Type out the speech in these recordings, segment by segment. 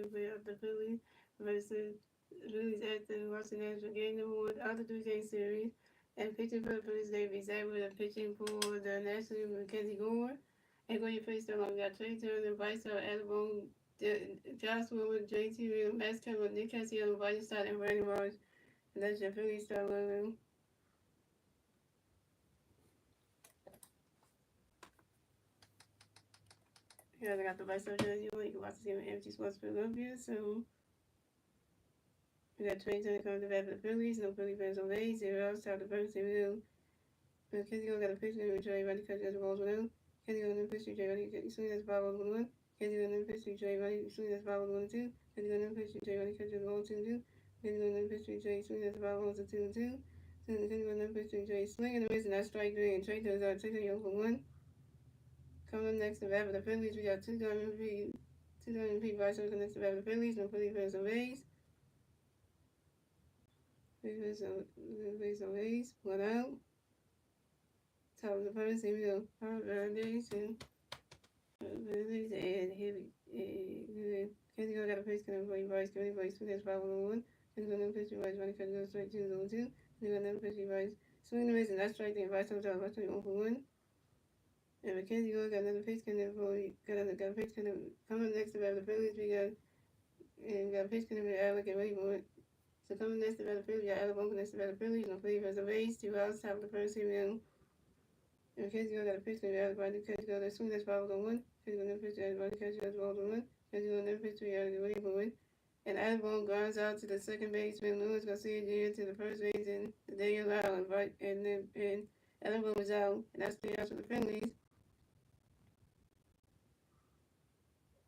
play of the Phillies versus Phillies at the Washington Nationals game number 1 of the 3-game series. And pitching for the Phillies, David Zach with pitching for the Nationals with Mackenzie Gore. And going to face them, we got Trey Turner, Bryce Alabone, Joshua with JT Real, Max Kemba, Nick Cassiano, Body Stott, and Brandon Ross. And that's your Phillies start logo. Here I got the Vice jersey. You can watch the game at Empty Sports Philadelphia. So we got Trey Turner coming to bat for the Phillies. No Philly fans on base. 0 outs. Top the first. 0. Kenzie got a pitch. Going to Trey. Ready to catch the balls 1-0. Kenzie going to pitch to Trey. Ready to swing as 5-1-1. Kenzie going to pitch to Trey. Ready to swing as 5-1-2. Kenzie going to pitch to Trey. Ready to catch the ball 2-2. Kenzie going to pitch to Trey. Swing as 5-1-2-2. Kenzie going to pitch to Trey. Swing and a miss, and that's strike 3. And Trey turns out 6-0 for 1. Coming up next to bat for the Phillies, we got 2 diamond feet by circle next to bat for the Phillies. No Philly fans on base. Phillies on base. 1 out. Top of the first, here we go. Holidays and Phillies and heavy. Kenzie got a pitch coming for you, Bryce. Kenzie Bryce, swing as 5-1-1. Kenzie got another pitch to Bryce. Running cut goes straight 2-0-2. Kenzie got another pitch to Bryce. Swing the miss, and that's strike 3. Bryce on top. Bryce 1 for 1. And Mackenzie Gore got another pitch coming for got a pitch coming next to the Phillies. We got a pitch coming to Alec and Wayboard. So coming next to the Phillies, we got Alabama next to the Phillies. No Philly as a base. 2 outs. Top of the first. Here we go. And Mackenzie Gore got a pitch coming to Alec. Body catch go. Swing that's 5-1. Mackenzie got another pitch to Alec. Body catch goes 5-1. Mackenzie got another pitch to Alec and Wayboard. And Alabama grounds out to the second baseman. Lewis Garcia Jr. to the first base, and Daniel Lyle and Alabama was out. And that's 3 outs for the Phillies.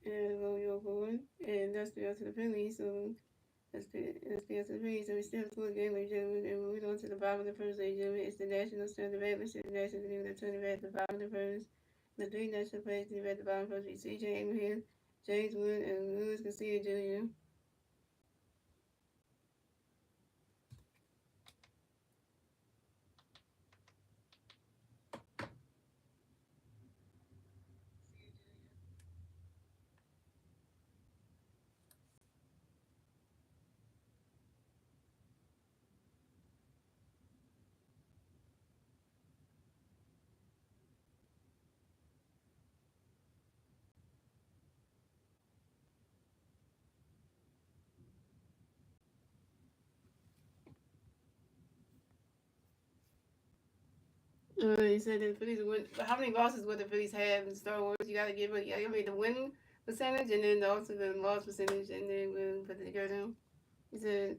And go forward, and that's the rest of the Phillies. So that's the rest of the Phillies. So we still have 4 games, ladies and gentlemen, and we're on to the bottom of the first, ladies and gentlemen. It's the Nationals turn the bat. Let's see the Nationals leaving the turn the bat at the bottom of the first. The 3 national players leave at the bottom first. We C.J. Abraham, James Wood, and Lewis Garcia Jr. He said that the Phillies win. How many losses would the Phillies have in Star Wars? You gotta give me the win percentage and then also the loss percentage, and then we'll put it together. He said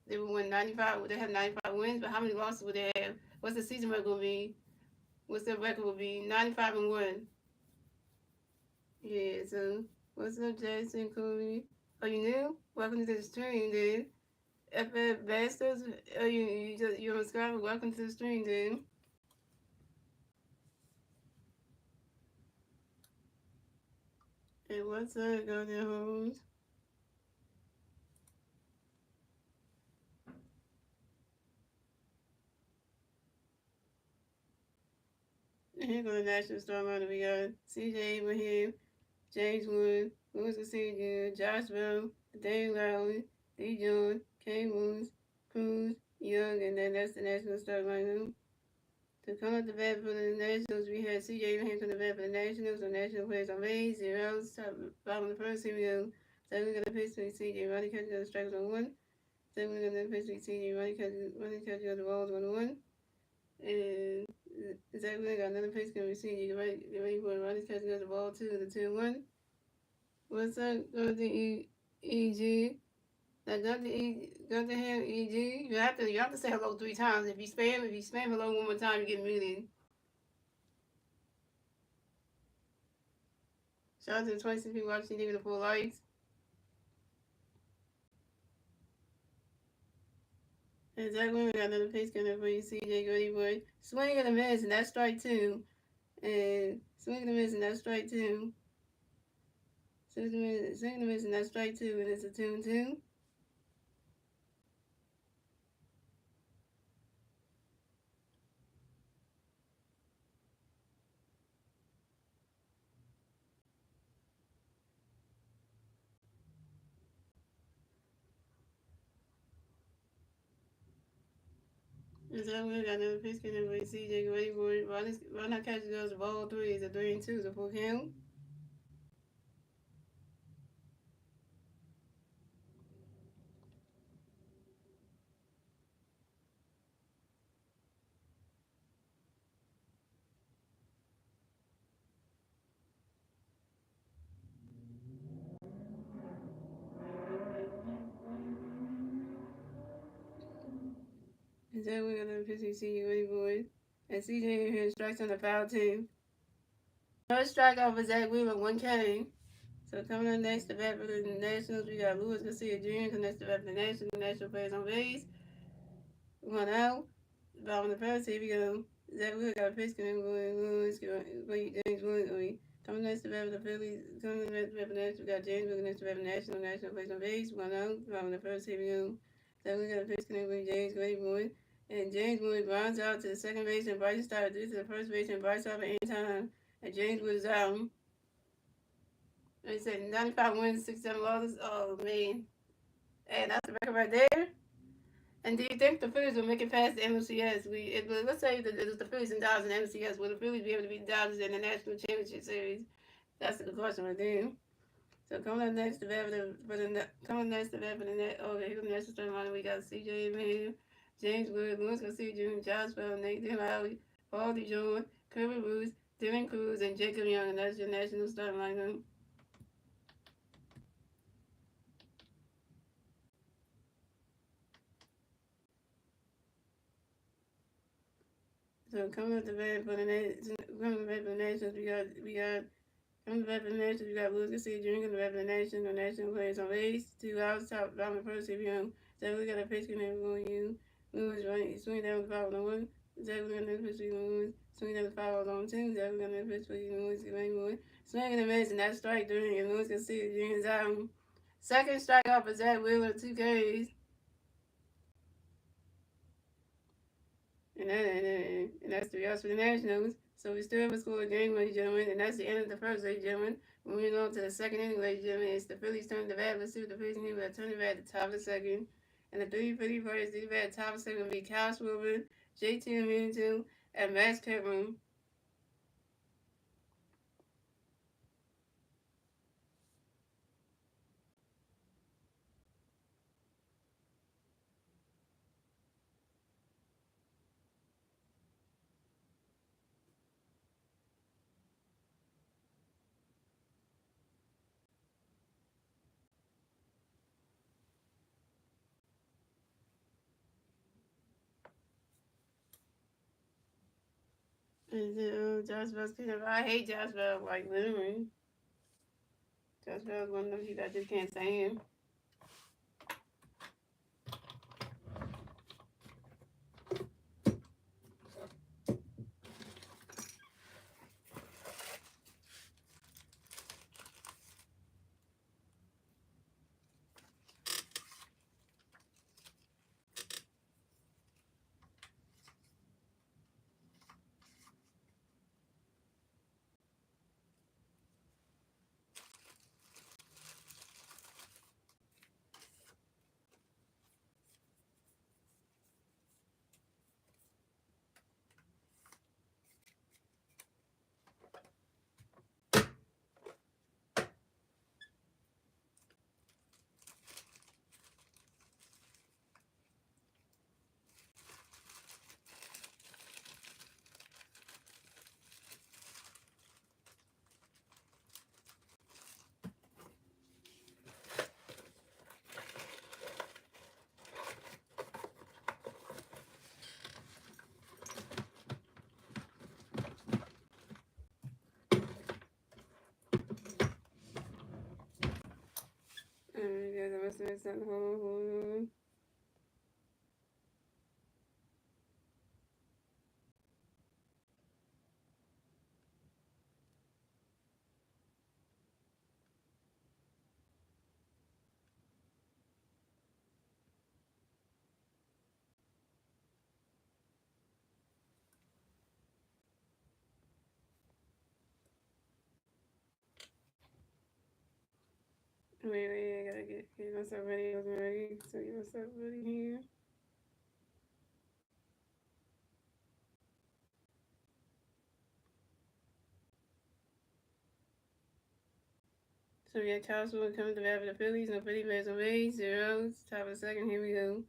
they would win 95. Would they have 95 wins? But how many losses would they have? What's the season record be? What's their record will be? 95-1. Yeah. So what's up, Jason Kobe? Oh, you new? Welcome to the stream, dude. FF Bastards. Oh, you're on Skype. Welcome to the stream, dude. And what's up, go there, hoes? And here go the National Star Runner. We got C.J. Abraham, James Wood, Lewis Garcia, Josh Bell, Dave Lowry, D. John, K. Moose, Cruz, Young, and then that's the National Star Runner. To come up the bat for the Nationals, we had C.J. Abraham come to bat for the Nationals. The National players on base, 0 outs, top bottom of the first. Here we go. So we're going to pitch to C.J. Ronnie catches the strikes on 1. Then we're going to pitch to C.J. Ronnie catches the balls 1-1. And Zach Wynn got another pitch going to C.J. Get ready for Ronnie catches the ball 2 to 2-1. What's up? Go to E.G. Now go to him, E.G. You have to say hello 3 times. If you spam hello one more time, you get muted. Shout out to the 26 people watching, leaving the 4 likes. And Zach Wynn got another pitch coming for you, C.J. Grady Boy. Swing and a miss, and that's strike 2. And swing and a miss, and that's strike 2. Swing and a miss, and that's strike 2, and it's a 2-2. Is that we got another pitch in with CJ ready for it? Why not catch those ball three? Is a 3 and 2? Is a full count? Is that we got another pitch in CJ ready for it? And CJ in here strikes on the foul team. First strikeout for Zach Wheeler, 1K. So coming up next to bat for the Nationals, we got Luis Garcia Jr. Connects to bat for the National players on base. 1 out. Bottom of the first, here we go. Zach Wheeler got a pitch coming Lewis, James Wood. Coming next to bat for the Phillies, coming next to bat for the Nationals, we got James Wood next to bat for the National players on base. 1 out. Bottom of the first, here we go. Zach Wheeler got a pitch coming James Wood. And James Wood rounds out to the second base, and Bryce started through to the first base, and Bryce out at any time. And James Wood is out. They said 95 wins, 67 losses. Oh, man. Hey, that's the record right there. And do you think the Phillies will make it past the MLCS? Let's say that it was the Phillies and Dodgers in the MLCS. Will the Phillies be able to beat the Dodgers in the National Championship Series? That's the question right there. So coming up next to bat for the net. Okay, here comes the national starting lineup. We got CJ Mann, James Wood, Luis Garcia Jr., Josh Bell, Nathan Lowry, Paul DeJohn, Kirby Roos, Dylan Cruz, and Jacob Young, and that's your national starting lineup. So coming up the bat for the Nationals, coming to bat for the Nationals, we got Luis Garcia Jr. coming to bat for the National players on base, 2 outs, top bottom of first, if young. So we got a pitch connect going you. Lewis running, swing down the foul on 1. Zach we got another pitch for you, Lewis. Swing down the foul on 2. Zach we got another pitch for you, Lewis. Swing in the miss, and that's strike 3, and Luis Garcia Jr. is out. Second strikeout for Zach Wheeler, 2 Ks. And that's 3 outs for the Nationals. So we still have a score game, ladies and gentlemen, and that's the end of the first, ladies and gentlemen. Moving on to the second inning, ladies and gentlemen, it's the Phillies turn to bat. Let's see what the Phillies need. We'll turn it back at the top of the second. And the 3 Philly players do bat at the top of the second will be Kyle Schwarber, JT Realmuto, and Max Kepler. And Josh Bell's kind of, I hate Josh Bell, like literally. Josh Bell's one of those people I just can't stand. Guys, I must have missed that. Hold on. Wait, I gotta get myself ready. I wasn't ready. So get myself ready here. So we got Cosmo coming to bat for the Phillies. No Philly bats on base. 0. Top of the second. Here we go.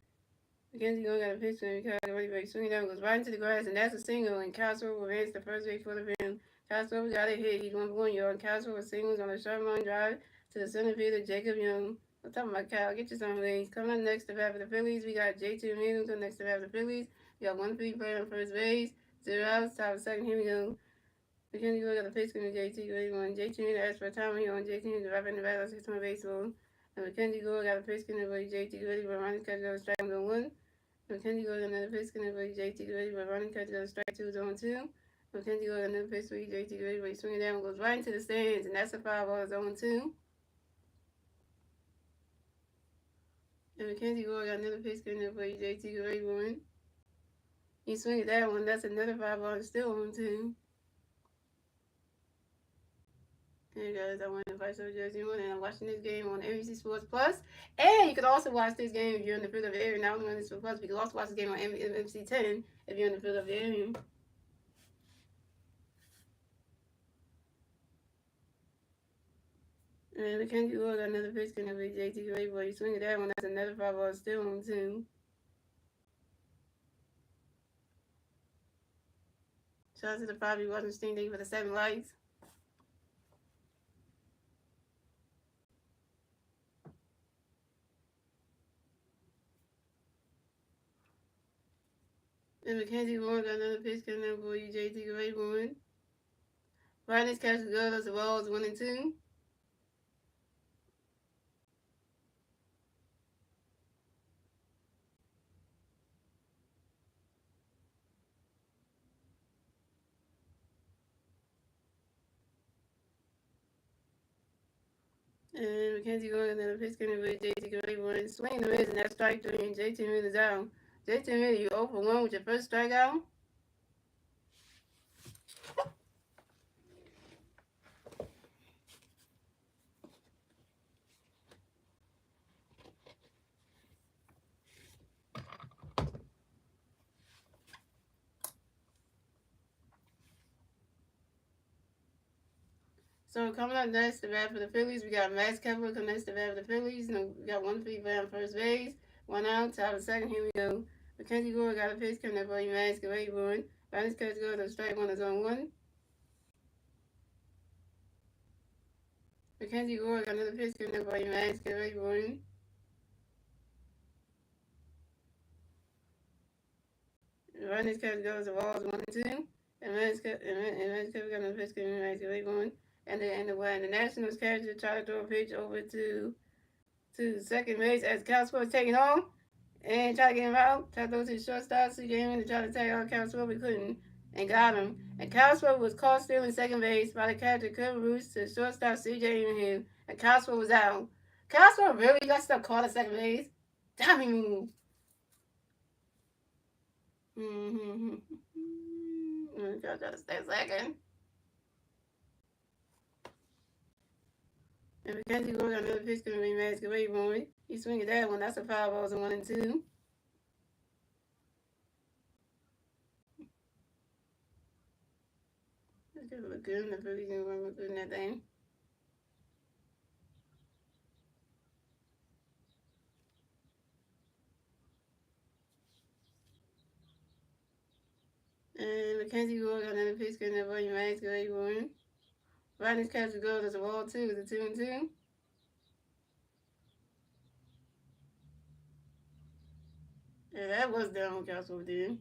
Mackenzie going got a pitch and Ricardo ready for swinging down, goes right into the grass, and that's a single. And Cosmo will advance the first base for the field. Cosmo got a hit. He's going for 1 yard. Cosmo with singles on a sharp line drive to the center fielder, Jacob Young. I'm talking about Cal. Get you some legs. Coming up next to bat for the Phillies, we got J.T. Middleton next to bat for the Phillies. We got 1 free player on first base. 0 outs. Top of the second. Here we go. Mackenzie Gore got a pitch to JT Grade 1. JT Miller asked for a time here on JT Miller driving the bat on 6 baseball. And Mackenzie Gore got a pitch to JT Grade 1. Ronnie catch goes strike 1. Mackenzie Gore got another pitch to JT Grade 1. Ronnie catch goes strike 2 on 2. Mackenzie Gore got another pitch to JT Grade 1. He swing it down and goes right into the stands. And that's a 5-ball 0-2. And Mackenzie Gore got another pitch to JT Grade 1. He swing it that one. That's another 5-ball still on 2. Hey guys, I want to invite some Jersey One, and I'm watching this game on NBC Sports Plus. And you can also watch this game if you're in the Philadelphia area. Not only on this Plus, but you can also watch this game on NBC 10 if you're in the Philadelphia area. And Mackenzie Gore got another pitch going to be JT Gray, but you swing at that one. That's another 5-ball still on 2. Shout out to the 5 watching stream. Thank you for the 7 likes. And Mackenzie Gore got another pitch coming up for you, JT Gray 1. Brightness catches good as the balls 1 and 2. And Mackenzie Gore got another pitch coming with JT Gray 1. Swing the miss, and that's strike 3, and JT Miller's out. JT Miller, you 0 for 1 with your first strikeout. So coming up next to bat for the Phillies, we got Max Kepler coming next to bat for the Phillies. We got 1 free play on first base, 1 out, top of the second. Here we go. Mackenzie Gore got a pitch coming up for you, Max Kepler 1. Brightness catch goes to strike 1 is on 1. Mackenzie Gore got another pitch coming up for you, Max Kepler 1. Brightness catch goes to balls 1 and 2. And Max Kepler got another pitch coming up for Max Kepler 1. And the Nationals catcher try to throw a pitch over to second base as Cosmo is taking home and try to get him out. Try to throw to the shortstop, CJ Gaming to try to tag out Cosmo, but couldn't and got him. And Cosmo was caught stealing second base by the catcher Kurt Roos to shortstop CJ Gaming, and Cosmo was out. Cosmo really got stuck caught at second base. Dummy move. Gotta stay second. And Mackenzie Gore got another pitch going to be Masquerade Boy. He swinging that one. That's a 5-balls and 1 and 2. It's gonna look good. The Phillies gonna look good in that thing. And Mackenzie Gore got another pitch going to be Masquerade Boy. Brightness catch goes as a ball 2 is a 2 and 2. Yeah, that was down Cosmo did.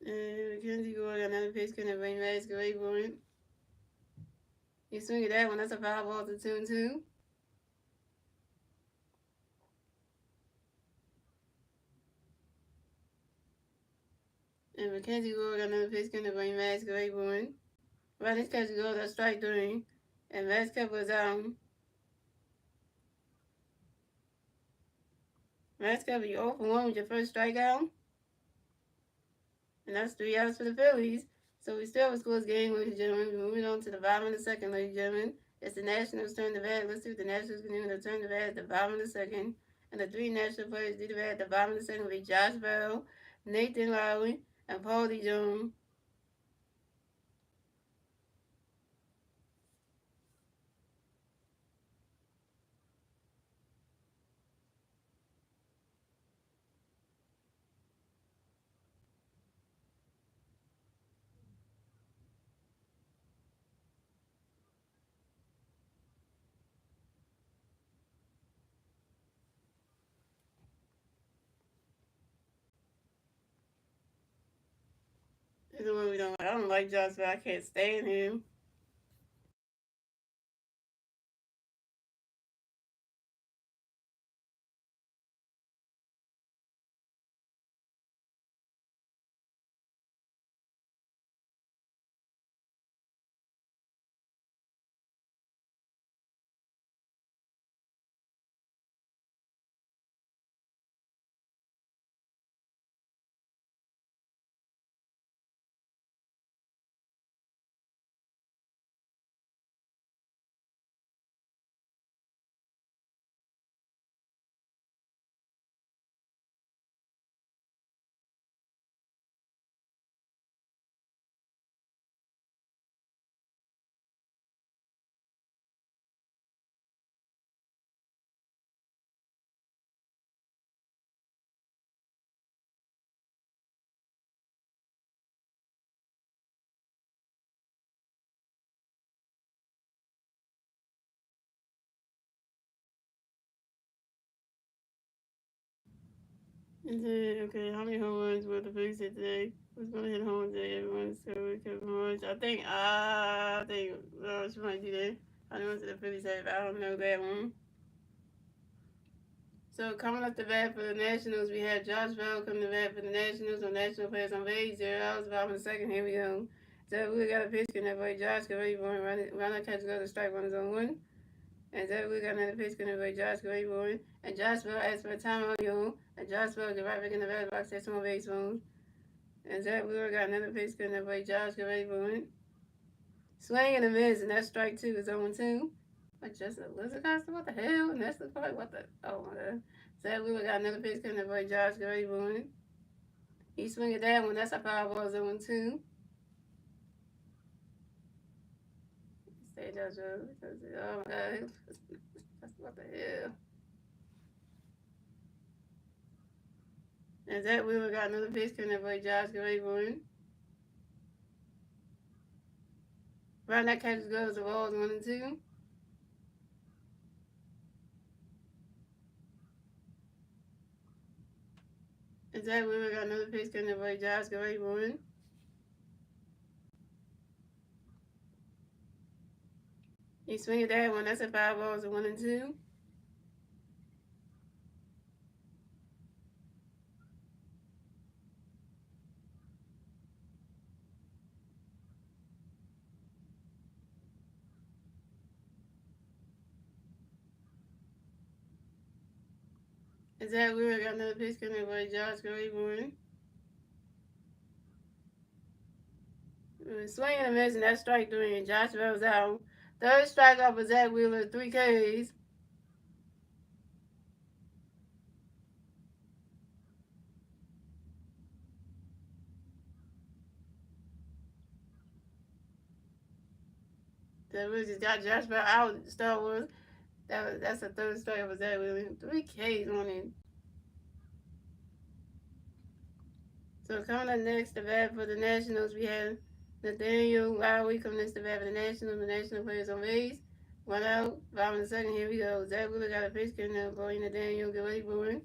And Mackenzie Gore got another pitch going to be Masquerade Boy. He swinging that one. That's a 5-balls and 2 and 2. And Mackenzie Gore got another pitch going to bring Masquerade Boy. Brightness catch goes at strike 3. And Max Kepler was out. Max Kepler, you 0 for 1 with your first strikeout. And that's 3 outs for the Phillies. So we still have a scoreless game, ladies and gentlemen. We're moving on to the bottom of the second, ladies and gentlemen. It's the Nationals' turn to bat. Let's see what the Nationals can do. They'll turn to bat at the bottom of the second. And the 3 National players do the bat at the bottom of the second will be Josh Bell, Nathan Lowry, and Paulie Jones. This is what we don't like. I don't like Josh, but I can't stand him. Okay, how many home runs will the Phillies hit today? Who's gonna hit home today? Everyone's so much. I think she might do that. I know what the Phillies have. I don't know that one. So coming up the bat for the Nationals, we have Josh Bell coming to bat for the Nationals on National Players on Base. 0 outs, bottom of the second. Here we go. So we got a pitch in that way. Josh get ready for him. Run that catch go to strike one is on one. And so we got another pitch in that way. Josh get ready for him. And Josh Bell asks for a timeout, yo. And Josh Bell get right back in the bat box. That's on base phone. And Zach Wheeler got another pitch in that way. Josh get ready for him. Swing and a miss, and that's strike two. Is 0-2. Like just a lizard costume? What the hell? And that's the part. What the? Oh my god. Zach Wheeler got another pitch coming by Josh Gray Boone. He swing at that one. That's a foul ball. 0-2. Stay Josh. Oh my god. That's what the hell. And Zach Wheeler got another pitch coming by Josh Gray Boone. Right that catches goes the balls 1-2. And Zach Wheeler got another pitch coming by Josh Gray Boone. He swing at that one. That's a foul ball. 1-2. And Zach Wheeler got another pitch coming by Josh Gray Boone. Swing and a miss, and that's strike three, and Josh Bell's out. Third strikeout for Zach Wheeler, 3 Ks. That we just got Josh Bell out. Star Wars. That's the third strikeout for Zach Wheeler. 3 Ks on him. So coming up next to bat for the Nationals, we have Nathaniel Lowry coming next to bat for the Nationals. The National players on base. 1 out. Bottom of the second. Here we go. Zach Wheeler got a pitch coming up for Nathaniel. Get ready for him.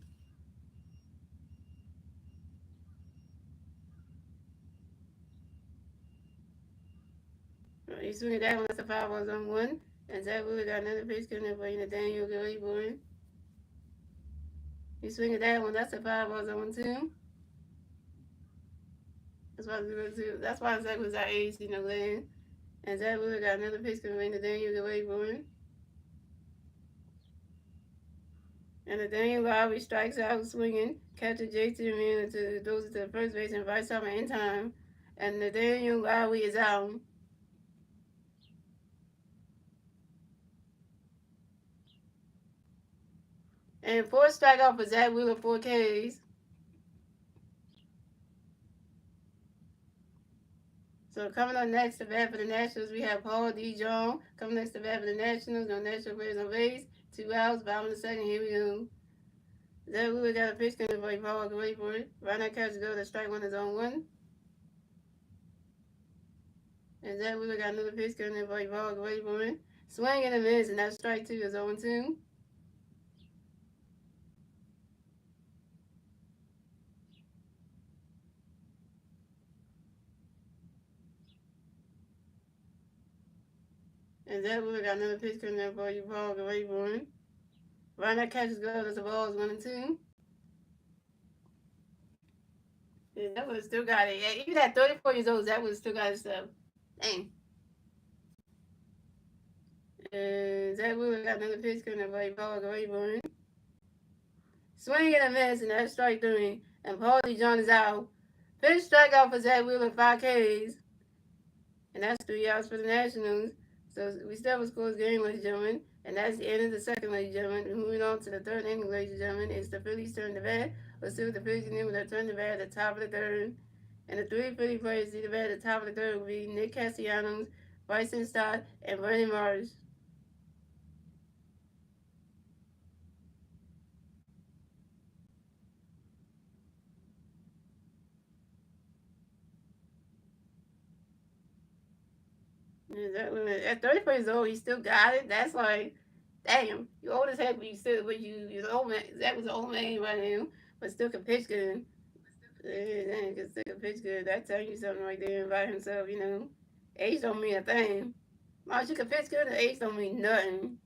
He's swinging that one. That's a foul ball. 1. And Zach Wheeler got another pitch coming up for Nathaniel. Get ready for him. He's swinging that one. That's a foul ball. 1-2. That's why Zach was our age, land. And Zach Wheeler got another pitch coming to Daniel Gaway Boone. And the Daniel Lowry strikes out swinging, catches JT Man until it goes to the first base and vice summer in time. And the Daniel Lowry is out. And fourth strikeout for Zach Wheeler, 4 Ks. So coming up next to bat for the Nationals, we have Paul D. John. Coming next to bat for the Nationals, no national players on base. 2 outs, bottom of the second. Here we go. Zach Wheeler got a pitch coming for Paul. Can wait for it. Right now, catch go to strike one is on one. And Zach Wheeler got another pitch coming for Paul. Can wait for it. Swing and a miss, and that strike two is 0-2. And Zach Wheeler got another pitch coming for Paul. Can wait for it. Right now, catches go. That's the ball is 1-2. Yeah, that would still got it. Yeah, even at 34 years old, that would still got his stuff. Dang. And Zach Wheeler got another pitch coming for Paul. Can wait for it. Swing and a miss, and that's strike three. And Paulie John is out. Pitch strikeout for Zach Wheeler, 5 Ks. And that's 3 outs for the Nationals. So we still have a close game, ladies and gentlemen. And that's the end of the second, ladies and gentlemen. Moving on to the third inning, ladies and gentlemen. It's the Phillies' turn to bat. Let's see what the Phillies can do with their turn to bat at the top of the third. And the 3 Philly players to the bat at the top of the third will be Nick Castellanos, Bryson Stott, and Vernon Marsh. At 34 years old, he still got it. That's like, damn, you old as heck, but you're an old man. That was an old man right now, but still can pitch good. Yeah, can still can pitch good. That tells you something right there about himself, you know. Age don't mean a thing. Once you can pitch good, age don't mean nothing.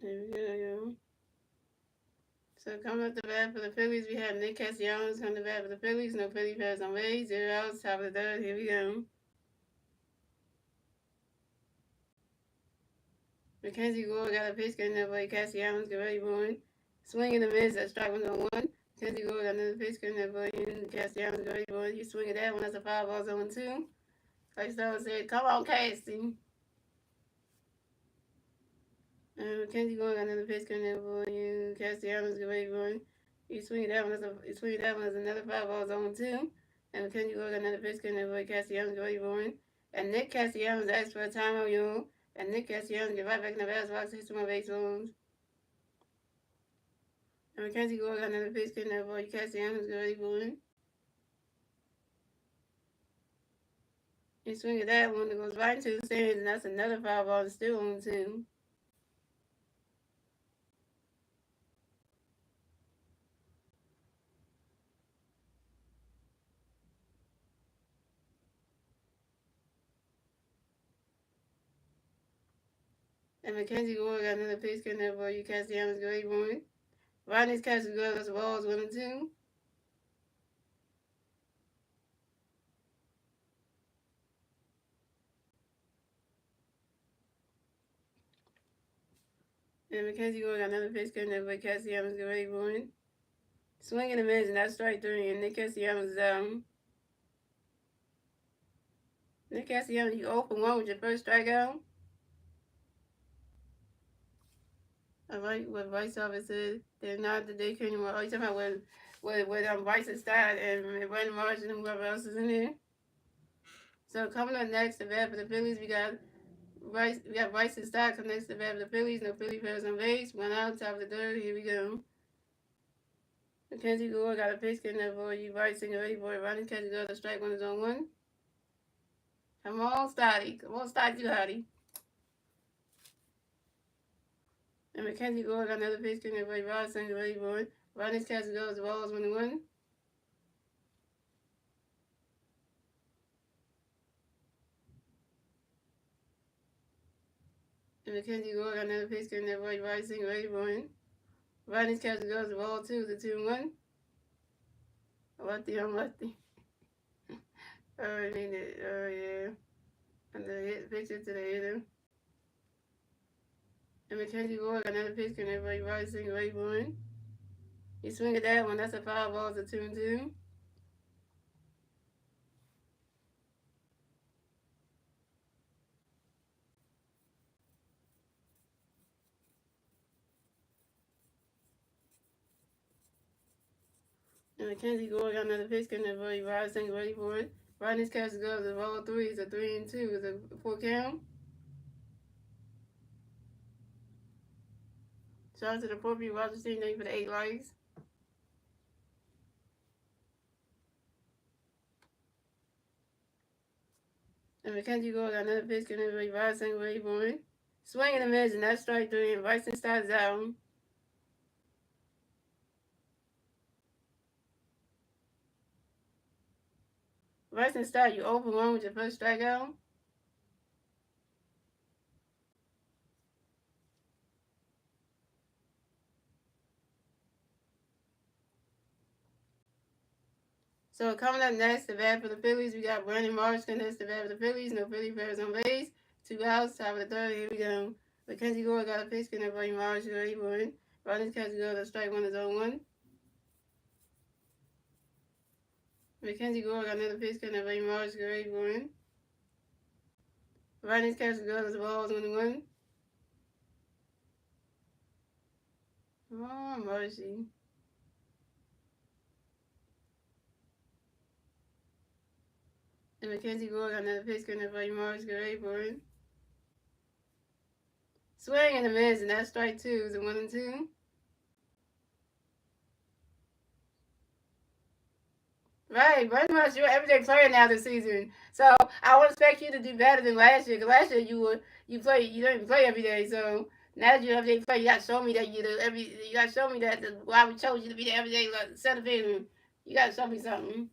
There we go, yo. So coming up the bat for the Phillies, we have Nick Castellanos coming to bat for the Phillies. No Philly pass on base. 0 outs, top of the third. Here we go. Mackenzie Gore got a pitch getting there for Castellanos. Get ready for it. Swing and a miss. That's strike one on one. Mackenzie Gore got another pitch getting there for you. Castellanos. Get ready for it. You swing at that one. That's a 5 balls on 2. Like Stella said, come on, Cassie. Mackenzie Gore got another pitch coming in for you. Castellanos, get ready for it. You swing at that one. That's another 5 balls on 2. And Mackenzie Gore got another pitch coming in for you. Castellanos, get ready for it. And Nick Castellanos asked for a timeout, yo. And Nick Castellanos get right back in the batter's box, hits my base runs. And Mackenzie Gore got another pitch coming in for you. Castellanos, get ready for it. You swing at that one, it goes right into the stands, and that's another 5 balls still on 2. And Mackenzie Gore got another pitch coming in for you. Castellanos, get ready for it. Rodney's catches good, that's the balls 1-2. And Mackenzie going got another pitch cutting that way. Castellanos get ready for it. Swing and a miss, and that's strike three. And Nick Castellanos is down. Nick Castellanos, you 0 for 1 with your first strikeout. I like what Vice Office said. They're not the daycare anymore. Oh, you talking about when Vice is started and Brandon Marsh and whoever else is in there. So coming up next, the bat for the Phillies, we got Vice and Stock coming next to the bat for the Phillies. No Philly players on base. 1 out, top of the third. Here we go. Mackenzie Gore got a pitch getting that for you. Vice single ready for it. Ronnie catches the other strike one is on one. Come on, Stotty. Come on, Stotty, you hottie. And Mackenzie Gore got another pitch getting that for you. Rod single ready for it. Ronnie's catches goes the balls 1-1. And Mackenzie Gore got another pitch getting that for you. Rod single ready for it. Ronnie's catches goes the ball 2-1. Lefty on lefty. Oh, I mean it. Oh, yeah. And the hit picture to the hitter. And Mackenzie Gore got another pitch and everybody right single right one. He swing at that one. That's a foul ball. It's a 2-2. And Mackenzie Gore got another pitch and everybody right single ready for it. Rodney's catch goes to ball 3. It's a 3-2. It's a 4 count. Shout out to the appropriate Washington. Thank you for the 8 likes. And Mackenzie Gore got another pitch and everybody right single ready for it. Swing and a miss, and that's strike 3. And Bryson starts out. Bryson start, you 0 for 1 with your first strikeout. So coming up next, the bat for the Phillies, we got Brandon Marsh contest the bat for the Phillies. No Philly players on base. 2 outs, top of the third. Here we go. Mackenzie Gore got a pitch connect for Marsh. Ready for it. Rodney's catch goes to strike one is 0-1. Mackenzie Gore got another pitch connect for Marsh. Ready for it. Rodney's catch goes to the ball 1-1. Oh, mercy. And Mackenzie Gore got another pitch connect for Marsh. Ready for it. Swing and a miss, and that's strike 2. It's a 1-2. Right, pretty much you're an everyday player now this season. So I would expect you to do better than last year. Cause last year you don't even play every day. So now that you're an everyday player, you got to show me that you got to show me that why we chose you to be the everyday center fielder. You got to show me something.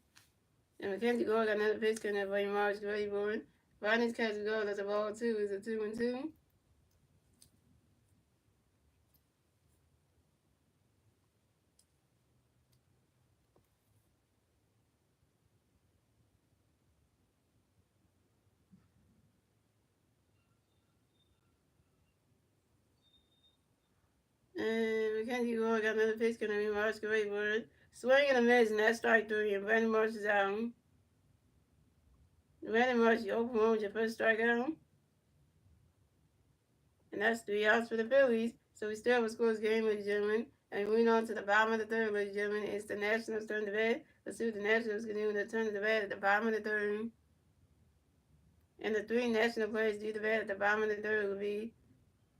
And Mackenzie Gore got another pitch connect for March ready for it. Rodney's catch goal. That's a ball 2. It's a 2-2. And Mackenzie Gore got another pitch connect for March ready for it. Swing and a miss, and that's strike 3. And Brandon Marsh is out. Brandon Marsh, you open one with your first strikeout. And that's 3 outs for the Phillies. So we still have a scoreless game, ladies and gentlemen. And moving on to the bottom of the third, ladies and gentlemen, it's the Nationals' turn to bat. Let's see what the Nationals can do in the turn to the bat at the bottom of the third. And the 3 national players do the bat at the bottom of the third will be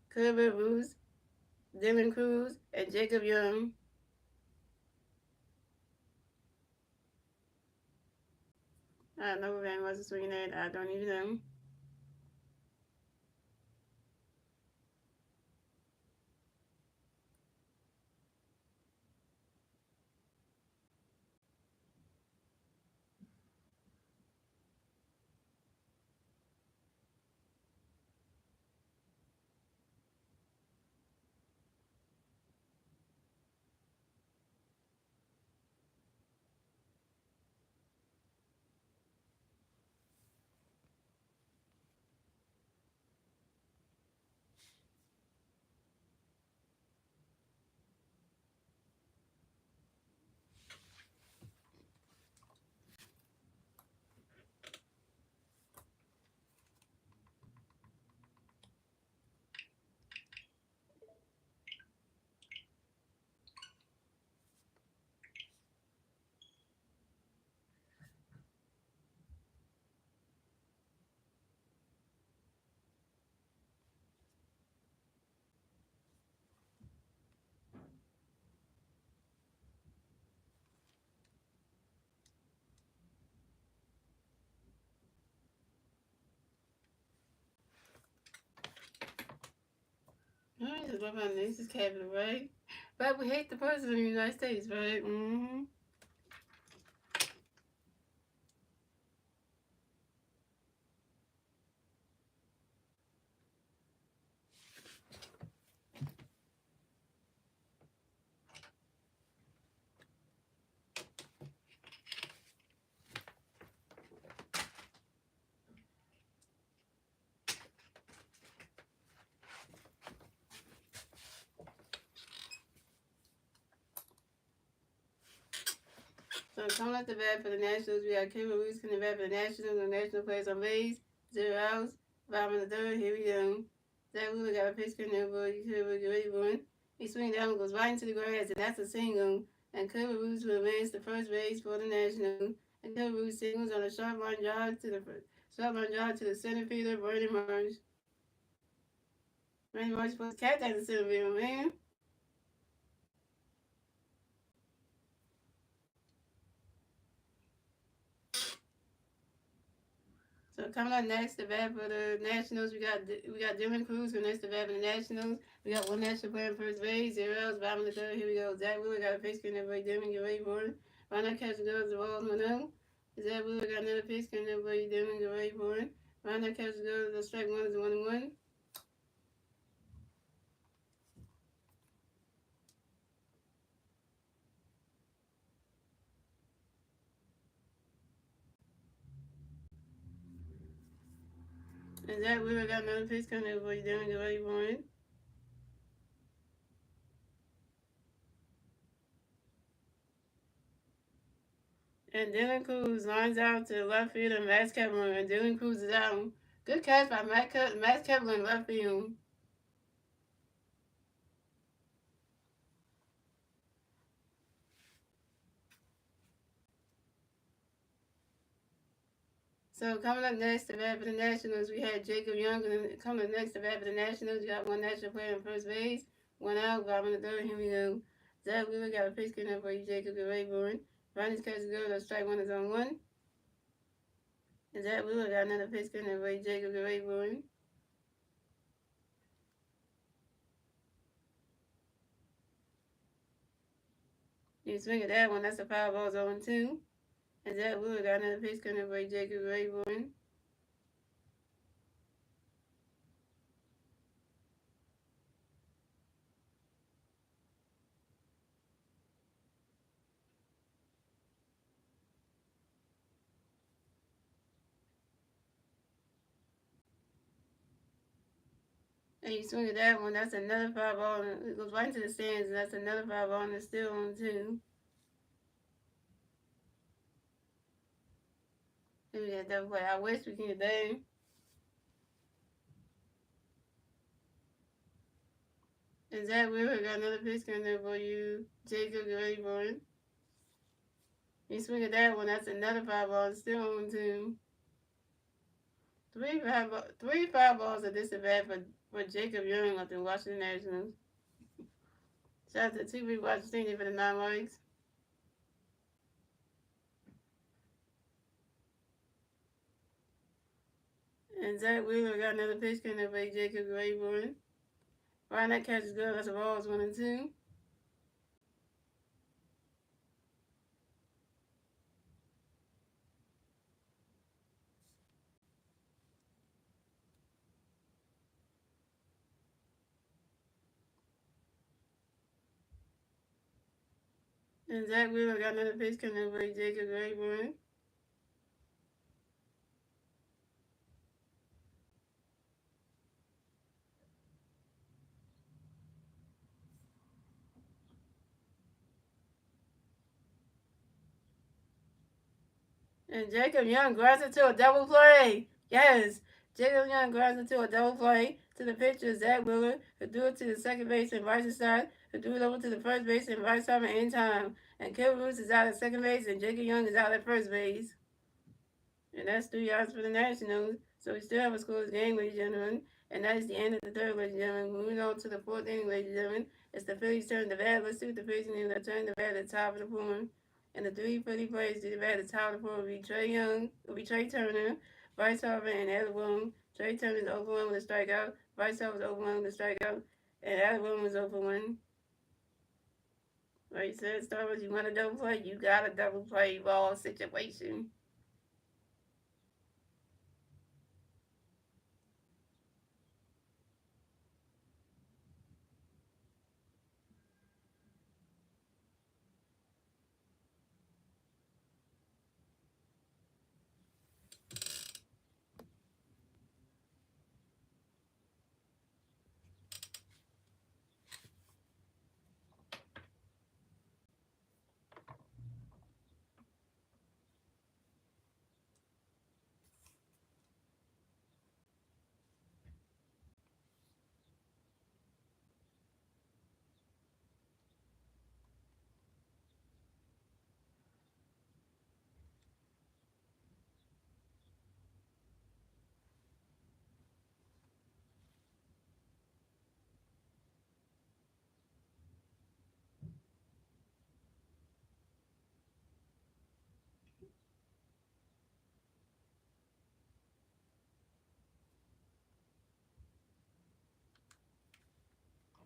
Curbert Roos, Dylan Cruz, and Jacob Young. I don't know who Van was swinging at. I don't even know. I just love our nation's capital, right? But we hate the president of the United States, right? Mm-hmm. So coming up the bat for the Nationals, we got Kevin Roos coming the bat for the Nationals. The National players on base, 0 outs. Bottom of the third, here we go. Zach Wheeler got a pitch coming over. You could get ready for it. He swings down and goes right into the grass, and that's a single. And Kevin Roos will advance to first base for the Nationals. And Kevin Roos singles on a sharp line drive to the center fielder, Brandon Marsh. Brandon Marsh puts cat at the center field, man. So coming up next, the bat for the Nationals, we got Dylan Cruz for next the bat for the Nationals. We got one national player in first base, 0 outs, bottom of the third. Here we go. Zach Wheeler got a pitch coming up, Dylan, get ready for it. Why not catch the goes the balls 1-0? Zach Wheeler got another pitch coming up, Dylan, get ready for it. Why not catch the goes the strike one is 1-1. And Zach Wheeler got another pitch coming up, Dylan, get ready for it. And Dylan Cruz lines out to the left field and Max Kepler, and Dylan Cruz is out. Good catch by Max Kepler in left field. So coming up next to bat for the Nationals, we had Jacob Young. Coming up next to bat for the Nationals, we got one national player in first base, one out, bottom of the third. Here we go. Zach Wheeler got a pitch coming up for you, Jacob. Get ready for it. Ronnie's catch is good. Strike one is on one. And Zach Wheeler got another pitch coming up for you, Jacob. Get ready for it. You swing at that one. That's a foul ball, 0-2. And Zach Wheeler got another pitch coming up for you, Jacob. Get ready for it. And you swing at that one, that's another foul ball. It goes right into the stands, and that's another foul ball, and it's still on 2. Maybe that double play. I wish we could get there. And Zach Wheeler got another pitch coming there for you. Jacob, get ready for it. You swing at that one, that's another foul ball. It's still on 2. Three foul balls at this event for Jacob Young of the Washington Nationals. Shout out to TV Washington for the 9 likes. And Zach Wheeler got another pitch coming there for you, Jacob, get ready for it. Ryan, that catch is good. That's a ball. It's 1-2. And Zach Wheeler got another pitch coming in for you, Jacob, get ready for it. And Jacob Young grabs it to a double play. Yes, Jacob Young grabs it to a double play to the pitcher, Zach Wheeler, who threw it to the second base and vice side, who threw it over to the first base and vice side in time. And Kevin Roos is out at second base, and Jacob Young is out at first base. And that's 3 yards for the Nationals. So we still have a scoreless game, ladies and gentlemen. And that is the end of the third, ladies and gentlemen. Moving on to the fourth inning, ladies and gentlemen. It's the Phillies' turn to bat. Let's see what the Phillies do. They turn the bat at the top of the form. And the 3 Philly players do the bat at the top of the form will be Trey Young, will be Trey Turner, Bryce Harper, and Ed Boone. Trey Turner is overwhelmed with a strikeout. Bryce Harper is overwhelmed with a strikeout. And that one was over one. Like you said, Star Wars, you want a double play? You got a double play ball situation.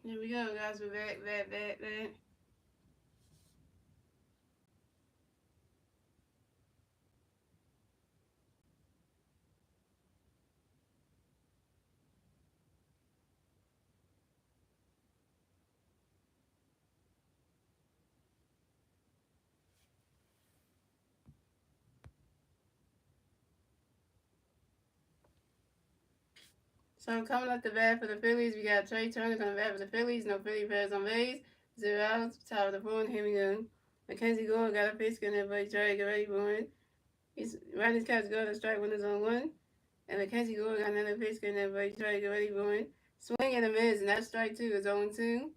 Here we go, guys. We're back. So coming up the bat for the Phillies, we got Trey Turner coming back for the Phillies. No Philly players on base. 0 outs. Top of the fourth. Here we go. Mackenzie Gore got a pitch in there, but Trey get ready for it. He's right his catch go to strike when it's on one. And Mackenzie Gore got another pitch in there, but Trey get ready for it. Swing and a miss, and that strike two is 0-2.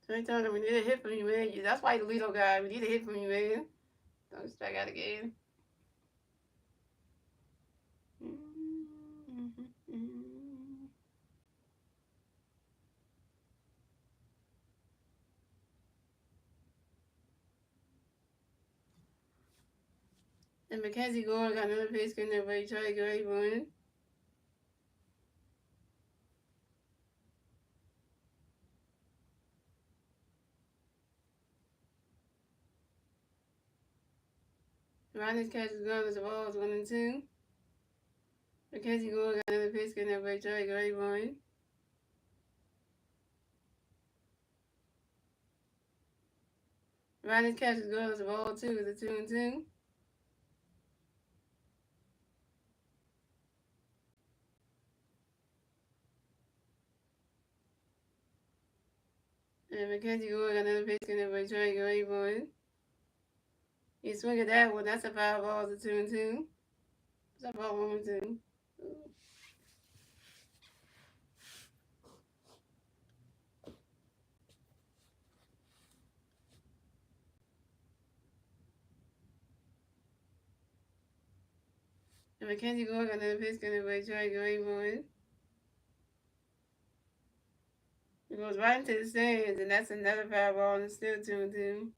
Trey Turner, we need a hit from you, man. That's why you're the leadoff guy. We need a hit from you, man. Don't strike out again. And Mackenzie Gore got another pitch in there, but Trey get ready for it. Ronnie's catch is gone as the ball is 1-2. Mackenzie Gore got another pitch in there, but Trey get ready for it. Ronnie's catch is gone as the ball 2 is a 2-2. And Mackenzie Gore got another pitch in there, but Trey get ready for it. He swing at that one. That's a 5 ball. It's a 2-2. It's a ball 1-2. And Mackenzie Gore got another pitch in there, but Trey get ready for it. It goes right into the stands, and that's another 5 ball, and it's still 2-2.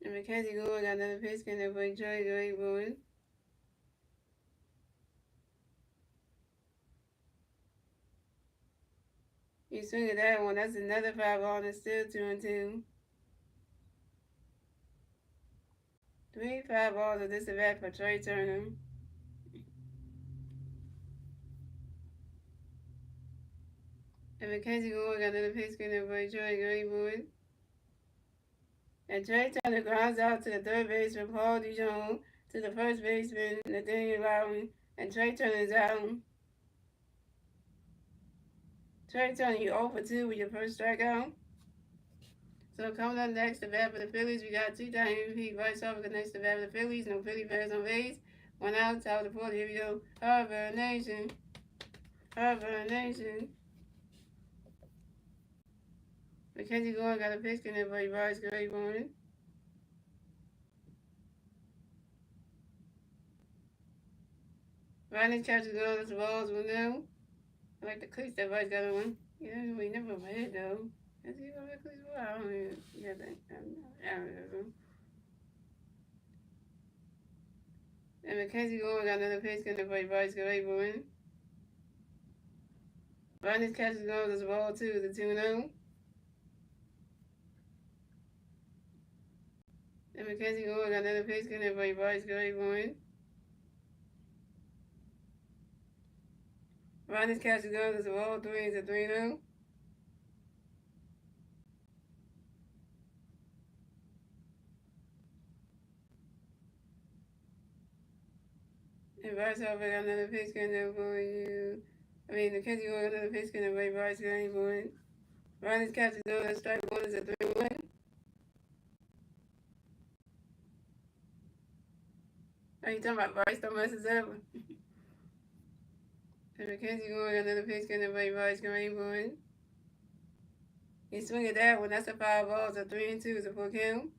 And Mackenzie Gore got another pitch in there, but Trey get ready for it. You swing at that one, that's another 5 ball, and it's still 2-2. 3 5 balls of this event for Trey Turner. And Mackenzie Gore got another pitch in there, but Trey get ready for it. And Trey Turner grounds out to the third baseman, Paul Dijon, to the first baseman, Nathaniel Loudon, and Trey Turner is out. Trey Turner, you 0 for 2 with your first strikeout. So coming up next, the bat for the Phillies, we got 2-time MVP Bryce Harper next to bat for the Phillies. No Philly players on base. 1 out, top of the fourth. Here we go. Harper Nation. Mackenzie Gore got a pitch in there, but he Bryce get ready for it. And Mackenzie Gore got another pitch in there, but he Bryce get ready for it. And Trey Turner, you 0 for 2 with your first strikeout. So coming up next, the bat for the Phillies, we got 2-time MVP Bryce Harper next to bat for the Phillies. 1 out, top of the fourth. Here we go. Harper Nation. Mackenzie Gore got a pitch in there, but he Bryce get ready for it. Ronnie catches all the balls with no. I like the cleats that Vice got on. Yeah, we never played though. Is he gonna cleats? Well, I don't even get that. I don't know. And Mackenzie going got another pace gun to play Vice got able win. Ronnie's catches goals as well too. The 2-0. And Mackenzie going got another pace gun to play Vice got able win. Ronnie's catches goals as well 3 is a 3-0. And Vice over got another pace gun to play Mackenzie going got another pace gun to play Vice got able win. Ronnie's catches goals strike 1 is a 3-1. Are you talking about Bryce? Don't mess us up. And Mackenzie going another pitch going to play Bryce Green one. He swing at that one. That's a 5 balls. A 3 and 2 is a full count.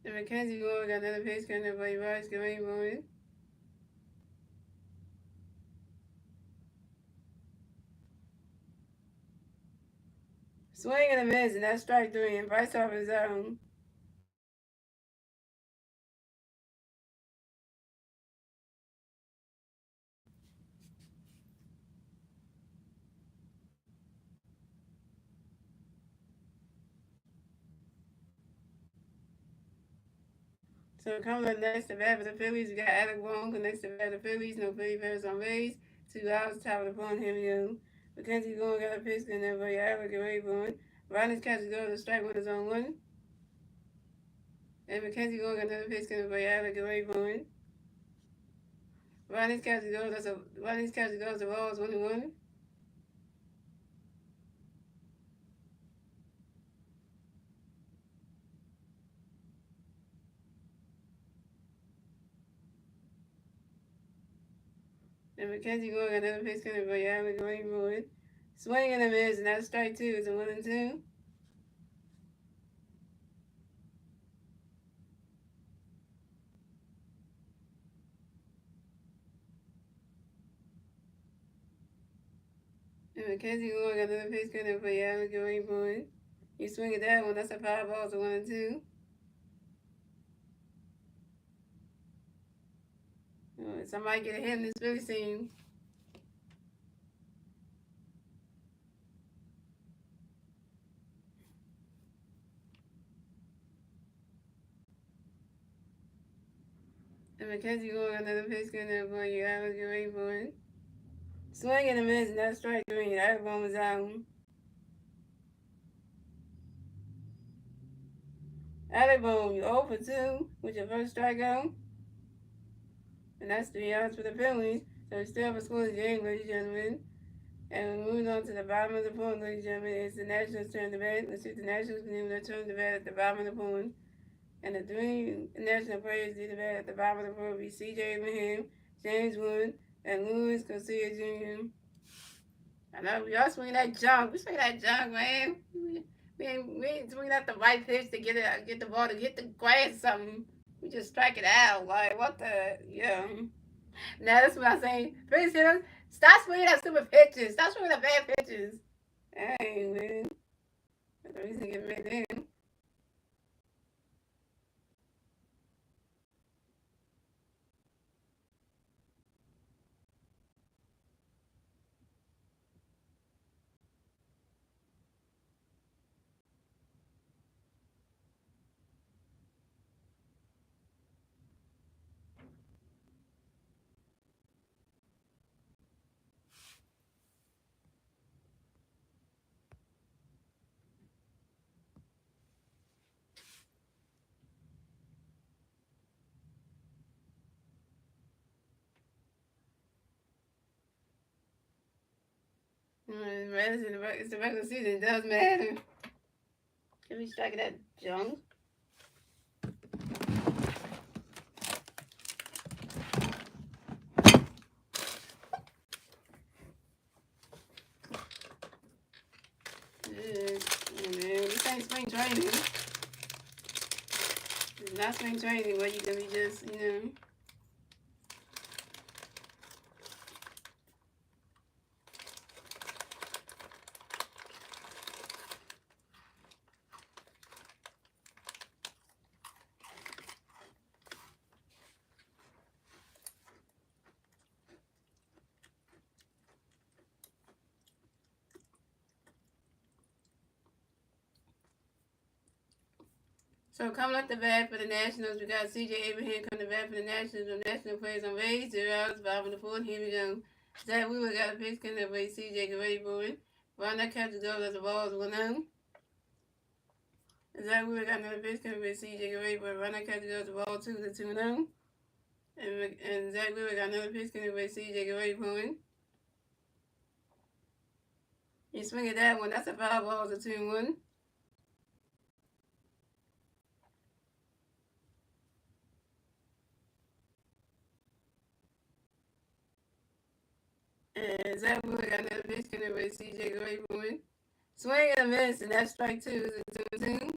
And Mackenzie going another pitch going to play Bryce Green one. Swing and a miss, and that's strike 3, and Bryce off his own. So coming up next to bat for the Phillies, we got Alec Boone connects to bat the Phillies. No Philly players on base. 2 outs, top of the phone, here we go. Mackenzie going got a pitch and then play Alec and Rayburn. Ronnie's catches go to strike with his own 1. And Mackenzie going got another pitch and play Alec and Rayburn. Ronnie's catches go to balls 1-1. And Mackenzie going got another pitch and play Alec and Rayburn. Swing and a miss, and that's strike 2. It's a 1-2. And Mackenzie going got another pitch and play Alec and Rayburn. You swing at that one, that's a 5 balls, a 1-2. Somebody get a hit in this Philly team. And Mackenzie going another pitch going to play Alec and Rayburn. Swing and a miss, and that's strike 3. That one was out. Alec Boone, you 0 for 2 with your first strikeout. And that's 3 outs for the Phillies. So we still have a scoreless game, ladies and gentlemen. And we're moving on to the bottom of the phone, ladies and gentlemen. It's the Nationals' turn to bat. Let's see if the Nationals can do their turn to bat at the bottom of the phone. And the 3 national players do the bat at the bottom of the phone will be C.J. Abraham, James Wood, and Luis Garcia Jr. I know we all swing that junk. We swing that junk, man. We ain't swinging out the right pitch to get the ball to hit the grass or something. We just strike it out. Like, what the, yeah. Now, that's what I'm saying. Pretty serious. Stop swinging that stupid pitches. Stop swinging the bad pitches. Dang, man. That's the reason to get rid of them. It's the regular season. It does matter. Can we strike that junk? Man, this ain't spring training. It's not spring training where you can be just, So coming up the bat for the Nationals, we got C.J. Abraham coming to bat for the Nationals. The National players on base, 0 outs, 5 in the fourth. Here we go. Zach Wheeler got a pitch coming up by C.J. Get ready for it. Ron that catches goes as the ball is 1-0. Zach Wheeler got another pitch coming by C.J. Get ready for it. Ron that catches goes the ball 2-2-0. And Zach Wheeler got another pitch coming by C.J. Get ready for it. He swing at that one. That's a foul ball. It's a 2-1. And Zach Wheeler got another pitch coming by C.J. Get ready for it. Swing and a miss, and that's strike 2. It's a 2-2.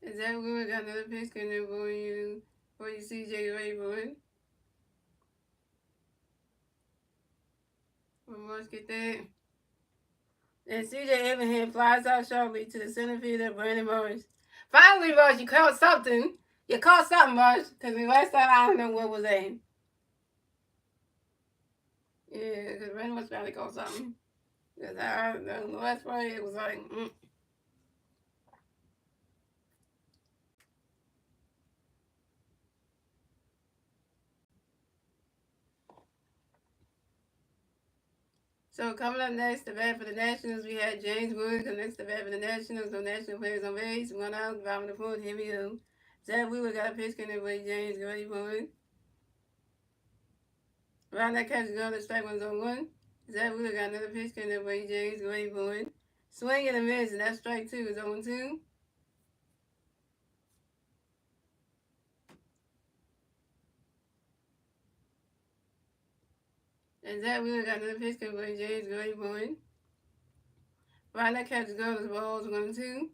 And Zach Wheeler got another pitch coming for you C.J. ready for it. Let's get that. And C.J. Abraham flies out sharply to the center fielder, Brandon Morris. Finally, Rush, you caught something. You caught something, Rush, because the last time I don't know what was that. Yeah, because Brandon Morris finally caught something. Because the last play, it was like, So coming up next, the bat for the Nationals, we had James Wood. Coming next, the bat for the Nationals. No National players on base. 1 out, 5 in the fourth. Here we go. Zach Wheeler got a pitch coming by James. Get ready for it. Around that catch goes the strike one's on 1. Zach Wheeler got another pitch coming by James. Get ready for it. Swing and a miss, and that's strike 2. It's 0-2. And Zach Wheeler got another pitch coming by James. Get ready for it. Around that catch goes the ball's 1-2.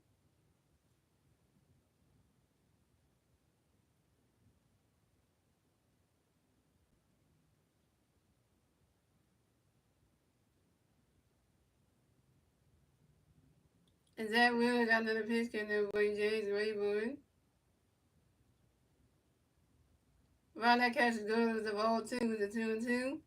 And Zach Wheeler got another pitch coming by James. Get ready for it. Around that catch goes the ball 2. It's a 2-2.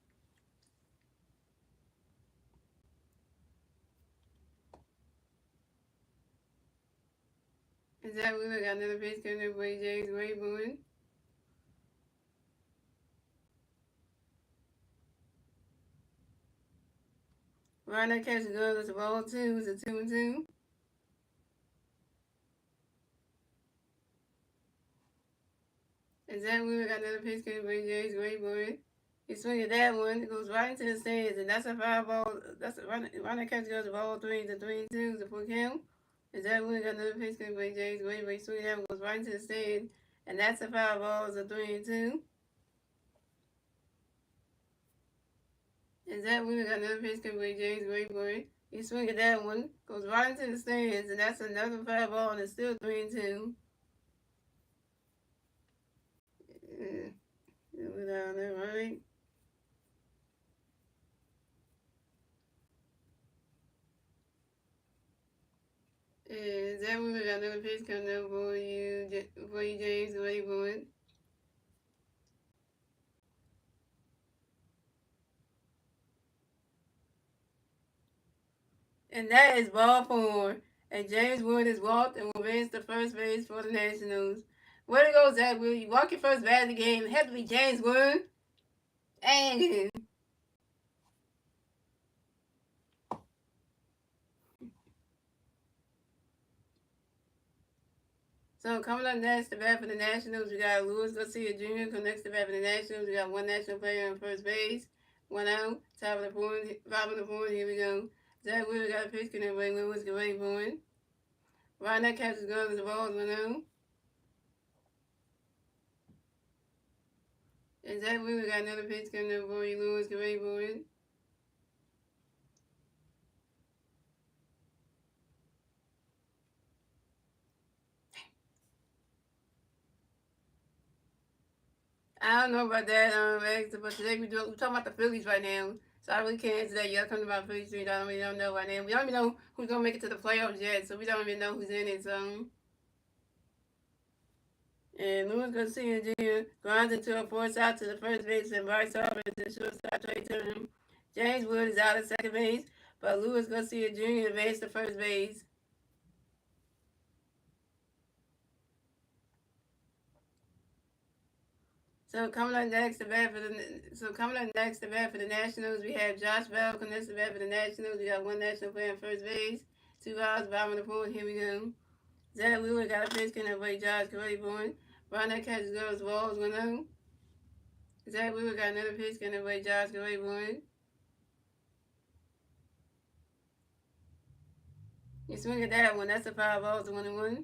And Zach Wheeler got another pitch coming by James. Get ready for it. Around that catch goes the ball 2. It's a 2-2. And Zach Wheeler got another pitch coming by James. Get ready for it. He swing at that one. It goes right into the stands, and that's a foul ball. That's a run that catch goes the ball 3 to 3-2. It's a full count. And Zach Wheeler got another pitch coming by James. Wait, he swing that one goes right into the stand, and that's a foul ball. It's a 3-2. And Zach Wheeler got another pitch coming by James. Wait for it. He swing at that one, goes right into the stands, and that's another foul ball, and it's still 3-2. Yeah, we're down there, right? And Zach Wheeler got another pitch coming up for you, James. Wait for it. And that is ball 4. And James Wood is walked and will advance to first base for the Nationals. Way to go, Zach Wood. You walk your first bat of the game. It had to be James Wood. Dang. So coming up next, the bat for the Nationals, we got Luis Garcia Jr. Come next to the bat for the Nationals. We got one national player on first base. 1 out. Top of the fourth. Bottom of the fourth. Here we go. Zach Wheeler got a pitch connect by Lewis. Get ready for it. Right now, catches goes the ball is 1 out. And Zach Wheeler got another pitch coming up for you, Lewis. Get ready for it. I don't know about that, but today we're talking about the Phillies right now. So I really can't answer that. Y'all talking about Phillies Street. I don't know right now. We don't even know who's gonna make it to the playoffs yet, so we don't even know who's in it. So. And Louis Garcia Jr. grinds into a force out to the first base and Bryce Harper to shortstop Trey Turner. James Wood is out at second base, but Louis Garcia Jr. advanced to first base. Coming up next to bat for the Nationals, we have Josh Bell coming next to bat for the Nationals. We got one National player on first base, 2 outs, bottom of the fourth. Here we go. Zach Wheeler got a pitch can avoid Josh Corey-Bourne. Ronald catches goes balls 1-0. Zach Wheeler got another pitch can avoid Josh Corey-Bourne. You swing at that one. That's a 5 balls, 1-1.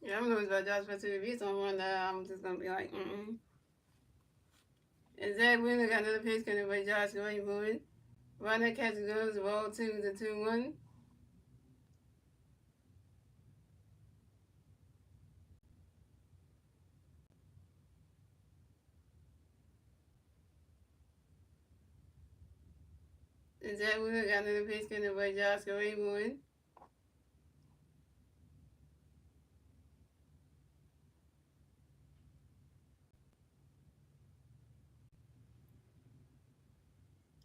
Yeah, I don't know about Josh Spencer. If he's on one, I'm just gonna be like, And Zach Wheeler got another pitch coming by Josh going for it. Run that catch goes, ball 2 to 2-1. And Zach Wheeler got another pitch coming by Josh going for it.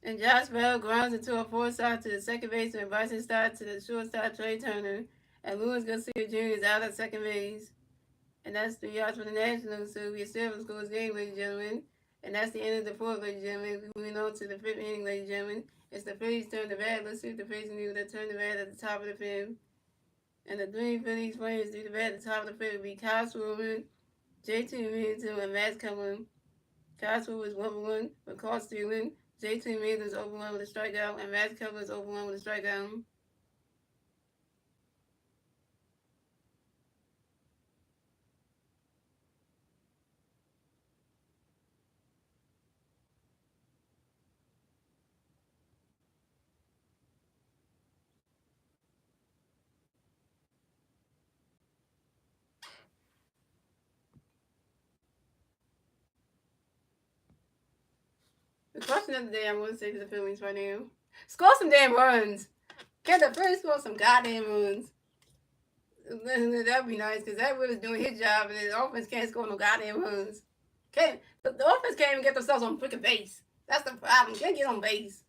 And Josh Bell grounds into a force out to the second baseman. Bryson starts to the shortstop Trey Turner. And Louis Garcia Jr. is out at second base. And that's 3 yards for the Nationals. So we still have a scores game, ladies and gentlemen. And that's the end of the fourth, ladies and gentlemen. We went on to the fifth inning, ladies and gentlemen. It's the Phillies turn to bat. Let's see if the Phillies can do that turn to bat at the top of the fifth. And the three Phillies players do the bat at the top of the fifth will be Kyle Swirlman, J.T. Middleton, and Matt Cullen. Kyle Swirlman was 1-1 with caught stealing. J.T. Middleton was 0-1 with a strikeout, and Matt Cullen was 0-1 with a strikeout. The question of the day I'm going to say to the Phillies right now. Score some damn runs. Can the Phillies score some goddamn runs? That would be nice because that was doing his job and the offense can't score no goddamn runs. The offense can't even get themselves on freaking base. That's the problem. Can't get on base.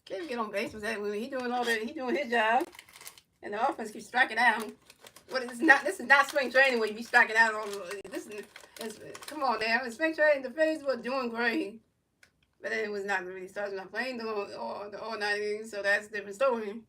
Can't get on base with that. He doing his job, and the offense keeps striking out. This is not spring training where you be striking out on. Come on now. In spring training, the Phillies were doing great, but then it was not really starting not playing the all night innings, so that's a different story.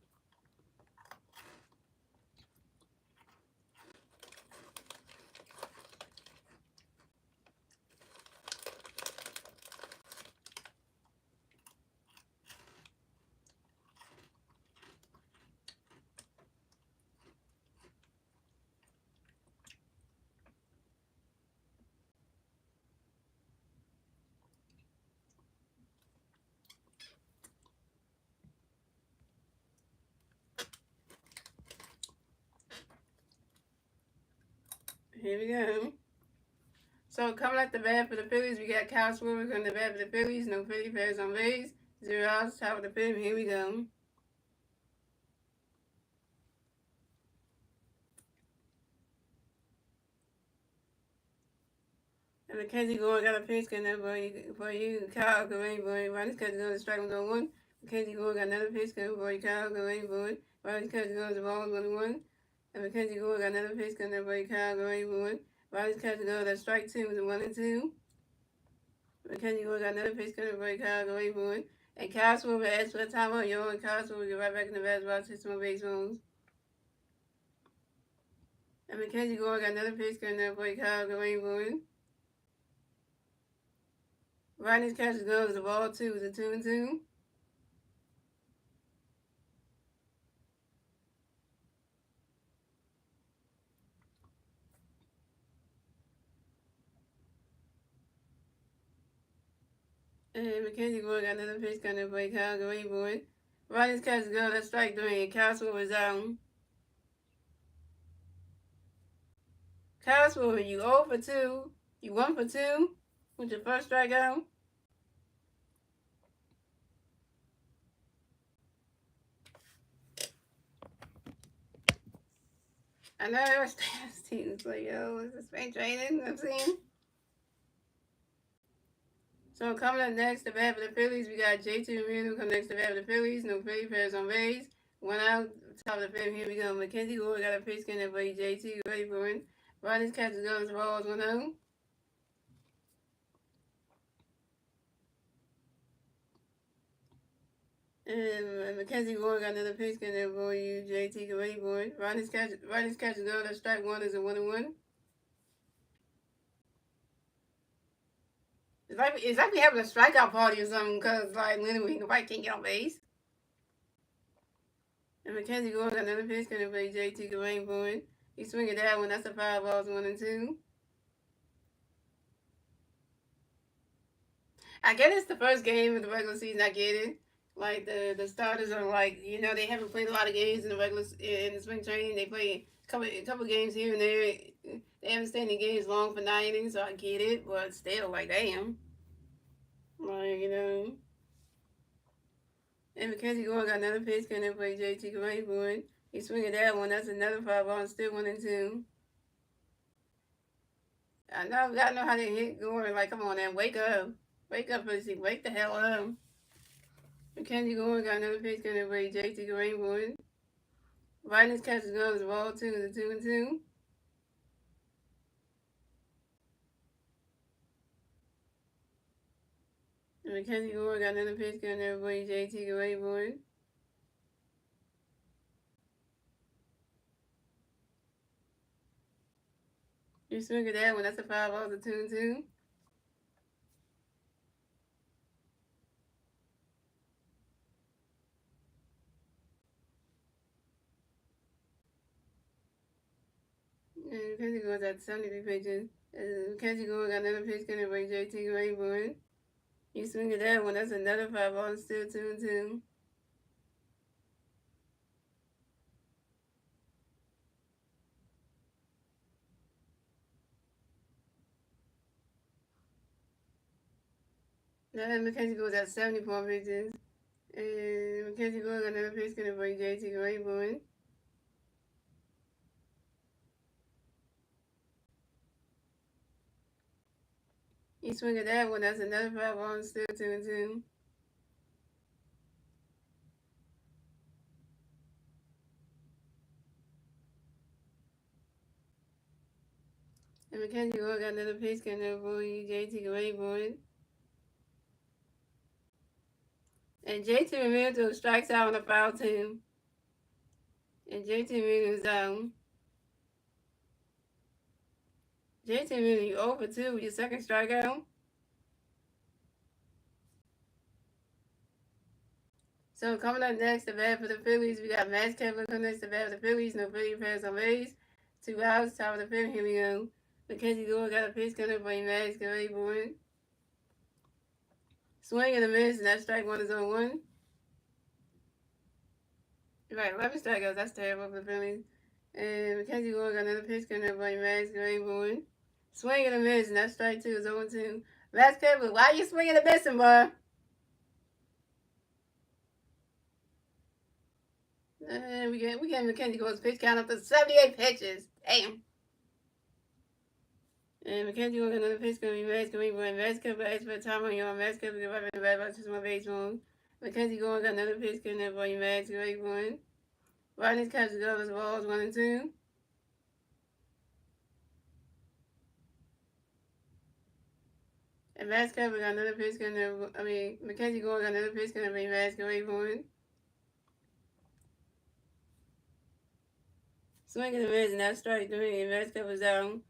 Here we go. So coming at the bat for the Phillies, we got Kyle Schwarber coming to bat for the Phillies. No Philly players on base. 0 outs, top of the fifth. Here we go. And Mackenzie Gore got a pitch coming up for you, Kyle Kareem boy. Ronnie's catching goes to strike on 1. Mackenzie Gore got another pitch coming for you, Kyle Kareem boy. Ronnie's catching goes to ball 1-1. And Mackenzie Gore got another pitch coming up for you, Kyle Kareem boy. Ronnie's catching goes to strike 2 with 1-2. Mackenzie Gore got another pitch coming for you, Kyle Kareem boy. And Kyle Schwarber asked for a timeout, yo, and Kyle Schwarber get right back in the basketball, 6 more baseballs. And Mackenzie Gore got another pitch coming up for you, Kyle Kareem boy. Rodney's catches goes the ball 2 is a 2-2. And Mackenzie Boyd got another pitch coming to play Kyle Gray Boyd. Rodney's catches go, that's strike 3. Castle was down. Castle, you 0 for 2. You 1 for 2 with your first strikeout. I know there was teams like, yo, is this spring training I've seen? So coming up next to bat for the Phillies, we got J2 Remuno coming next to bat for the Phillies. No Philly players on base. One out, top of the fifth. Here we go. Mackenzie Ward got a pitch in there for J2. Ready for it. Rodney's catches goes balls 1-0. And Mackenzie Ward got another pitch in there for you, JT. Ready for it. Rodney's catches goes. That strike 1 is a 1-1. It's like we having a strikeout party or something, because, like, literally, nobody can get on base. And Mackenzie Gordon got another pitch coming play JT Gawain for it. He's swinging that one. That's a 5 balls, 1 and 2. I get it's the first game of the regular season. I get it. Like, the starters are like, you know, they haven't played a lot of games in the spring training. They play a couple games here and there. They haven't stayed in games long for 9 innings, so I get it. But still, like, damn. Like, you know. And Mackenzie Gordon got another pitch coming play JT Gawain for it. He's swinging that one. That's another 5 balls, still 1 and 2. I know, gotta know how to hit Gordon. Like, come on, man, wake up. Wake up, pussy. Wake the hell up. Mackenzie Gordon got another pitch coming away. JT Greenwood. Rodney's catches goes the ball 2 is a 2 and 2. And Mackenzie Gordon got another pitch coming away. JT Greenwood. You swing at that one. That's a 5 balls, a 2 and 2. And Mackenzie Gordon at 73 pitches. Mackenzie Gordon got another pitch coming away. JT Greenwood. You swing at that one. That's another 5 balls, still 2 and 2. Now Mackenzie goes at 74 pitches. And Mackenzie Gordon got another pitch coming away. JT Greenwood. You swing at that one. That's another 5 balls, still 2 and 2. And Mackenzie Gordon got another pitch coming for you, JT Greenwood. And JT Remuno strikes out on a foul team. And JT Remuno is down. JT Remuno, you 0 for 2 with your second strikeout. So coming up next, the bat for the Phillies, we got Max Kepler coming next to bat for the Phillies. No Philly players on base. 2 outs, top of the fifth. Here we go. Mackenzie Gordon got a pitch coming for you, Max Greenwood. Swing and a miss, and that strike 1 is on 1. Right, 11 strikeouts. That's terrible for the Phillies. And Mackenzie Gordon got another pitch coming by Max Greenwood. Swing and a miss, and that strike 2 is 0 2. Max Kepler, why are you swinging and missing, boy? And we get Mackenzie Gordon's pitch count up to 78 pitches. Damn. And Mackenzie Gordon got another pitch coming by Max Greenwood. Max Kepler asked for time on your Max Kepler got right back about 1 baseball. Mackenzie Gordon got another pitch coming by Max Greenwood. Rodney's catches goes balls 1 and 2. And Max Kepler got another pitch Mackenzie Gordon got another pitch coming by Max Greenwood. Swinging and miss, and that's strike 3, and Max Kepler's down.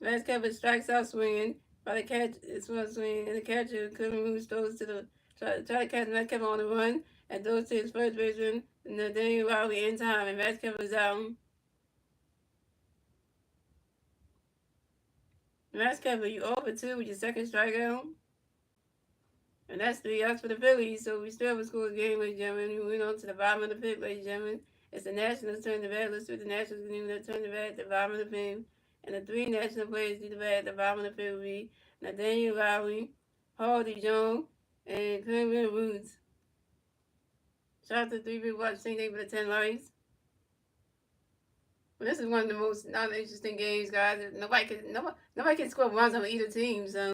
Max Kepler strikes out swinging. by the catch, it's one swing, and the catcher couldn't move, throws to the try to catch Metcalf on the run, and throws to his first baseman, and then he Lowry in time, and Metcalf is out. Metcalf, you over 2 with your second strikeout? And that's 3 outs for the Phillies, so we still have a score game, ladies and gentlemen. We went on to the bottom of the fifth, ladies and gentlemen. It's the Nationals turn the bat. Let's see what the Nationals can do. They turn the bat at the bottom of the fifth. And the 3 national players do the bat at the bottom of the fifth will be Nathaniel Lowry, Hardy Jones, and Clement Woods. Shout out to 3 people watching Sing Day for the 10 likes. Well, this is one of the most non-interesting games, guys. Nobody can score runs on either team, so...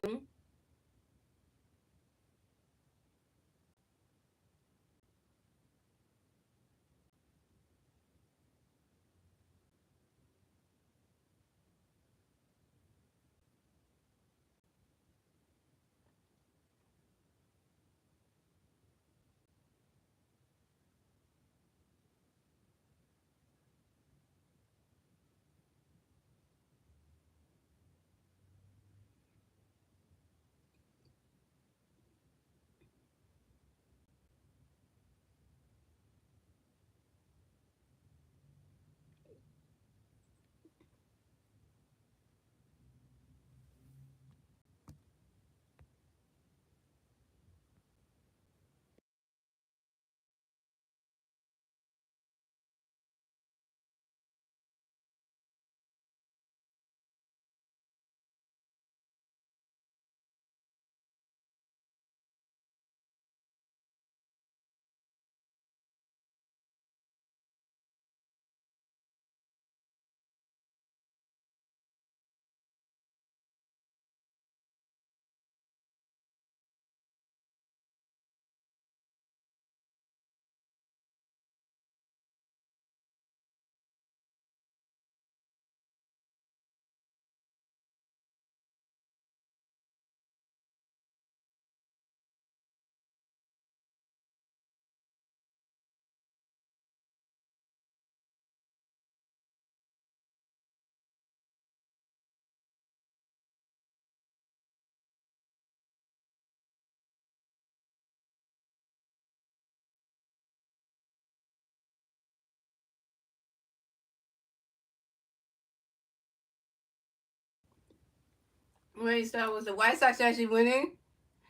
Wait, start was the White Sox actually winning?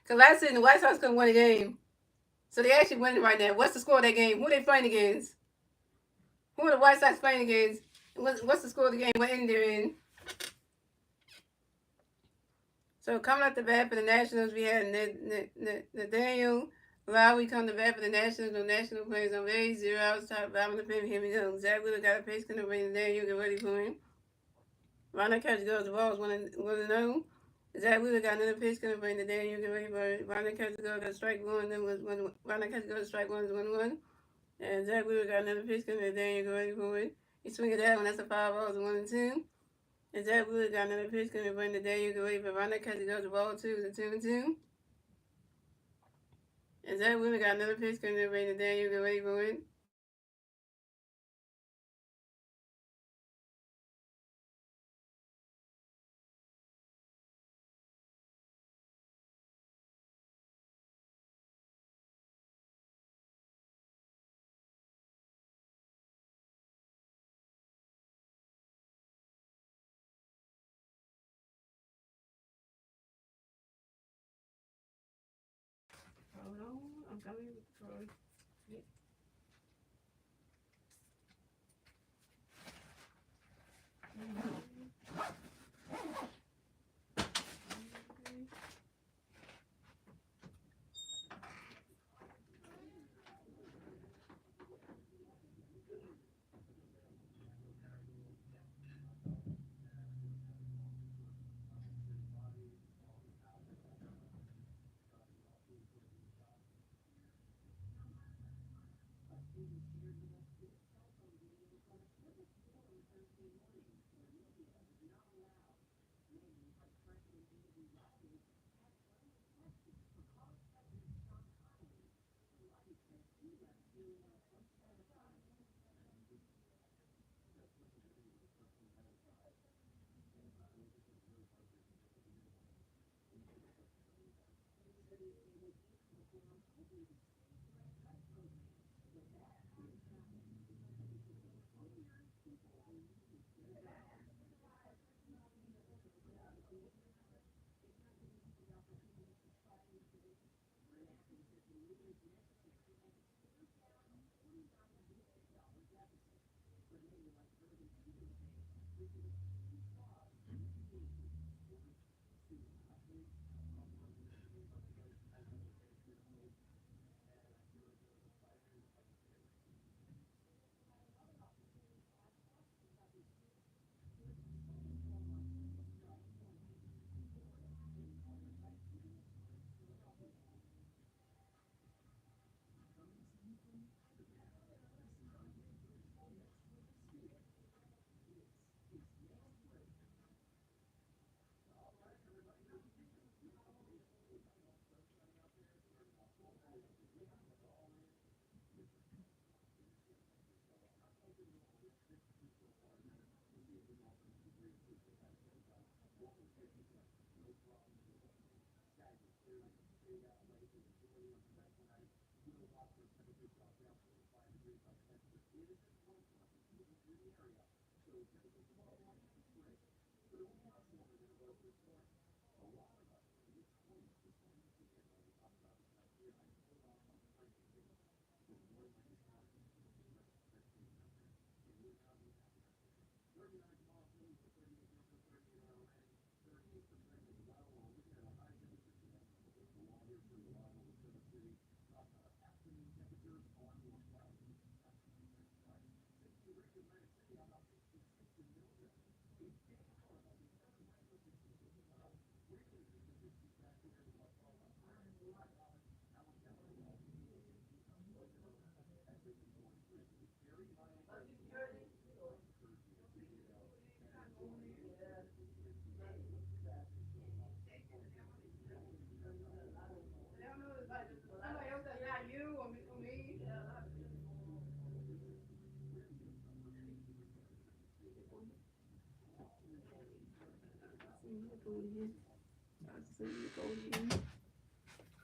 Because last season the White Sox couldn't win a game. So they actually winning right now. What's the score of that game? Who are they playing against? Who are the White Sox playing against? What's the score of the game? What inning they're in? So coming out the bat for the Nationals, we had Nathaniel Lowry come to bat for the Nationals. No national players on base. 0 outs, top bottom of the fifth. Here we go. Zach Wheeler got a pace. Gonna bring Nathaniel. Get ready for him. Ronald catch goes. The ball's 1-0. Zach Wheeler got another pitch. Gonna bring Nathaniel. Get ready for it. Ronald catch goes. Got strike one. Then was one. Ronald catch goes. Strike one is 1-1. And Zach Wheeler got another pitch. Gonna Nathaniel. Get ready for it. He swing at that one. That's a 5-0. 1-2. And Zach Wheeler got another pitch. Gonna bring Nathaniel. Get ready for Ronald catch goes. The ball 2 is a 2-2. And Zach Wheeler got another pitch. Gonna bring Nathaniel. Get ready for it. Hold on, I'm coming for it.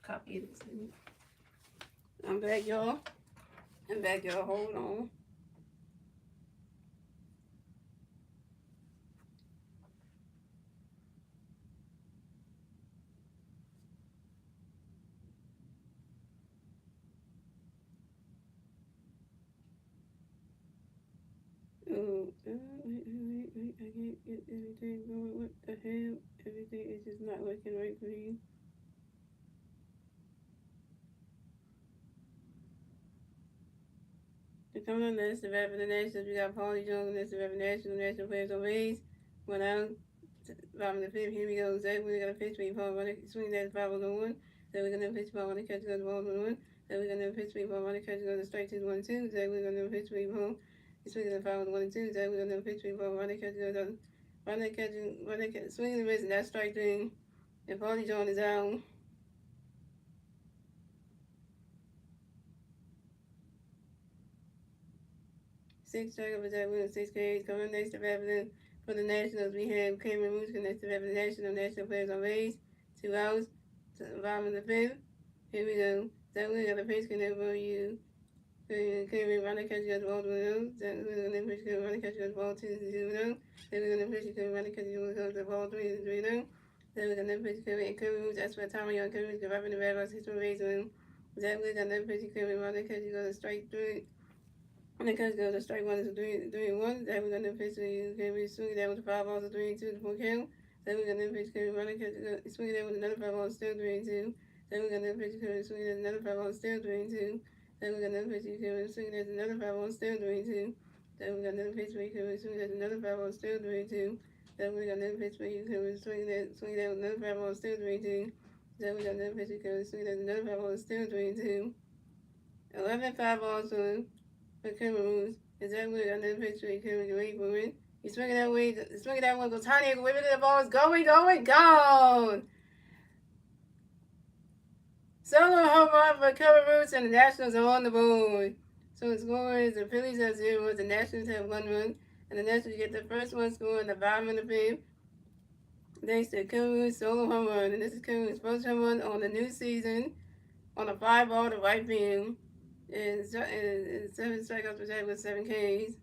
Copy it. I'm back, y'all. I'm back, y'all. Hold on. Oh, wait. I can't get everything going. What the hell? Everything is just not working right for me. To come on the list of Rapid Nationals, we got Paulie Jones on the list of Rapid National players on base. Went out. Bottom of the fifth, here we go. Zach, we got a pitch where Paul running, swing that 5-1. Then we're gonna pitch ball on the catch, goes ball 1-1. Then we're gonna pitch where Paul on the catch, goes strike 2-1-2. Zach, we're gonna pitch where Paul. He's swinging the 5-1-2. Zach, we're gonna pitch where Paul on the catch, goes swinging the miss, and that's strike 3. And Paulie Jones is out. 6 strike over Zach Williams, 6 Ks. Coming next to Rapid for the Nationals, we have Cameron Moose next to Rapid National players on base. 2 outs. To the bottom of the fifth. Here we go. Zach Williams got a pitch connect for you. Cameron running catch goes ball 2-0. Zach Williams gonna pitch running catch goes ball 2-0. Then we're gonna pitch running catch goes the ball 3-0. Then we're gonna pitch Cameron Moose. That's for Tommy Young. Cameron Moose up in the red box. He's from Baseman. Zach Williams got another pitch. Cameron running catch goes to strike 3. And the catch goes to strike 1 is 3-1. Then we're gonna pitch Cameron swinging that with the 5 balls to 3-2 for count. Then we're gonna pitch Cameron running catch swinging that with another 5 balls still 3-2. Then we're gonna pitch Cameron swinging at another 5 balls still 3-2. Then we're gonna pitch Cameron swinging at another 5 balls still 3-2. Then we're gonna pitch Cameron swinging at another 5 balls still 3-2. Then we're gonna pitch Cameron swinging at with another 5 balls still 3-2. Then we're gonna pitch Cameron swinging at another 5 balls still 3-2. 11 5 balls for Cameron Moose. Is that way? Another pitch for Cameron wait for it. He's swinging that way. Swinging that one. Goes Tanya. Whipping the ball. Is going. Gone. Solo home run for Cameron Moose, and the Nationals are on the board. So the score is the Phillies have 0, the Nationals have 1 run, and the Nationals get the first one score in the bottom of the fifth. Thanks to Cameron Moose solo home run, and this is Cameron's first home run on the new season. on a fly ball to right field. And 7 strikeouts per with 7 Ks.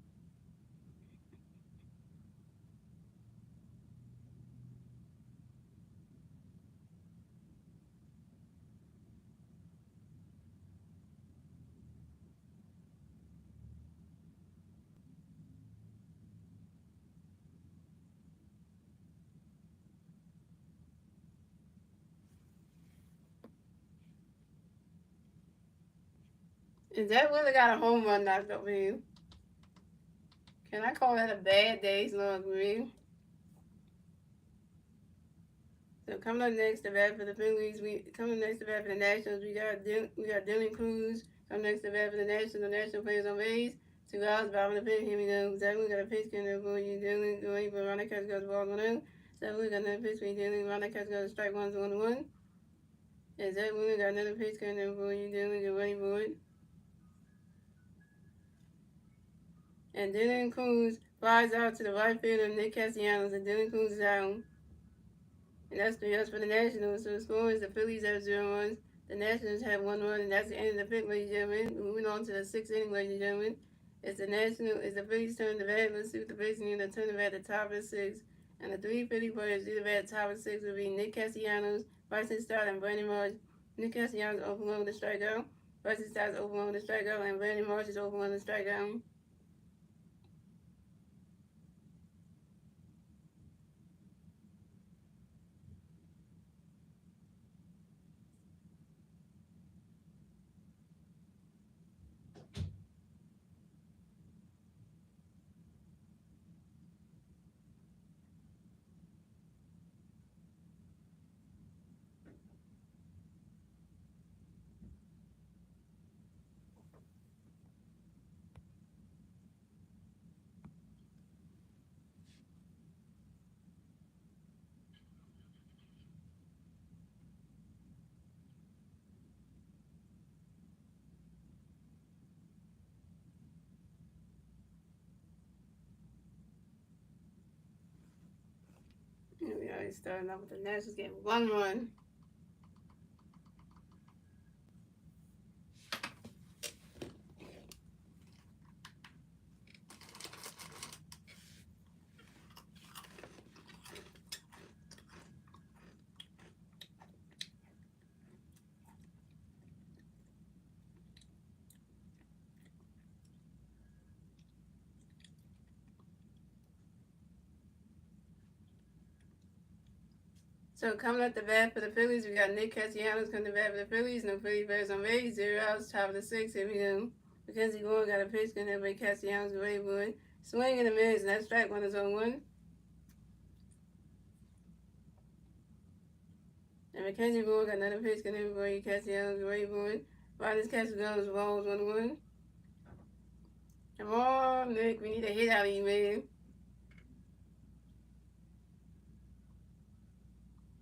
And that really got a home run knocked over him. Can I call that a bad day's long agree? So coming up next to bat for the Phillies, coming next to bat for the Nationals, we got Dylan Cruz. Coming next to bat for the National players on base. 2 outs, bottom of the fifth. Here we go. Zach, we got a pitch in for you, Dylan. Going for Ronald Catch goes ball 1-0. So we got another pitch for you, Dylan. Ronald Catch goes strike 1-1. And Zach, we got another pitch coming for you, Dylan. Get ready for it. And Dylan Cruz flies out to the right field of Nick Castellanos, and Dylan Cruz is out. And that's 3 outs for the Nationals. So the score is the Phillies have 0 runs. The Nationals have 1 run, and that's the end of the fifth, ladies and gentlemen. Moving on to the sixth inning, ladies and gentlemen. It's the Phillies' turn to bat. Let's see what the Phillies need to turn to bat at the top of the sixth. And the 3 Philly players do the bat at the top of the sixth will be Nick Castellanos, Bryson Stott, and Brandon Marsh. Nick Castellanos open one with a strikeout. Bryson Stott's open one with a strikeout, and Brandon Marsh is open one with a strikeout. Here we are starting off with the Nationals getting 1 run. So coming up the bat for the Phillies, we got Nick Castellanos coming to bat for the Phillies. No Philly players on base. 0 outs, top of the sixth. Here we go. Mackenzie Gore got a pitch coming to Castellanos with Raywood. Swing in the mids, and that strike one is on one. And Mackenzie Gore got another pitch coming to Castellanos with Raywood. Riders Castellanos balls 1-1. Come on, Nick. We need a hit out of you, man.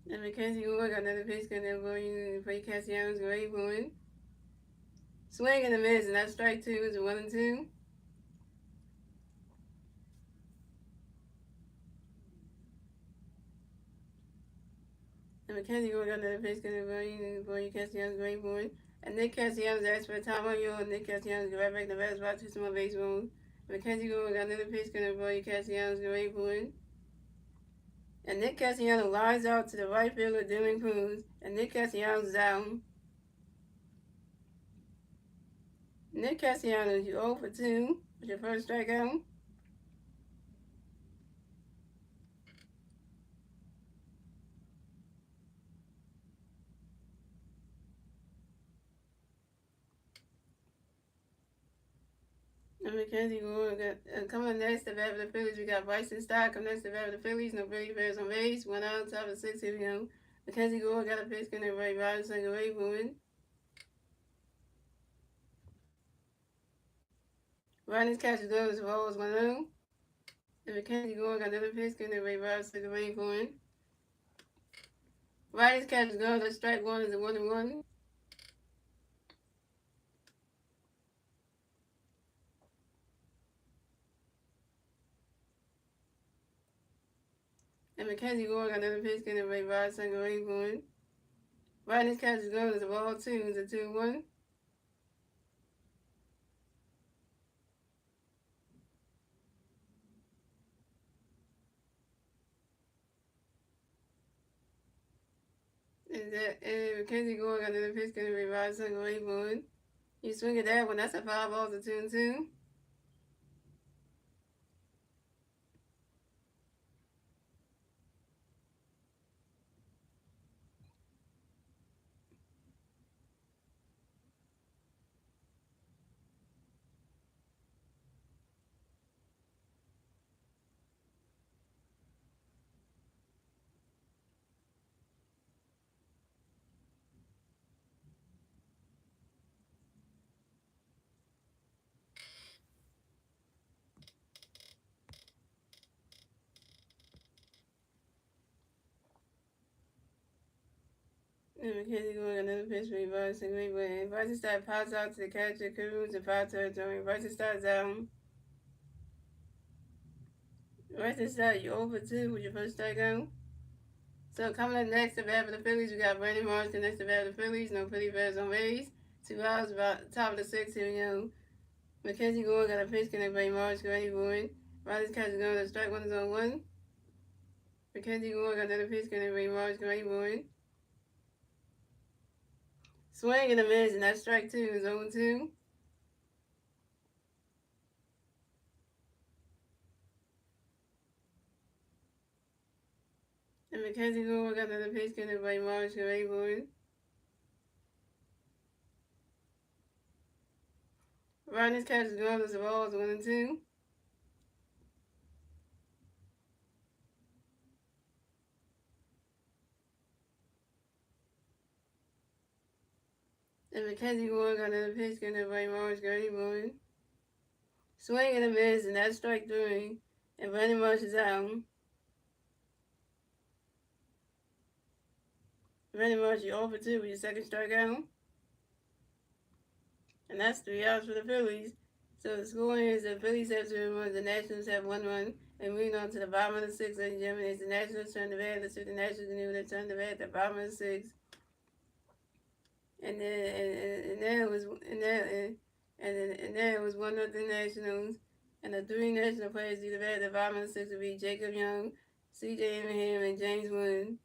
And Mackenzie Gore got another pitch coming to Castellanos with Raywood. Swing in the mids, and that strike two is a 1-2. And Mackenzie Gore got another pitch coming for you, Castellanos, great boy. And Nick Castellanos asked for a time on you, and Nick Castellanos got right back to the best spot to some more baseball. Mackenzie Gore got another pitch coming for you, Castellanos, great boy. And Nick Castellanos lies out to the right fielder, Dylan Cruz, and Nick Castellanos is out. Nick Castellanos, you 0 for 2 with your first strikeout. And Mackenzie Gore got coming next to bat for the Phillies. We got Bryson Stott coming next to bat for the Phillies. No Philly players on base. 1 out, top of the sixth. Here we go. Mackenzie Gore got a pitch coming to Ray Robinson, away moving. Ronnie's catch goes balls 1-0. And Mackenzie Gore got another pitch coming to Ray Robinson, away for him. Ronnie's catch goes. The strike one is a 1-1. And Mackenzie Gore got another pitch coming to Ray Robinson, away for him. Right, this catch is going to the ball 2. Is it 2-1? Is that Mackenzie Gore got another pitch going to revive single A1. You swing at that one, that's a 5 balls to 2-2. And Mackenzie Gore got another pitch revive single A1. Versus start pops out to the catcher, could moves to foul territory. Versus starts down. Versus start, you over 2 with your first strikeout. So coming up next to bat for the Phillies, we got Brandon Marsh next to bat for the Phillies. No Philly Bears on base. 2 outs, about top of the 6th here, Mackenzie Gore got a pitch connect by Marsh, ready for it. Riley's catch is going to strike 1 is on 1. Mackenzie Gore got another pitch connect by Marsh, ready for it. Swing and a miss, and that strike 2 is 0-2. And Mackenzie Gore got another pitch connect by Marsh, ready for it. Riley's catch is going to the balls 1-2. And Mackenzie Gore got another pitch connect by Marsh, ready for it. Swing and a miss, and that's strike 3. And Brandon Marsh is out. Brandon Marsh, you 0 for 2 with your second strikeout. And that's 3 outs for the Phillies. So the score is the Phillies have 0 runs, the Nationals have 1 run. And moving on to the bottom of the 6th, ladies and gentlemen, it's the Nationals turn the bat. Let's see the Nationals can do. They turn the bat at the bottom of the 6th. And then and there it was and there it was 1-0 Nationals. And the 3 National players do the bat at the bottom of the 6th would be Jacob Young, C.J. Abraham, and James Wood.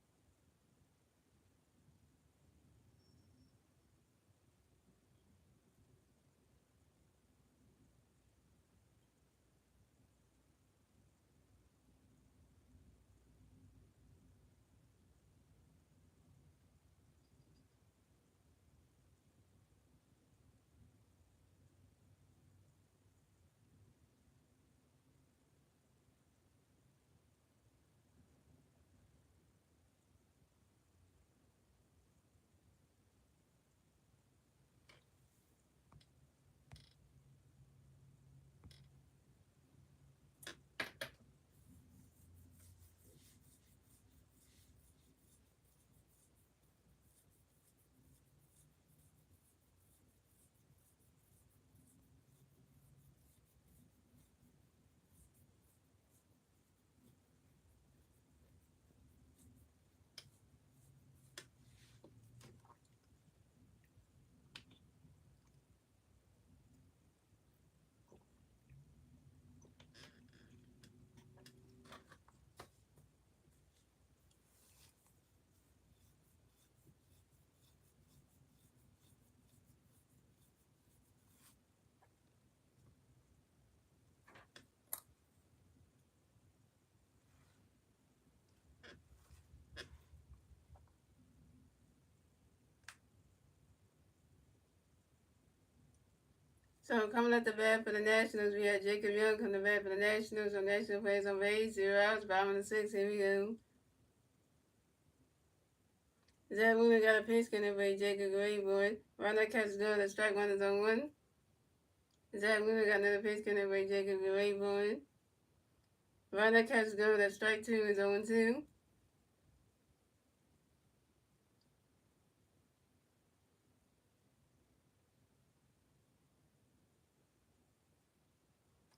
So coming at the bat for the Nationals, we had Jacob Young come to bat for the Nationals. On National players on base, 0 outs, bottom of the 6th. Here we go. Zach Wheeler got a pitch connect by Jacob Grayboy. Ron that catch is going to strike 1 is on 1. Zach Wheeler got another pitch connect by Jacob Grayboy. Ron that catch is going to strike 2 is 0-2.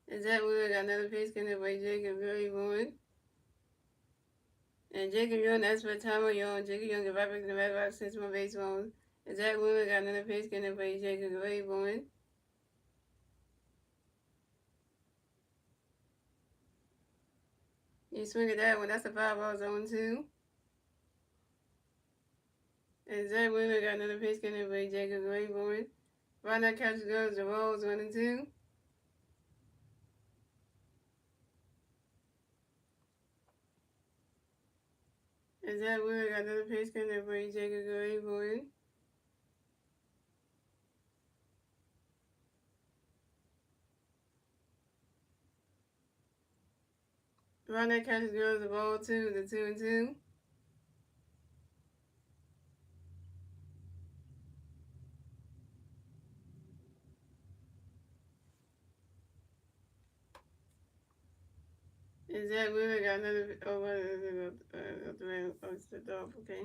And Zach Wheeler got another pitch connect by Jacob Grayboy. And And Jacob Young, that's for Tom Young. Jacob Young, if I pick the red box, since my base phone. And Zach Wheeler got another pitch, can play Jacob Wayborn. You swing at that one, that's a 5-ball zone 2. And Zach Wheeler got another pitch, can play Jacob Wayborn. Right now, catch goes the rolls 1 and 2. And Zach Wheeler got another pitch, can play Jacob Wayborn. Right now, catch goes the ball 2, the 2 and 2. And Zach Wheeler got another, it's the dog, okay.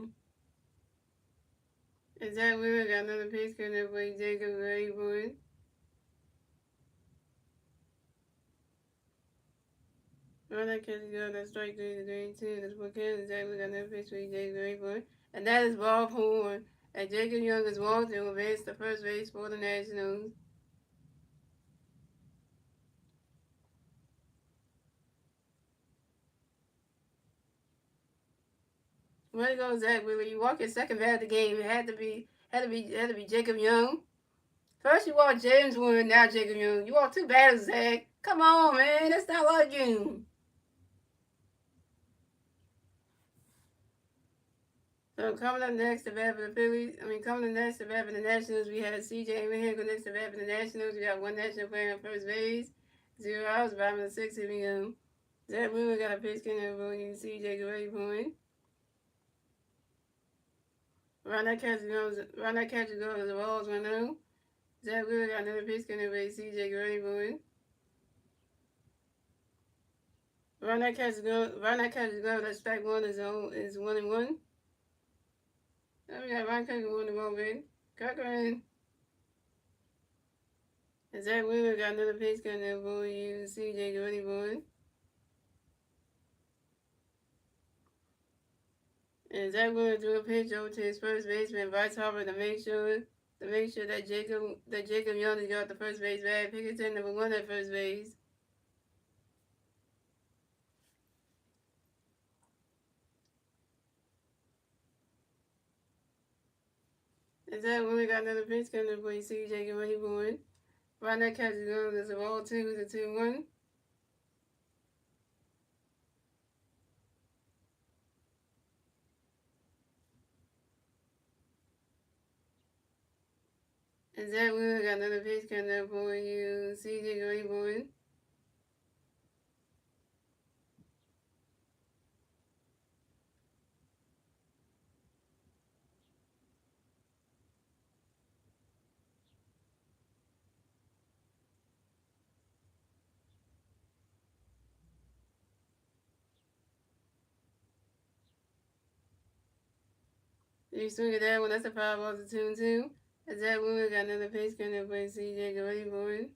And Zach Wheeler got another pitch, can play Jacob Wayborn. Right now, catch go, that's strike 3 to 3 2. That's what Kansas Zach got another pitch for Jacob Wayborn. And that is ball 4. And Jacob Young is walked and will advance to first base for the Nationals. Way to go, Zach Wheeler. You walk your second bat of the game. It had to be Jacob Young. First you walked James Wood, now Jacob Young. You walked 2 batters, Zach. Come on, man. That's not like you. So coming up next to bat for the Phillies, coming up next to bat for the Nationals, we had C.J. Abraham go next to bat for the Nationals. We got 1 national player on first base, 0 outs, bottom of the 6th, here we go. Zach Wheeler got a pitch in there, but you can see C.J. Abraham. Right now, catcher goes the balls 1-0. Zach Wheeler got another pitch in there, but C.J. Abraham. Right now, catcher goes, that strike 1 is 1 and 1. Now we got Ryan Coker 1 and 1, baby. Coker in. And Zach Wheeler got another pitch coming there for you, C.J. Abraham. And Zach Wheeler threw a pitch over to his first baseman, Bryce Harper, to make sure that Jacob Young got the first base bag. Pinkerton number 1 at first base. And Zach Wheeler got another pitch coming for you, C.J. Abraham. Right now, catches goes as a ball 2, the 2-1. And Zach Wheeler got another pitch coming for you, C.J. Abraham. You swing at that one, that's a 5-ball to 2 and 2. And Zach Wheeler got another pitch coming for you, C.J. Abraham.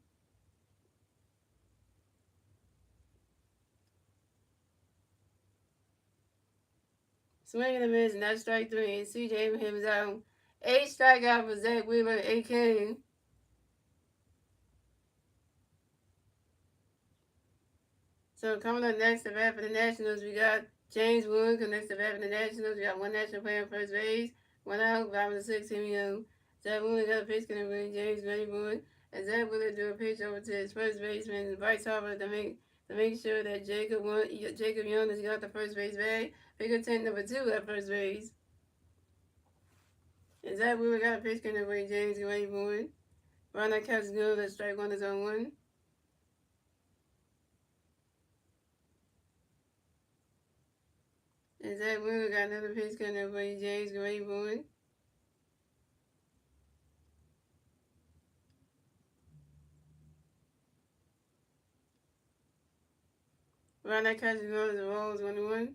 Swing and a miss, and that's strike 3. And C.J. Abraham is out. 8 strikeout for Zach Wheeler, 8 K. So coming up next to bat for the Nationals, we got James Wood connects to bat for the Nationals. We got 1 national player on first base, 1 out, bottom of the 6th, here we go. Zach Wheeler got a pitch connect with James Wood. And Zach Wheeler threw a pitch over to his first baseman, Bryce Harper, to make sure that Jacob Young has got the first base bag. Pinkerton number 2 at first base. And Zach Wheeler got a pitch connect with James Wood. Right now, catch good. Let's strike 1 is on 1. And Zach Wheeler got another pitch coming up for James Wood. Right now, catch goes the rolls 1-1.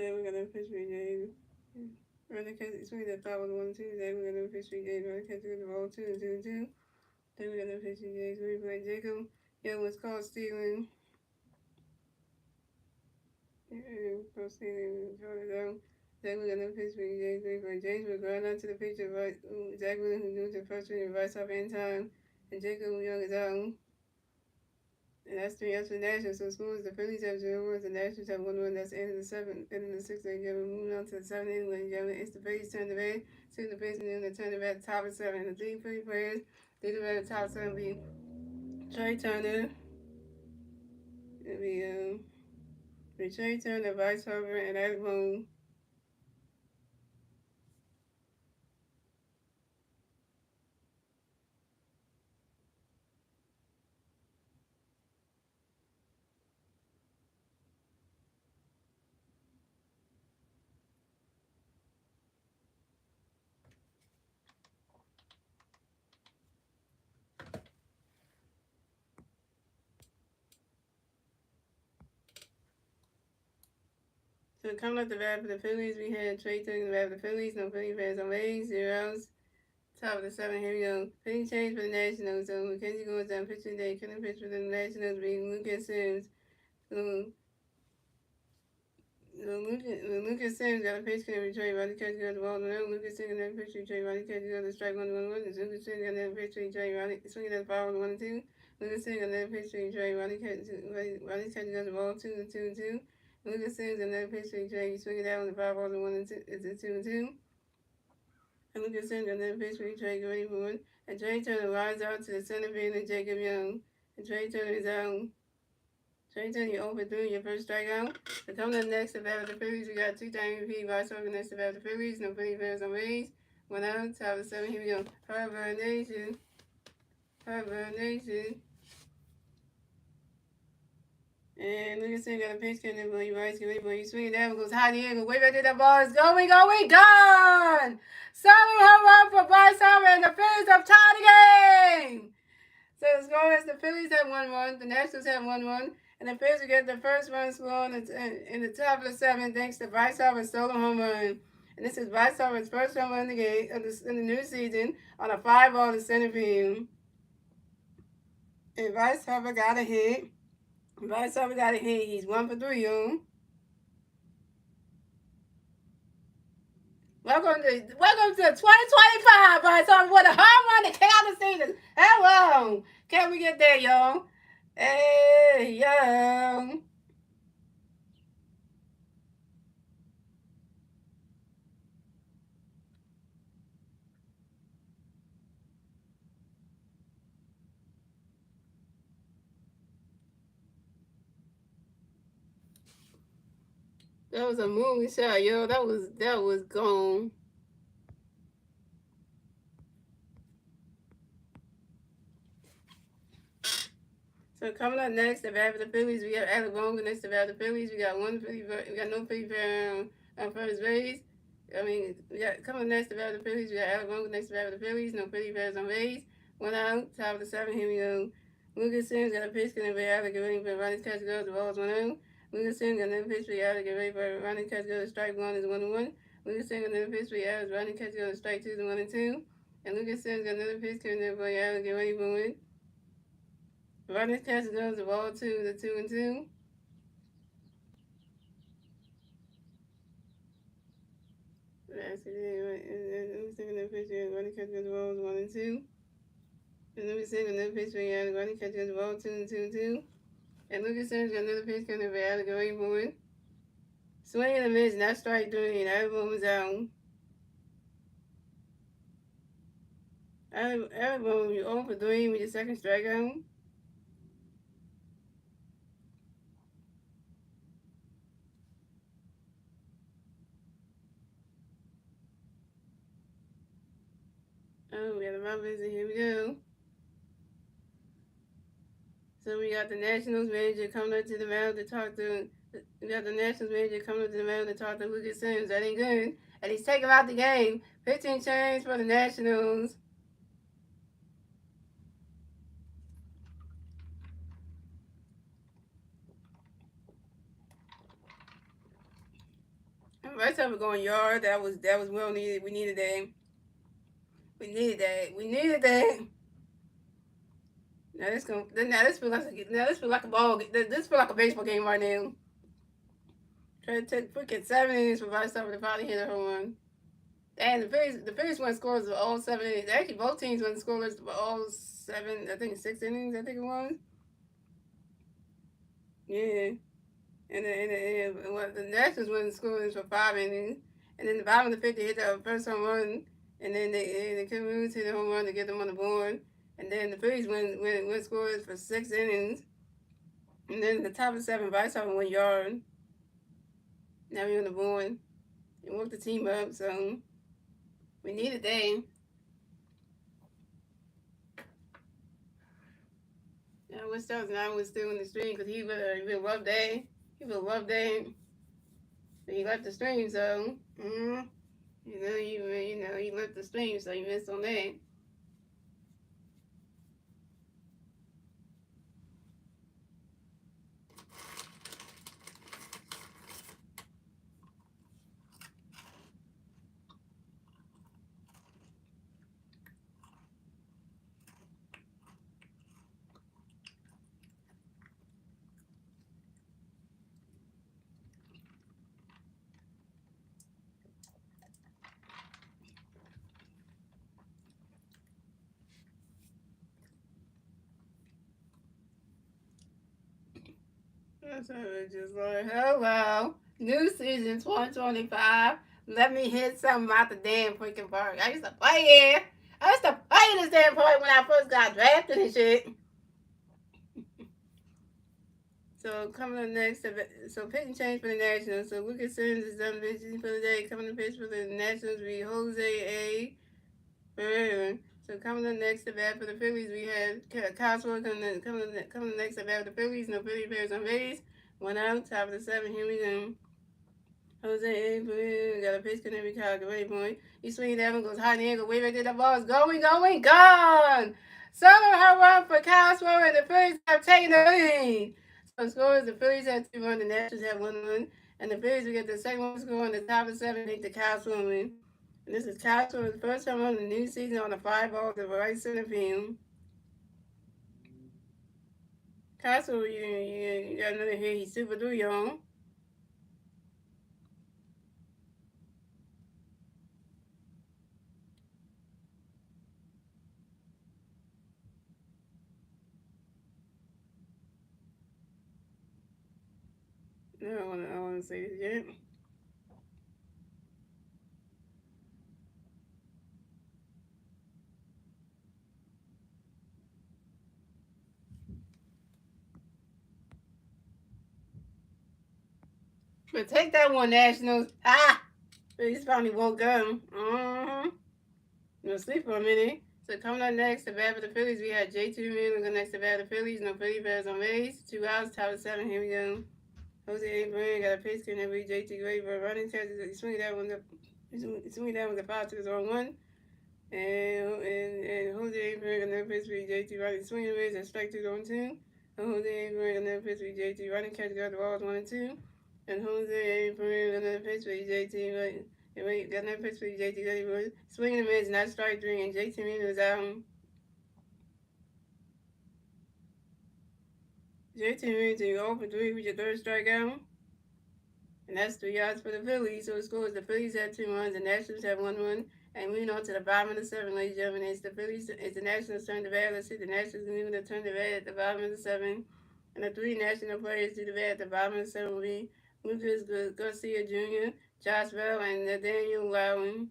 Today we're gonna pitch game. Running catch swing that thought was 1-2. Today we're gonna pitch game. Running catch the ball 2-2-2. Today we're gonna pitch games. We play Jacob. Yeah, what's called stealing. From stealing. Today we're gonna pitch games. We play James. We're going on to the pitcher. Right, Zach Williams who knew the first swing right off in time, and Jacob Young is out. And that's 3 for the Nationals. So scores the Phillies have 0 the Nationals have 1-1. That's the end of the 7th, end of the 6th inning. We're moving on to the 7th inning. Ladies and gentlemen, it's the Phillies turn the base. To the base, and then they turn the bat top of 7. The 3 Philly players lead the bat at top 7 be Trey Turner. It'll be Trey Turner, Vice Harper, and Eric Boone. So coming up the bat for the Phillies, we had Trey Turner the bat for the Phillies. No Philly fans on base, 0 outs. Top of the 7, here we go. Pitching change for the Nationals. So Mackenzie goes down pitching day. Couldn't pitch for the Nationals being Lucas Sims. Lucas Sims got a pitch couldn't retrieve. Rodney Catch got the ball. Lucas Sims got a pitch retrieve. Rodney Catch got the strike 1-1-1. Lucas Sims got a pitch retrieve. Rodney swinging at the ball 1-2. Lucas Sims got a pitch retrieve. Rodney Catch got the ball 2-2-2. Lucas Sims got a pitch retrieve. Swinging down the 5 balls 1-2. It's a 2-2. And Lucas Sims got a pitch retrieve. Ready for it. And Trey Turner rides out to the center field and Jacob Young. And Trey Turner is out. Trey Turner, you overthrew your first strikeout. So coming up next, about the Phillies, we got 2-time MVP Vice next about the Phillies. No Philly fans on base. 1 out, top of 7. Here we go. Harvard Nation. Harvard Nation. And Lucas Sims got a pitch couldn't boy. You right, get ready, boy. You swing it down, goes high in the air, go way back there. That ball is going, gone! 7 home run for Bryce Harper, and the Phillies have tied the game. So the score is the Phillies have 1-1, the Nationals have 1-1, and the Phillies will get the first run scored in the top of the 7th thanks to Bryce Harper's stolen home run. And this is Bryce Harper's first home run in the game in the new season on a 5-ball to center field. And Bryce Harper got a hit. Bryce Harper got a hit. He's 1 for 3, y'all. Welcome to 2025, Bryce Harper, with a home run to kick out the season. Hello. Can we get there, y'all? Hey, yo. That was a movie shot, yo. That was gone. So coming up next, the bat for the Phillies, we have Alec Boone next to bat for the Phillies. We got no Philly player on first base. We got coming next to bat for the Phillies. We got Alec Boone next to bat for the Phillies. No Philly players on base. 1 out, top of the 7. Here we go. Lucas Sims got a pitch going to be out to get ready for Ronnie Catch goes. The ball's 1 out. Lucas Sims got another pitch for out to get ready for Ronnie Catch goes. Strike 1 is 1-1. Lucas Sims got another pitch for out. Ronnie Catch goes. Strike 2 is 1-2. And Lucas Sims got another pitch coming in for out to get ready for it. Ronnie Catch goes. The ball 2, the 2-2. That's it. Lucas Sims got another pitch for Ronnie Catch goes. The ball 1-2. And Lucas Sims got another pitch for out. Ronnie Catch goes. The ball 2-2. And Lucas Sims got another pitch coming for out to get ready for it. Swing and a miss, not strike 3, and everyone was out. Everyone, you 0 for 3 with your second strikeout. Oh, we got a mound visit. Here we go. So we got the Nationals manager coming up to the mound to talk to. We got the Nationals manager coming up to the mound to talk to Lucas Sims. That ain't good. And he's taking out the game. 15 change for the Nationals. First time we going yard. That was well needed. We needed that. We needed that. We needed that. Now this going now this feel like a ball. This feel like a baseball game right now. Try to take freaking 7 innings for Vice to finally hit a home run. And the Phillies won scores of all 7 innings. Actually, both teams won scores for all 7. I think 6 innings. I think it was. Yeah. And the Nationals won scores for 5 innings. And then the bottom of the 50 hit the first home run. And then they couldn't move to the home run to get them on the board. And then the Phillies win scores for 6 innings. And then the top of 7, Vice won 1 yard. Now we're on the board. And woke the team up, so we needed that. I wish that was still in the stream because he would have loved that. He would have loved that. But he left the stream, so he left the stream, so you missed on that. So it's just like, hello, new season 2025. Let me hit something about the damn freaking park. I used to play it. I used to play this damn park when I first got drafted and shit. So coming up next, so pick and change for the Nationals. So Lucas Sims is done pitching for the day. Coming to pitch for the Nationals will be Jose A. Pereira. So coming up next to bat for the Phillies, we have Cosworth coming next to bat for the Phillies. No Philly players on base. 1 out, top of the 7. Here we go. Jose A. Pereira got a pitch connect with Kyle. Ready, boy. He swings that one, goes high in the air, go way back there. The ball is going, gone. Solo home run for Cosworth, and the Phillies have taken the lead. So scores, the Phillies have 2-1, the Nationals have 1-1, and the Phillies will get the second one score on the top of 7, make the Cosworth win. And this is Cosworth's first time on the new season on the 5 ball to the right center field. Cosworth, you got another hit. He's super through, y'all. I don't want to say this yet. But take that one, Nationals. Ah! He's finally woke up. No sleep for a minute. So coming up next, the bat for the Phillies, we had J.T. Miller next to bat for the Phillies. No Philly bats on base. 2 outs, top of 7. Here we go. Jose A. Brand got a pitch can every J.T. Great for running test. He swing that one. He swing that one to 5-2-1. And Jose A. Brand got another pitch for J.T. running swing and miss and strike 2-2. And Jose A. Brand got another pitch for J.T. running catch got the balls 1-2. And Jose A. Brand got another pitch for J.T. right. And wait, got another pitch for J.T. Ready was swinging and miss, not strike 3, and J.T. Miller was out. J.T. Miller to 0 for 3 with your third strikeout. And that's 3 yards for the Phillies. So it scores the Phillies have 2 runs, the Nationals have 1 run. And moving on to the bottom of the 7, ladies and gentlemen, it's the Nationals turn to bat. Let's see, the Nationals moving to turn to bat at the bottom of the 7. And the 3 national players to the bat at the bottom of the 7 will be Lucas Garcia Jr., Josh Bell, and Nathaniel Lowen.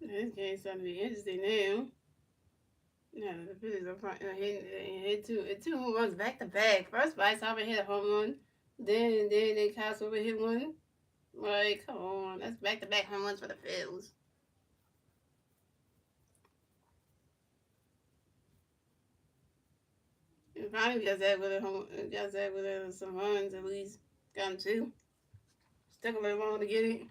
This game's starting to be interesting now. No, the Phillies are hit two home runs back to back. First Vice Hopper hit a home run, then Castro hit one. Like, come on, that's back to back home runs for the Phillies. And finally got that with some runs at least. Got him two. Took a little long to get it.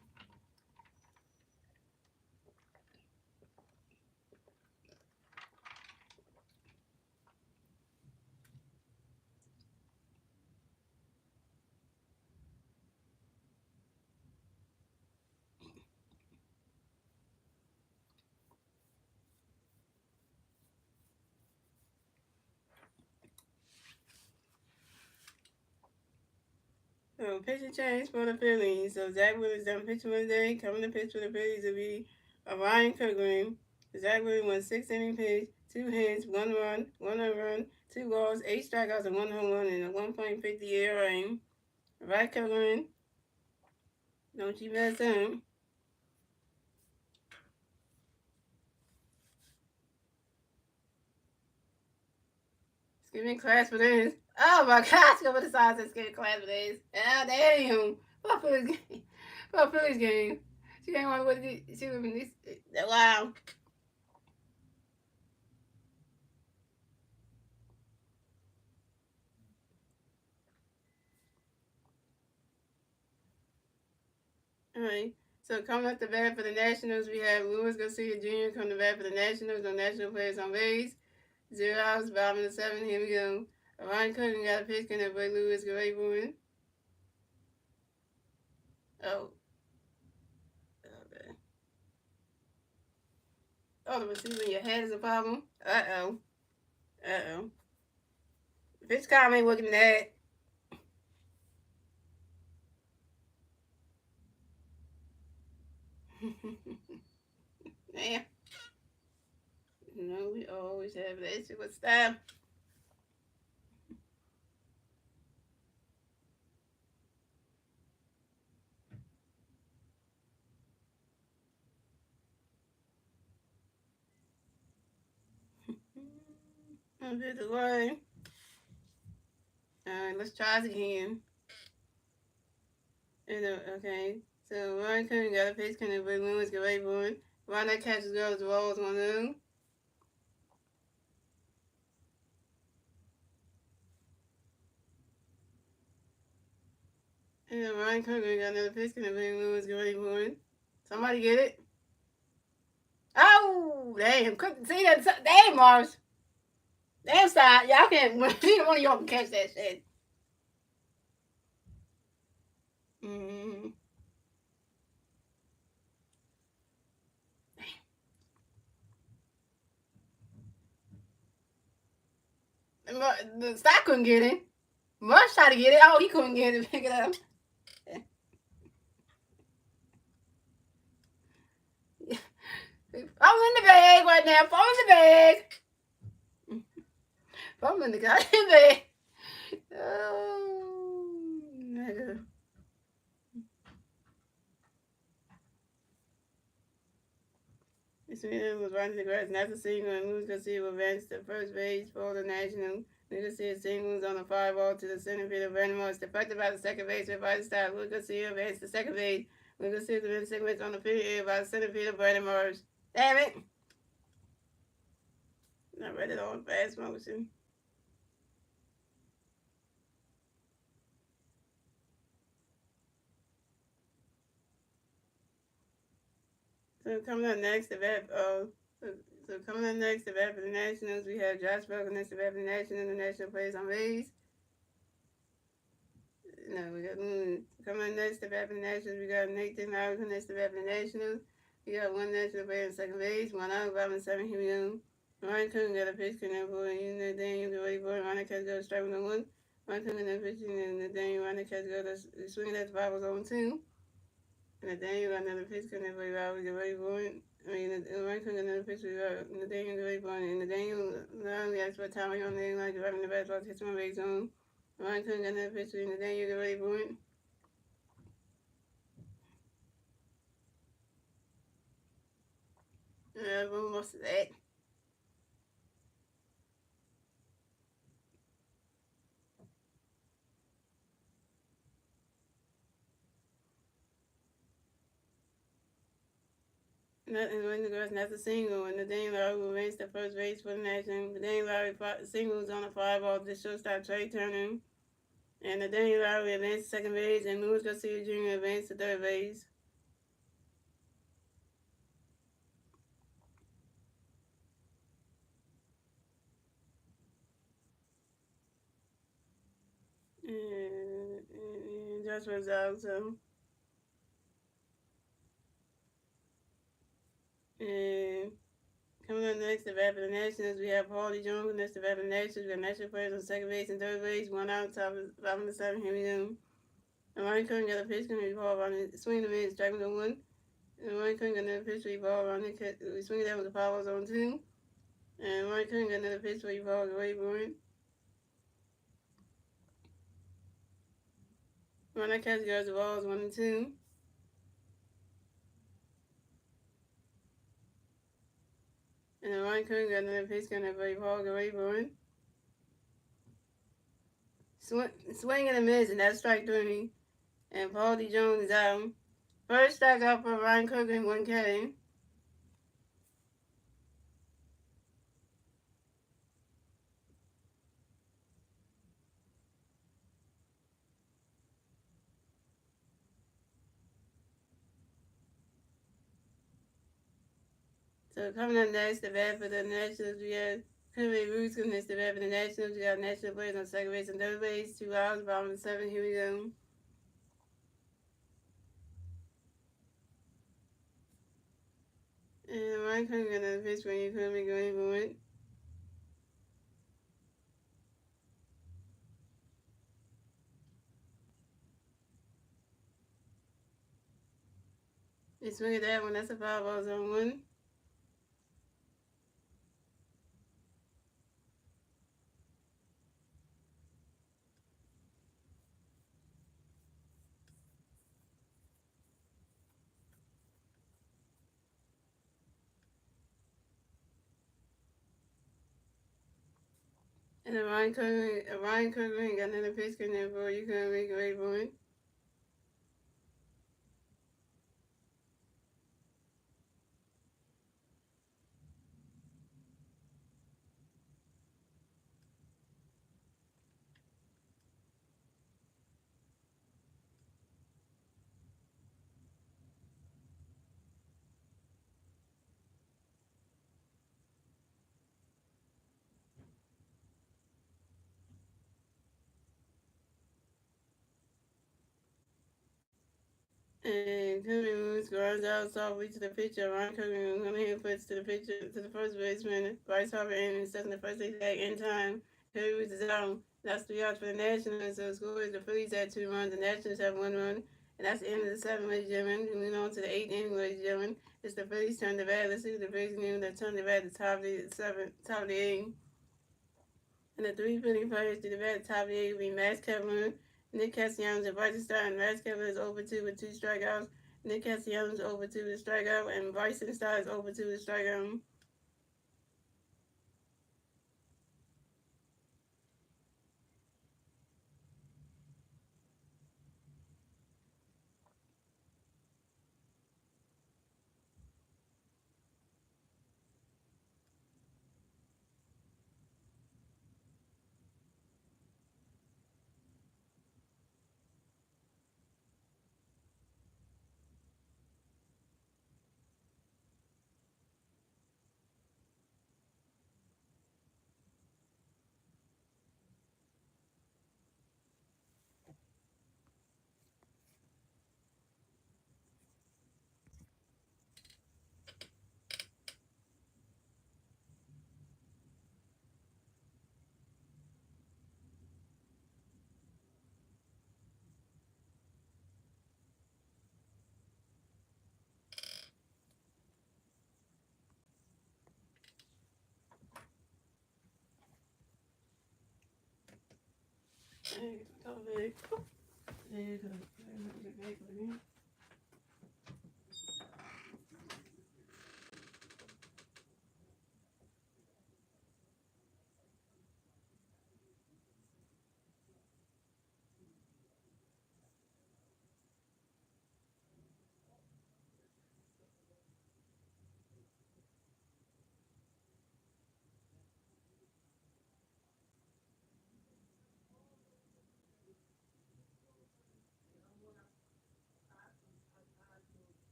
So pitching change for the Phillies. So Zach Willis done pitching Wednesday. Coming to pitch for the Phillies will be Ryan Cookman. Zach Willis won 6 inning pitch, 2 hits, 1 run, 1 run, 2 balls, 8 strikeouts, and 1 home run, and a 1.50 ERA. Ryan Cookman, don't you mess up. Give me class for this. Oh my gosh, go with the size and give me class for this. Ah, damn. For Phillies game. For Phillies game. She ain't want what she would be. Wow. Alright. So coming up the bat for the Nationals, we have Luis Garcia Jr. coming to bat for the Nationals. No national players on base. 0 outs, bottom of the 7th. Here we go. Ryan Cook got a pitch. Can that boy Luis Garcia? Oh. Okay. Oh, the receiver in your head is a problem. Uh-oh. Uh-oh. Pitch count ain't working that. Damn. No, we always have that issue with style. I'm just away. Alright, let's try it again. Okay, so Ryan Coon got a pitch, kind of big Lewis get ready for it. Ron that catches goes, rolls 1-0. And Ryan Coon got another pitch, kind of big Lewis get ready for it. Somebody get it? Oh, damn! See that? Damn, Mars. Damn, stop! Y'all can't. Neither one of y'all can catch that shit. Mm-hmm. The stock couldn't get it. Mush tried to get it. Oh, he couldn't get it. Pick it up. I'm in the bag right now. Fall in the bag. Fall in the goddamn bag. Oh, nigga. This man was running the grass, not the single, and Luis Garcia advanced to first base for the National. Luis Garcia singles on the fly ball to the center field of Baltimore. It's deflected by the second baseman by the stop. Luis Garcia advanced to second base. Luis Garcia advanced second base on the field area by the center field of Baltimore. Damn it! I read it on fast motion. So coming up next, the bat. So coming up next, the bat for the Nationals, we have Josh Bell next, the bat for the Nationals. The National plays on base. No, we got coming up next, the bat for the Nationals. We got Nathan Howard next, the bat for the Nationals. We got one national player in second base, 1 out, bottom 7. Here we go. Ryan Coon got a pitch, couldn't boy, and the Daniel get ready for it. Ryan catch go strike 1. Ryan Coon got a pitch, and the Daniel Ryan catch go swinging at the 5 was on 2. And the Daniel got another pitch, couldn't boy, Robert get ready for it. I mean, Ryan Coon got another pitch, and the Daniel get ready for it. And the Daniel not only asked for time on there, like driving the basketball, hits my base on. Ryan Coon got another pitch, and the Daniel get ready for it. Most of that. Nothing when the girls not a single, and the Dane Lowry will race the first race for the nation. The Dane Lowry singles on a 5-ball the shortstop Trey Turner. And the Dane Lowry advanced to second base, and Louis Garcia Jr. advanced to third base. And just results. So, and coming up next, the bat for the Nationals, we have Paulie Jones. Next, the bat for the Nationals, we have national players on second base and third base. 1 out, top of the 5 and the 7. Here we go. And Ryan Curran got a pitch, going to be ball on it. Swing the mid, striking the 1. And Ryan Curran got another pitch, we ball on it. We swing that with the power on 2. And Ryan Curran got another pitch, we ball away for it. Ron Catch goes the balls 1 and 2. And then Ryan Curran got another pitch, going to be ball away for it. Swing and a miss, and that's strike 3. And Paulie Jones is out. First strikeout for Ryan Curran, 1K. So coming up next, the bat for the Nationals, we have Kirby Roots. Next, the bat for the Nationals, we got national players on second base and third base. 2 outs, bottom of 7. Here we go. And Ryan Curran got another pitch when you couldn't be going for it. You swing at that one, that's a 5-ball zone 1. And then Ryan Curran got another pitch in there for you couldn't make away for it. And Kirby moves, grounds out softly to the pitcher. Ryan Curran on the hand puts to the pitcher to the first baseman. Bryce Harper in and second the first base tag in time. Kirby moves is out. That's 3 outs for the Nationals. So the score is the Phillies had 2 runs, the Nationals have 1 run. And that's the end of the 7th, ladies and gentlemen. Moving on to the 8th inning, ladies and gentlemen. It's the Phillies turn the bat. Let's see what the Phillies do. They turn the bat at the top of the 7th, top of the 8th. And the 3 Philly players to the bat at the top of the 8th will be Max Kevlin, Nick Castellanos, and Bryson Stott. And Max Kevlin is over 2 with 2 strikeouts. Nick Castellanos over 2 with a strikeout, and Bryson Stott is over 2 with a strikeout.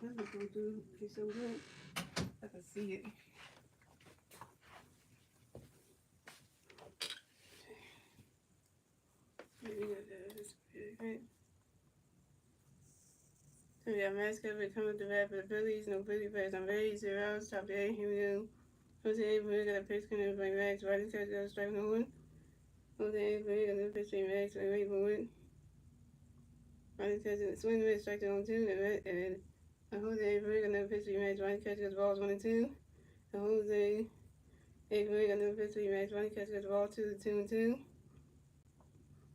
Let me go through. Okay, so good. I can see it. So we got mascot coming to bat for the Phillies. No Philly players on base. 0 outs. Top of the 8th. Here we go. Jose Avery got a pitch coming from Max. Riley catch got a strike no one. Jose Avery got a pitch from Max. Wait for it. Riley catch a swing miss. Strike on 2. And Jose Avery got a pitch from Max. Riley catch got balls 1 and 2. And Jose Avery got a pitch from Max. Riley catch got ball 2 and 2.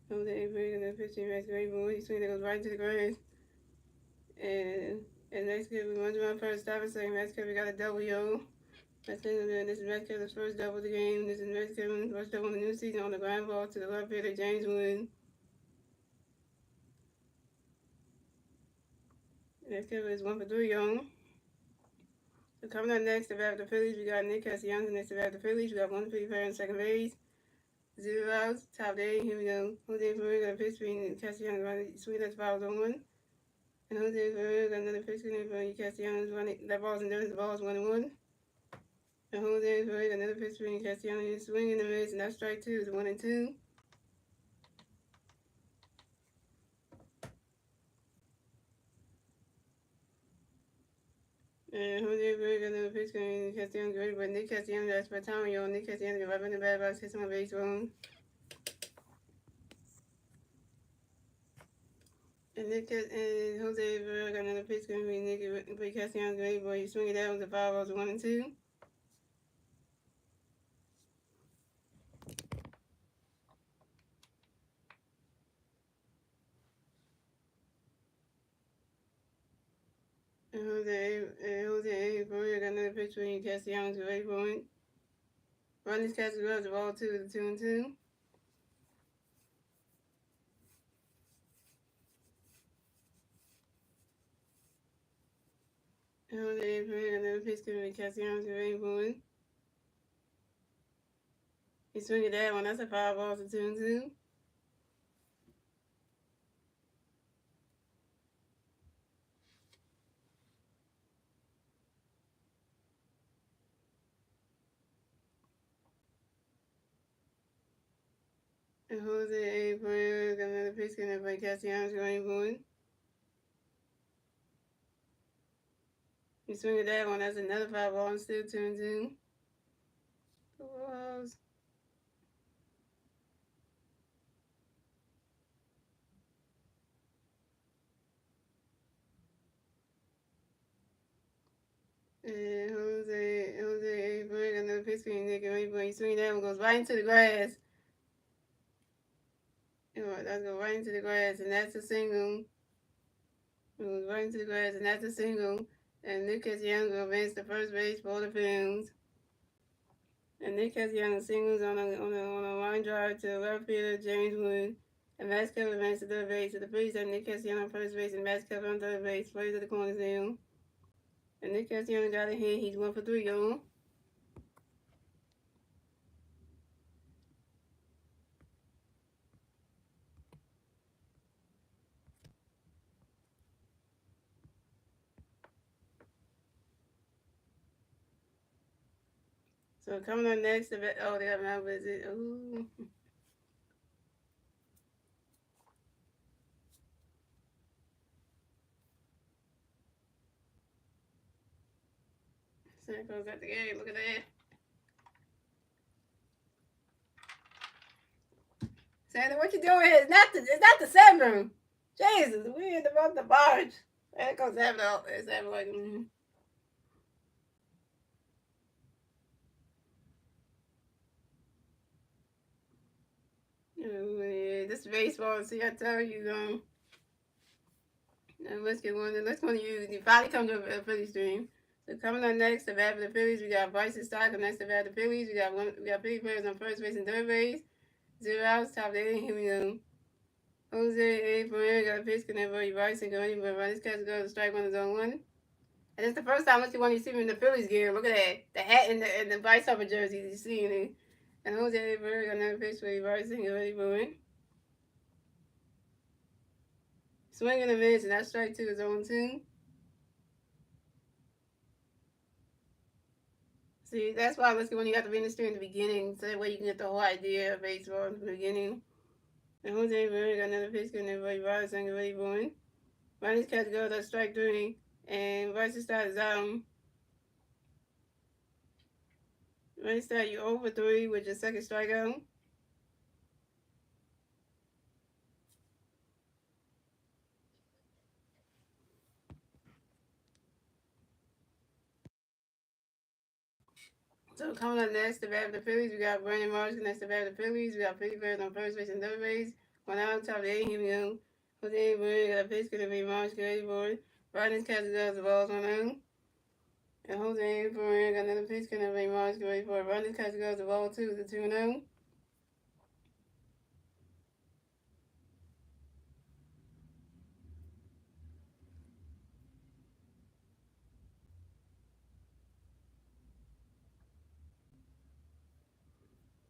Jose Avery got a pitch from Max. Great boy. He swing that goes right into the grass. And next kid, we runs around first, stop and second. Next kid, we got a double, yo. This is Max Kevin's first double of the game. This is Max Kevin's first double in the new season on the ground ball to the left fielder, James Wood. Max Kevin is 1 for 3, yo. So coming up next, to bat the Phillies, we got Nick Castellanos. Next to bat the Phillies, we got 1 Philly player on second base. 0 outs, top of the 8th. Here we go. Jose Ferrer got a pitch between Castellanos running sweet as fouls on 1. And Jose Ferrer got another pitch between Castellanos running. That ball's in there, the ball's 1 and 1. And Jose Ferrer got another pitch between Castellanos swinging the miss, and that's strike 2 is 1 and 2. And Jose Ferrer got another pitch between Castellanos ready, but Nick Castellanos asked for time, yo. Nick Castellanos got right in the bad box, hits him on base wrong. And Jose Ferrer got another pitch between Nick Castellanos ready, but he swing it out with the foul balls 1 and 2. And Jose Ferrer got another pitch between Castellanos ready for it. Run this catch gloves the ball 2 to 2 and 2. And Jose Ferrer got another pitch between Castellanos ready for it. He swinging that one. That's a foul ball to 2 and 2. And Jose Ferrer got another pitch between Castellanos ready for it. He swinging that one. That's another foul ball and still 2 and 2. Balls. And Jose Ferrer got another pitch between Nick and Ray, but he swinging that one goes right into the grass. That's go right into the grass, and that's a single. It goes right into the grass, and that's a single. And Nick Castellanos will advance to first base for the Phillies. And Nick Castellanos singles on a line drive to the left fielder, James Wood. And Max Kevin advanced to third base. So the Phillies have Nick Castellanos on first base and Max Kevin on third base. Plays at the corners now. And Nick Castellanos got a hit. He's 1 for 3, yo. So coming on next, they got my visit. Ooh. Santa Claus at the game. Look at that. Santa, what you doing here? It's not December. Jesus, we in the month of March. Santa Claus having all this. Having like. This is baseball. See, I tell you, let's get one. Let's go to you. You finally come to a Phillies stream. So coming on next, the bat for the Phillies, we got Bryson Stock. Next to bat the Phillies, we got Philly players on first base and third base. 0 outs, top of the 8th. Here we go. Jose Ferrer got a pitch connect for Bryson going, but this catch goes to strike 1 is on 1. And it's the first time you see him in the Phillies gear. Look at that. The hat and the Vice Hopper jersey. You see it. And Jose Ferrer got another pitch for Bryson going. Swing and a miss, and that's strike 2 is 0-2. See, that's why let's get when you got the ministry in the beginning, so that way you can get the whole idea of baseball in the beginning. And Jose Berry got another pitch, and everybody rise and ready going. Ronnie's catch goes, that's strike 3, and Rice starts out. Ronnie start you over 3 with your second strikeout. So coming up next, the bat of the Phillies, we got Brandon Marsh next to bat of the Phillies. We got 50 players on first base and third base. One out, top of the 8, here we go. Jose Berry got a pitch, gonna be Marsh, get ready for it. Ronnie's catch goes, the ball's 1 out. And Jose Berry got another pitch, gonna be Marsh, get ready for it. Ronnie's catch goes, the ball 2, the 2-0.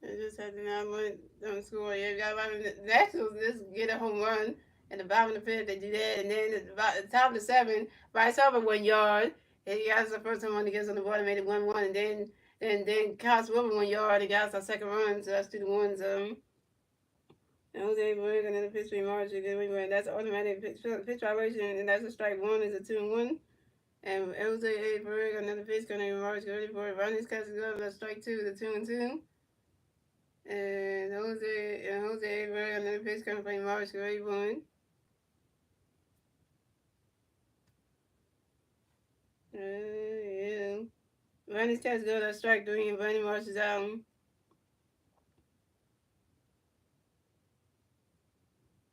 They just had to not let them score. Yeah, you got a lot of the Nationals just get a home run in the bottom of the fifth. They do that, and then at the top of the 7, Bryce Harper 1 yard. And he got the first home run he gets on the board and made it 1-1, and then Kyle Wilber 1 yard. He got our second run, so that's 2-1. And Jose Berry another pitch for March. That's automatic pitch violation, and that's a strike 1. Is a 2-1. And Jose Berry another pitch going to March. Ready for it. Ronnie's catch is up. That's strike 2. The 2-2. And Jose Berry another pitch coming from March. Ready for it. Yeah. Ronnie's catch goes. That's strike 3. And Brandon Marsh is out.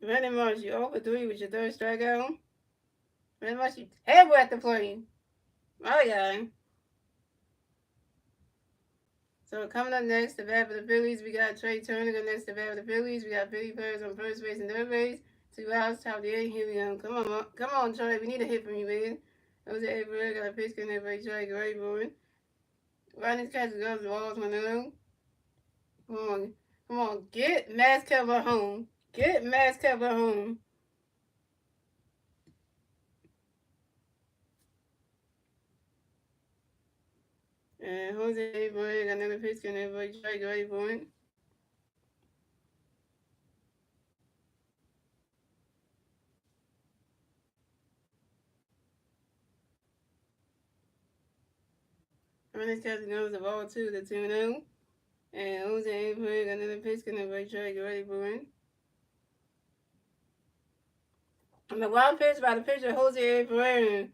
Brandon Marsh, you over 3 with your third strikeout. Brandon Marsh, you terrible at the plate. My God. So coming up next, the bat for the Phillies, we got Trey Turner. Next, the bat for the Phillies, we got Billy Perez on first base and third base. 2 outs, top of the 8. Here we go. Come on, Trey. We need a hit from you, man. Jose Abreu got a pitch in there for Trey. Great boy. Ronnie's catch goes the balls 1-0. Come on. Get Mass Cover home. Get Mass Cover home. And Jose Abreu got another pitch in there for Trey. Great boy. Ronnie's catch goes the ball 2 to 2-0. And Jose Abreu got another pitch in there for Trey. Great boy. And the wild pitch by the pitcher Jose Abreu,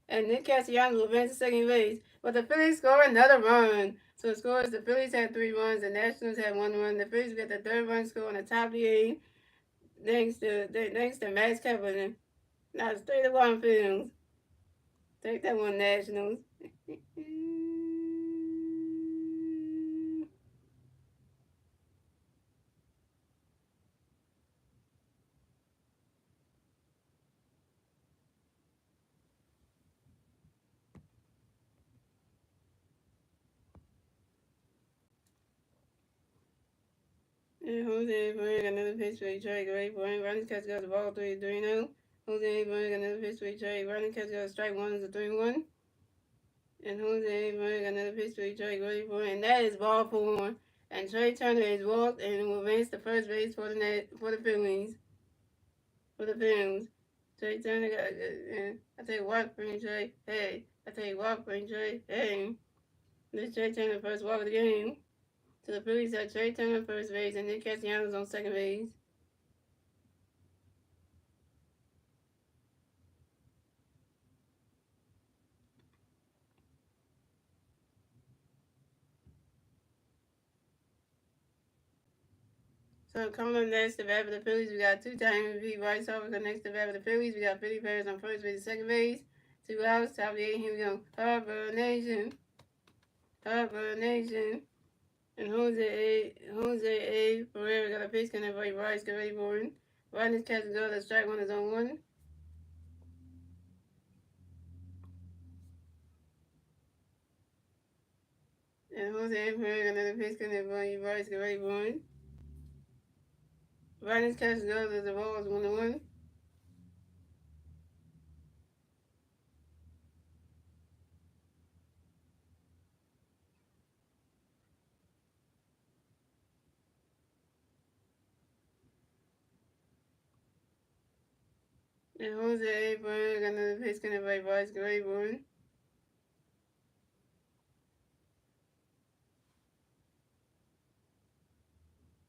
and Nick Castellanos will advance to second base. But the Phillies score another run. So the score is the Phillies had 3 runs, the Nationals had 1 run. The Phillies get the third run score on the top of the 8. Thanks to Max Kevin. Now it's 3-1 Phillies. Take that one, Nationals. And Jose Abreu got another pitch for Trey. Great point. Ronnie's catch goes the ball 3-0. Jose Abreu got another pitch for Trey. Ronnie's catch goes strike 1 is a 3-1. And Jose Abreu got another pitch for Trey. Great point. And that is ball 4. And Trey Turner is walked and will advance to first base for the Phillies. For the Phillies. Trey Turner got I tell you what, bring Trey. Hey. I tell you what, bring Trey. Hey. This Trey Turner first walk of the game. So the Phillies had Trey Turner on first base and Nick Castellanos on second base. So coming up next, the bat for the Phillies, we got 2-time MVP Bryce Harper. Next, the bat for the Phillies, we got Philly Perez on first base and second base. 2 outs, top of the 8. Here we go. Harper Nation. And Jose A. Pereira got a pitch coming for Bryce. Get ready for it. Rodney's catch goes. That strike 1 is on 1. And Jose A. Pereira got another pitch coming for Bryce. Get ready for it. Rodney's catch goes as the ball is 1-1. And Jose Brown got another pitch connected by Bryce Grayburn.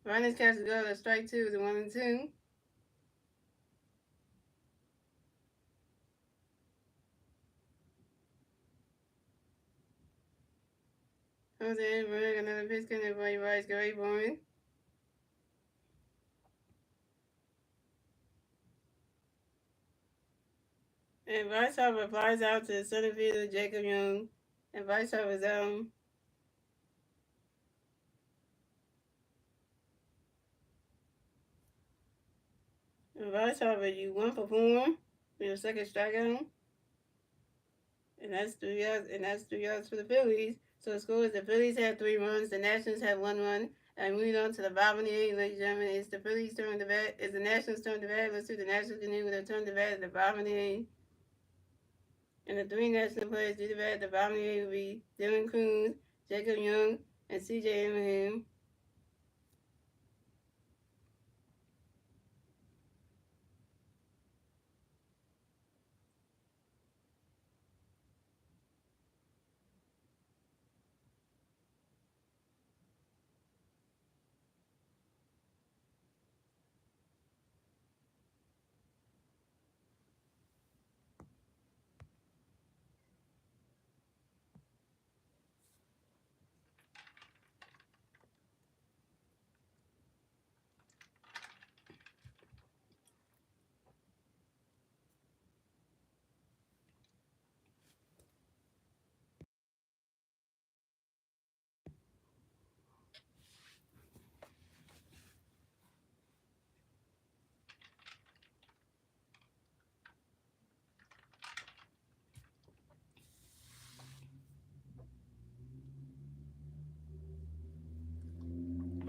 Runners catch the go. Strike two is 1-2. Jose Brown got another pitch connected by Bryce Grayburn. And Bryce Harper flies out to the center fielder Jacob Young. And Bryce Harper's out. And Bryce Harper, you 1 for 4 with your second strikeout. And that's 3 yards. And that's 3 yards for the Phillies. So the score is the Phillies have 3 runs, the Nationals have 1 run. And moving on to the bottom of the 8th, ladies and gentlemen, it's the Phillies' turn to bat. It's the Nationals' turn to bat. Let's see the Nationals can do with their turn to bat at the bottom of the 8th. And the 3 national players due to bat at the bottom of the 8th will be Dylan Cruz, Jacob Young, and C.J. Abraham.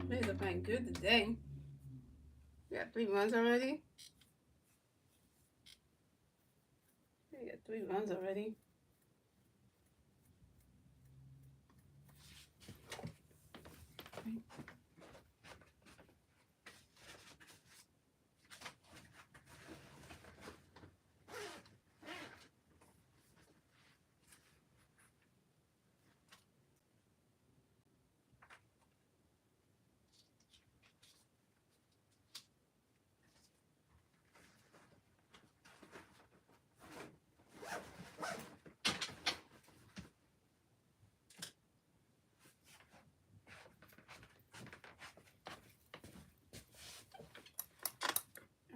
Phillies are playing good today. We got 3 runs already. We got 3 runs already.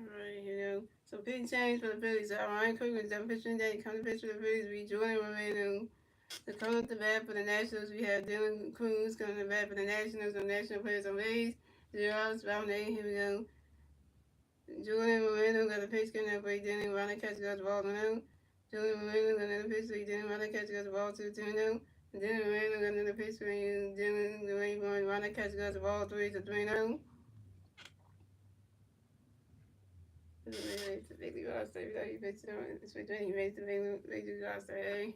Alright, here we go. So pitching change for the Phillies. Ryan Cook is done pitching today. Come to pitch for the Phillies. We Jordan Romano. So coming up to bat for the Nationals, we have Dylan Cruz coming to bat for the Nationals. The national players on base. 0 outs, bottom 8. Here we go. Julian Moreno got a pitch coming up for Dylan. Ronald catch goes ball 1-0. Julian Moreno got another pitch for Dylan. Ronald catch goes ball 2-0. Dylan Moreno got another pitch for Dylan. The way going, Ronald catch goes ball 3-3-0. It's a big league roster. You know, he pitched it's between he made the big league roster, eh?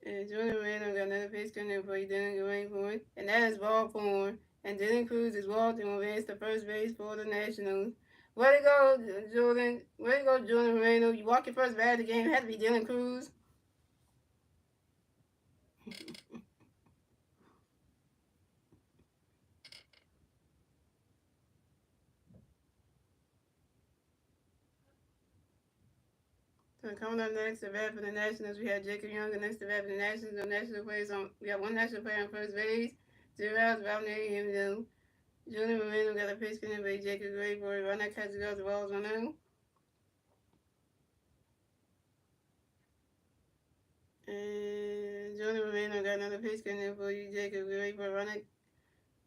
And Jordan Moreno got another pitch coming in for Dylan going for it. And that is ball 4. And Dylan Cruz is walked and will advance to first base for the Nationals. Way to go, Jordan. Way to go, Jordan Moreno. You walk your first bat of the game. It had to be Dylan Cruz. So coming up next, the bat for the Nationals, we have Jacob Young. And next, the bat for the Nationals. The national players on. We got 1 national player on first base. 0 outs, bottom 8. Here we go. Jordan Moreno got a pitch coming by Jacob Grayburn. Run that catch goes the balls 1-0. And Jordan Moreno got another pitch coming for you, Jacob Grayburn. Run it.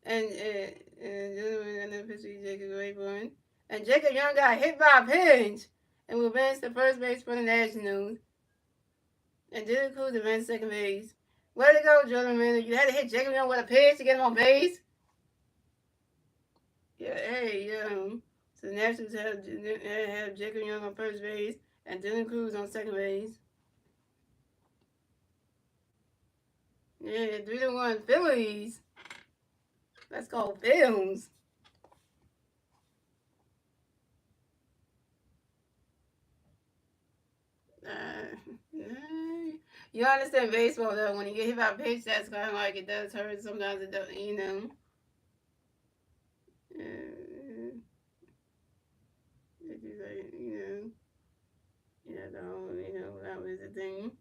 And Jordan Moreno got another pitch for you, Jacob Grayburn. And Jacob Young got hit by a pitch and will advance to first base for the Nationals. And Dylan Cruz advanced second base. Way to go, Jordan Moreno. You had to hit Jacob Young with a pitch to get him on base. Yeah, hey, so the Nationals have Jacob Young on first base and Dylan Cruz on second base. Yeah, 3-1 Phillies. Let's go Phils. You understand baseball though? When you get hit by a pitch, that's kind of like it does hurt. Sometimes it does, you know. Uh, it's just like, that was the thing.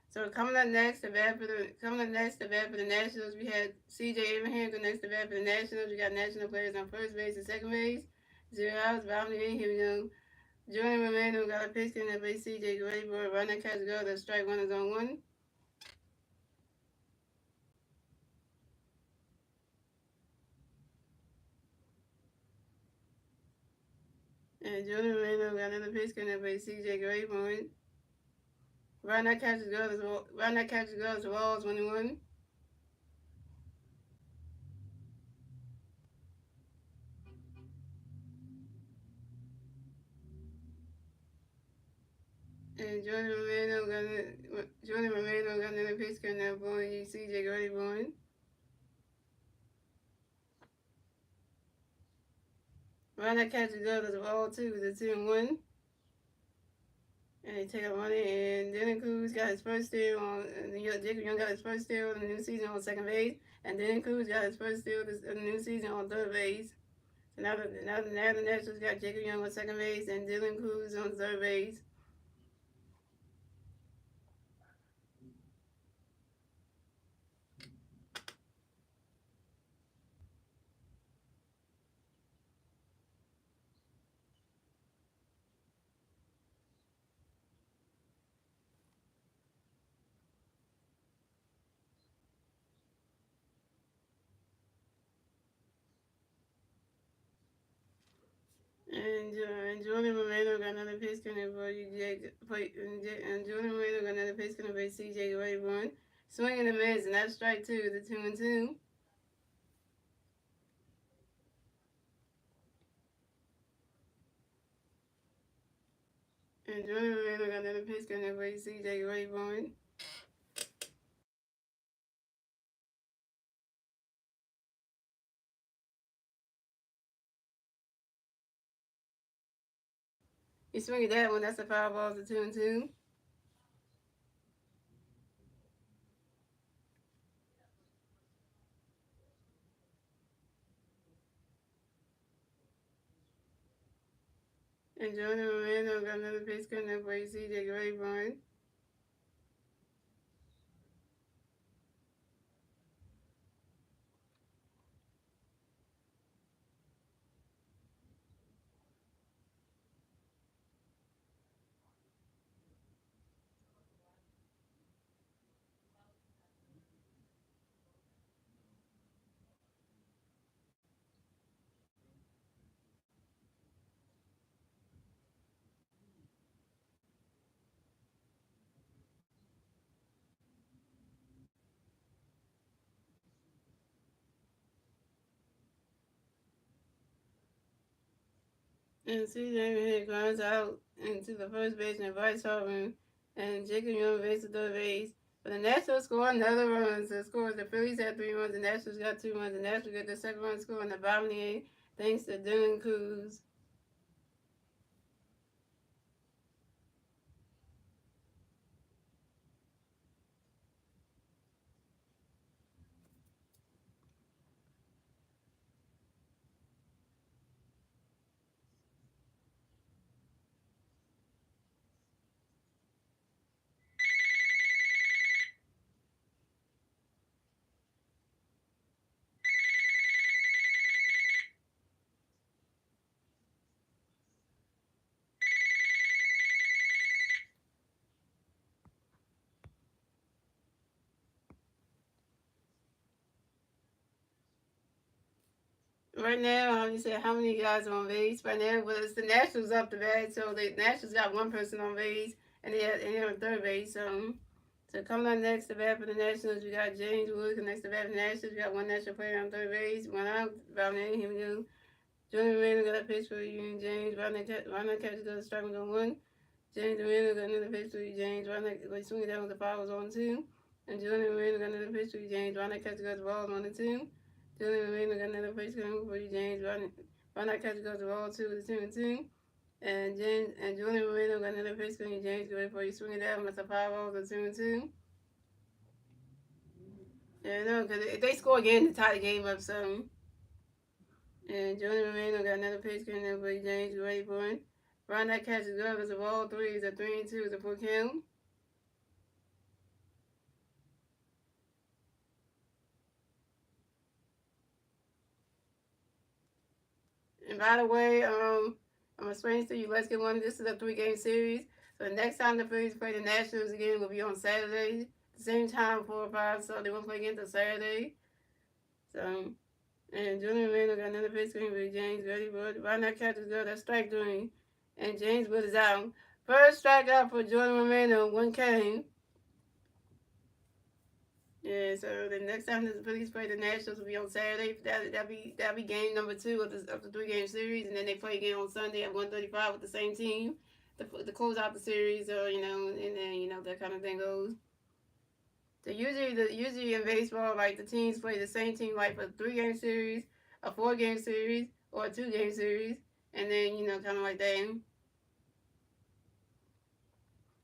So coming up next to bat for the Nationals, we had C.J. Abraham go next to bat for the Nationals. We got national players on first base and second base. 0 outs, bottom of the inning. Here we go. Jordan Romano got a pitch in that base. C.J. Grayboy, runner catch go. The strike one is on one. And Jordan Romano got another pitch in that base. C.J. Grayboy. Runner catches goes to Walls 1-1. And Jordan Romano got another pitch in that boy. C.J. Grayboy. Runner catches goes to Wall 2 with a 2-1. And they take up money, and Dylan Cruz got his first steal on. Jacob Young got his first steal in the new season on second base, and Dylan Cruz got his first steal in the new season on third base. So now the Nationals got Jacob Young on second base and Dylan Cruz on third base. And Jordan Moreno got another pitch coming for you, and Jordan Moreno got another pitch coming for C.J. Rayburn. Swinging the miss, and that's strike two, the 2-2. And Jordan Moreno got another pitch coming for C.J. Rayburn. He swing at that one, that's a foul ball, the 2-2. And Jordan Moreno got another pitch coming for C.J. Rayburn. And C.J. grounds out into the first base and Bryce Hartman, and Jacob Young makes the third base. But the Nationals score another run. So scores the Phillies had 3 runs, the Nationals got 2 runs. The Nationals get the second run score in the bottom of the eighth, thanks to Dylan Cruz. Right now, you said how many guys are on base? Right now, well, it's the Nationals up the bat, so the Nationals got one person on base, and they're on third base. So coming on next to bat for the Nationals, we got James Wood. Next to bat for the Nationals, we got one national player on third base. One out, about name him new. Johnny Moreno got a pitch for you, and James. Rodney catches goes striking on one. James Moreno got another pitch for you, James. Rodney swinging down with the foul was on two. And Johnny Moreno got another pitch for you, James. Rodney catches goes the ball on the two. Johnny Moreno got another pitch for you, James. Rodney catches goes the ball two with the 2-2. And Julian Moreno got another pitch swing. James go before you swing it out. Mr. 5-0 to 2-2. Yeah, no, because if they score again to tie the game up, so. And Julian Moreno got another pitch coming up for James ready for it. Ron that catches up as a ball 3 is a 3-2 is a full count. And by the way, I'm gonna explain to you. Let's get one. This is a 3-game series. So the next time the Phillies play the Nationals again will be on Saturday, the same time 4 or 5. So they won't play again until Saturday. So and Julian Randle got another pitch screen with James ready for it. Why not catch his girl? That's strike three. And James Wood is out. First strikeout for Jordan Romano, 1K. Yeah, so the next time the Phillies play the Nationals will be on Saturday. That'll be game number 2 of the 3-game series, and then they play again on Sunday at 1:35 with the same team to close out the series, or and then that kind of thing goes. So usually in baseball, like the teams play the same team like for a 3-game series, a 4-game series, or a 2-game series, and then kind of like that.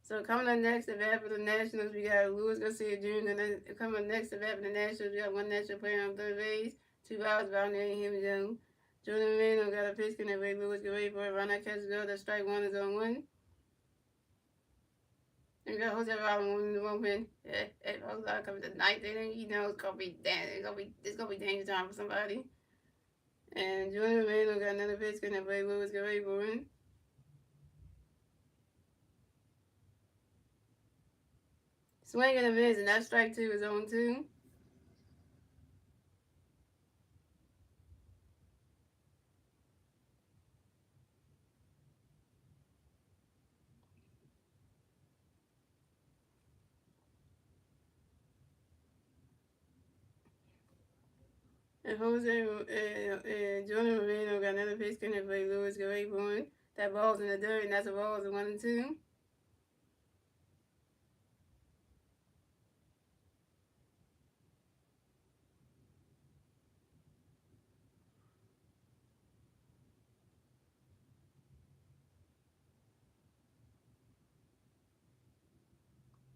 So coming up next at bat for the Nationals, we got Luis Garcia Jr. And then coming up next at bat for the Nationals, we got one national player on third base, 2 outs, about name him Joe. Jordan Romano got a pitch in that way. Luis get ready for it. Run that catch go. That strike one is on one. And we got Jose Alvarado one win. If Jose comes to the ninth inning, it's gonna be it's gonna be dangerous time for somebody. And Jordan Romano got another pitch in that way. Luis get ready for it. Swing and a miss, and that strike 2 is on 2. And Jordan Romano got another pitch in it, but Lewis got ready for it. That ball's in the dirt, and that's a ball. It's a 1-2.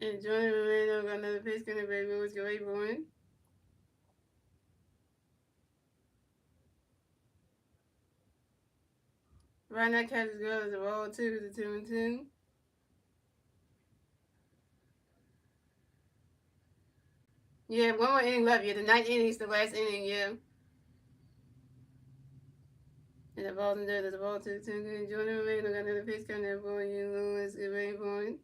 And Jordan Romano got another pitch in it, but Lewis got ready for it. Right now, catch is good. It's a ball 2. It's a 2-2. Yeah, one more inning left. Yeah, the ninth inning is the last inning. Yeah. And the ball's in there. There's a ball 2-2. And Jordan Romano got another pitch coming there for you. Lewis get ready for it.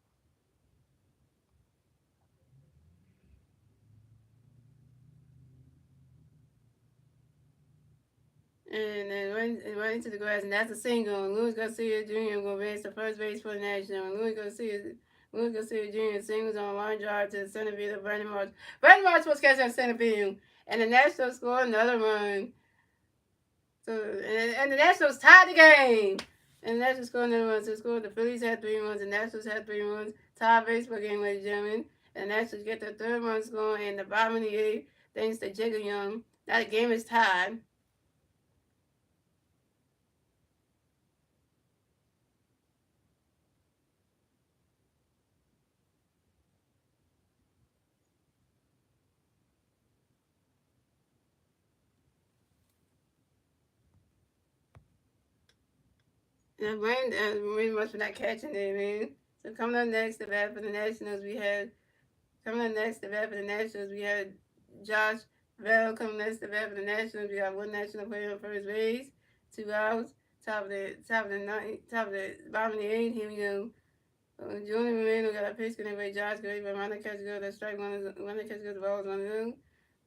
And then right into the grass, and that's a single. And Luis Garcia Jr. will advance to first base for the National. And Luis Garcia Jr. singles on a line drive to the center field of Brandon Marsh. Brandon Marsh was catching center field, and the Nationals scored another run. So and the Nationals tied the game. And the Nationals scored another run. So the Phillies had 3 runs, the Nationals had 3 runs. Tied baseball game, ladies and gentlemen. And the Nationals get their 3rd run scored in the bottom of the 8th, thanks to Jacob Young. Now the game is tied. And Rain much for not catching it, man. So coming up next, the bat for the Nationals, we had Josh Bell coming next to bat for the Nationals. We got one national player on first base, 2 outs. Top of the bottom of the 8th. Here we go. Julian Moreno got a pitch connect by Josh Gray, but Ronda catch go. That strike one is Ronda catch go. The ball is 1-0.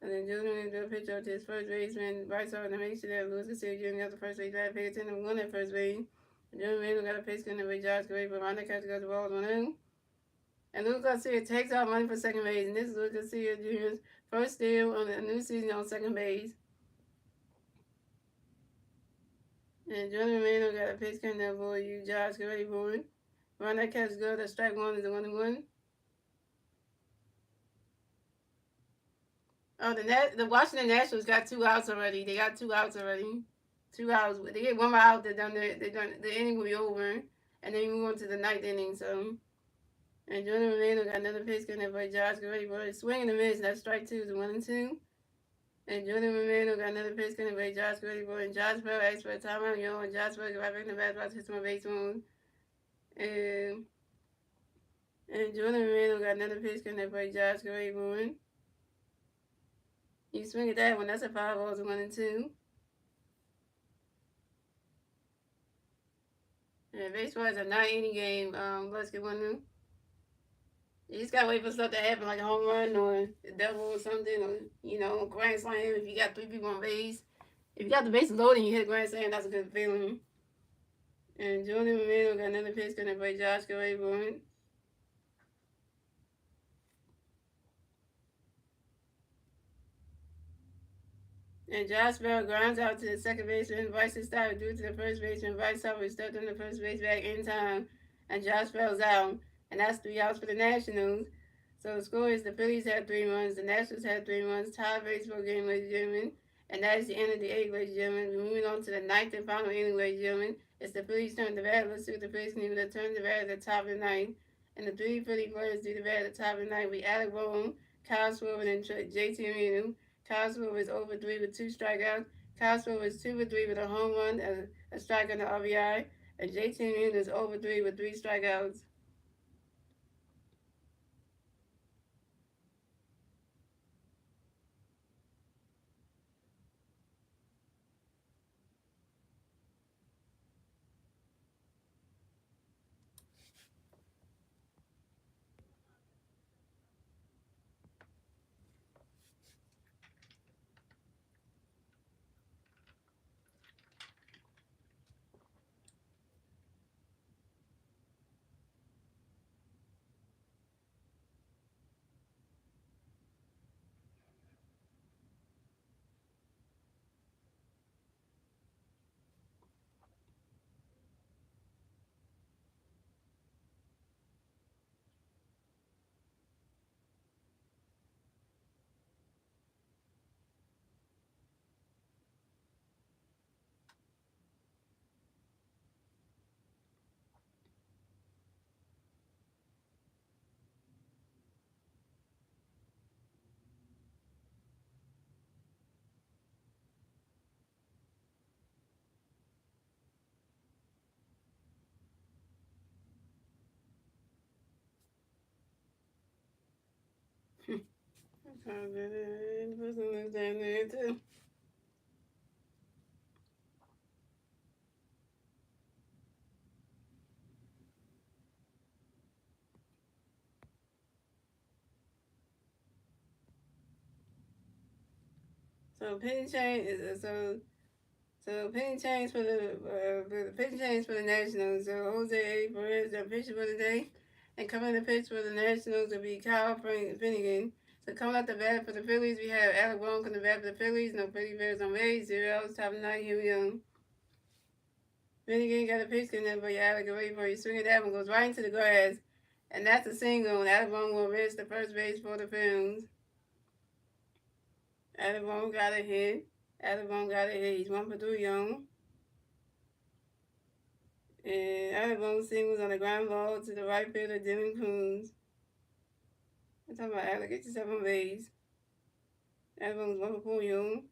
And then Julian Moreno do a pitch out to his first baseman, right side, to make sure that Luis Garcia Jr. got the first base. That pay attention to one at first base. Julian Moreno got a pitch connect by Josh Gray, but Ronda catch go. The ball is 1-0. And Luis Garcia takes out money for second base, and this is Luis Garcia Jr.'s first steal on a new season on second base. And Julian Moreno got a pitch coming up for you, Josh Gray, boy. Run that catch go. That strike 1 is a 1-1. Oh, the Washington Nationals got 2 outs already. They got 2 outs already. 2 hours. They get 1 more out. The inning will be over, and then you move on to the ninth inning. So, and Jordan Romano got another pitch coming up for Josh Gray. Swing and a miss. That's strike two. Is 1-2. And Jordan Romano got another pitch coming up for Josh Gray. And Josh Bell asked for a timeout. And Josh Bell got right back in the bat box, hits my base on. And Jordan Romano got another pitch coming up for Josh Gray. You swing at that one. That's a 5 balls, 1-2. Yeah, baseball is a 9-inning game. Let's get one new. You just gotta wait for stuff to happen, like a home run or a double or something, or grand slam. If you got 3 people on base, if you got the bases loaded and you hit a grand slam, that's a good feeling. And Jordan Romano got another pitch gonna play Josh Gray. And Josh Bell grounds out to the second baseman. Vice is stopped due to the first baseman. Vice Hubbard stepped on the first base back in time, and Josh Bell's out. And that's 3 outs for the Nationals. So the score is the Phillies had 3 runs, the Nationals had 3 runs. Tie baseball game, ladies and gentlemen. And that is the end of the 8th, ladies and gentlemen. We're moving on to the 9th and final inning, ladies and gentlemen. It's the Phillies' turn to bat. Let's see what the Phillies can do. They turn to bat at the top of the 9th. And the 3 Philly players do the bat at the top of the 9th. We Alec Bohm, Kyle Schwarber, and JT Realmuto. Kyle Schwarber is 0-3 with 2 strikeouts. Kyle Schwarber is 2-3 with a home run, a strikeout, and an RBI. And JT Realmuto is 0-3 with 3 strikeouts. The person lives down there too. So pitching change is pitching change for the pitching change for the Nationals. So Jose Perez the pitcher for the day, and coming to pitch for the Nationals will be Kyle Finnegan. So coming out the bat for the Phillies, we have Alec Bohm coming the bat for the Phillies. No Philly Bears on base. 0 outs, top of the 9. Here we go. Finnegan got a pitch connect for you, Alec. Get ready for you. Swing at that one, goes right into the grass, and that's a single. And Alec Bohm will reach the first base for the Phillies. Alec Bohm got a hit. He's 1 for 3 on. And Alec Bohm singles on the ground ball to the right fielder, Dylan Coons. I'm talking about Alec. Get yourself on base. Alec Bohm's 1 for 4 on.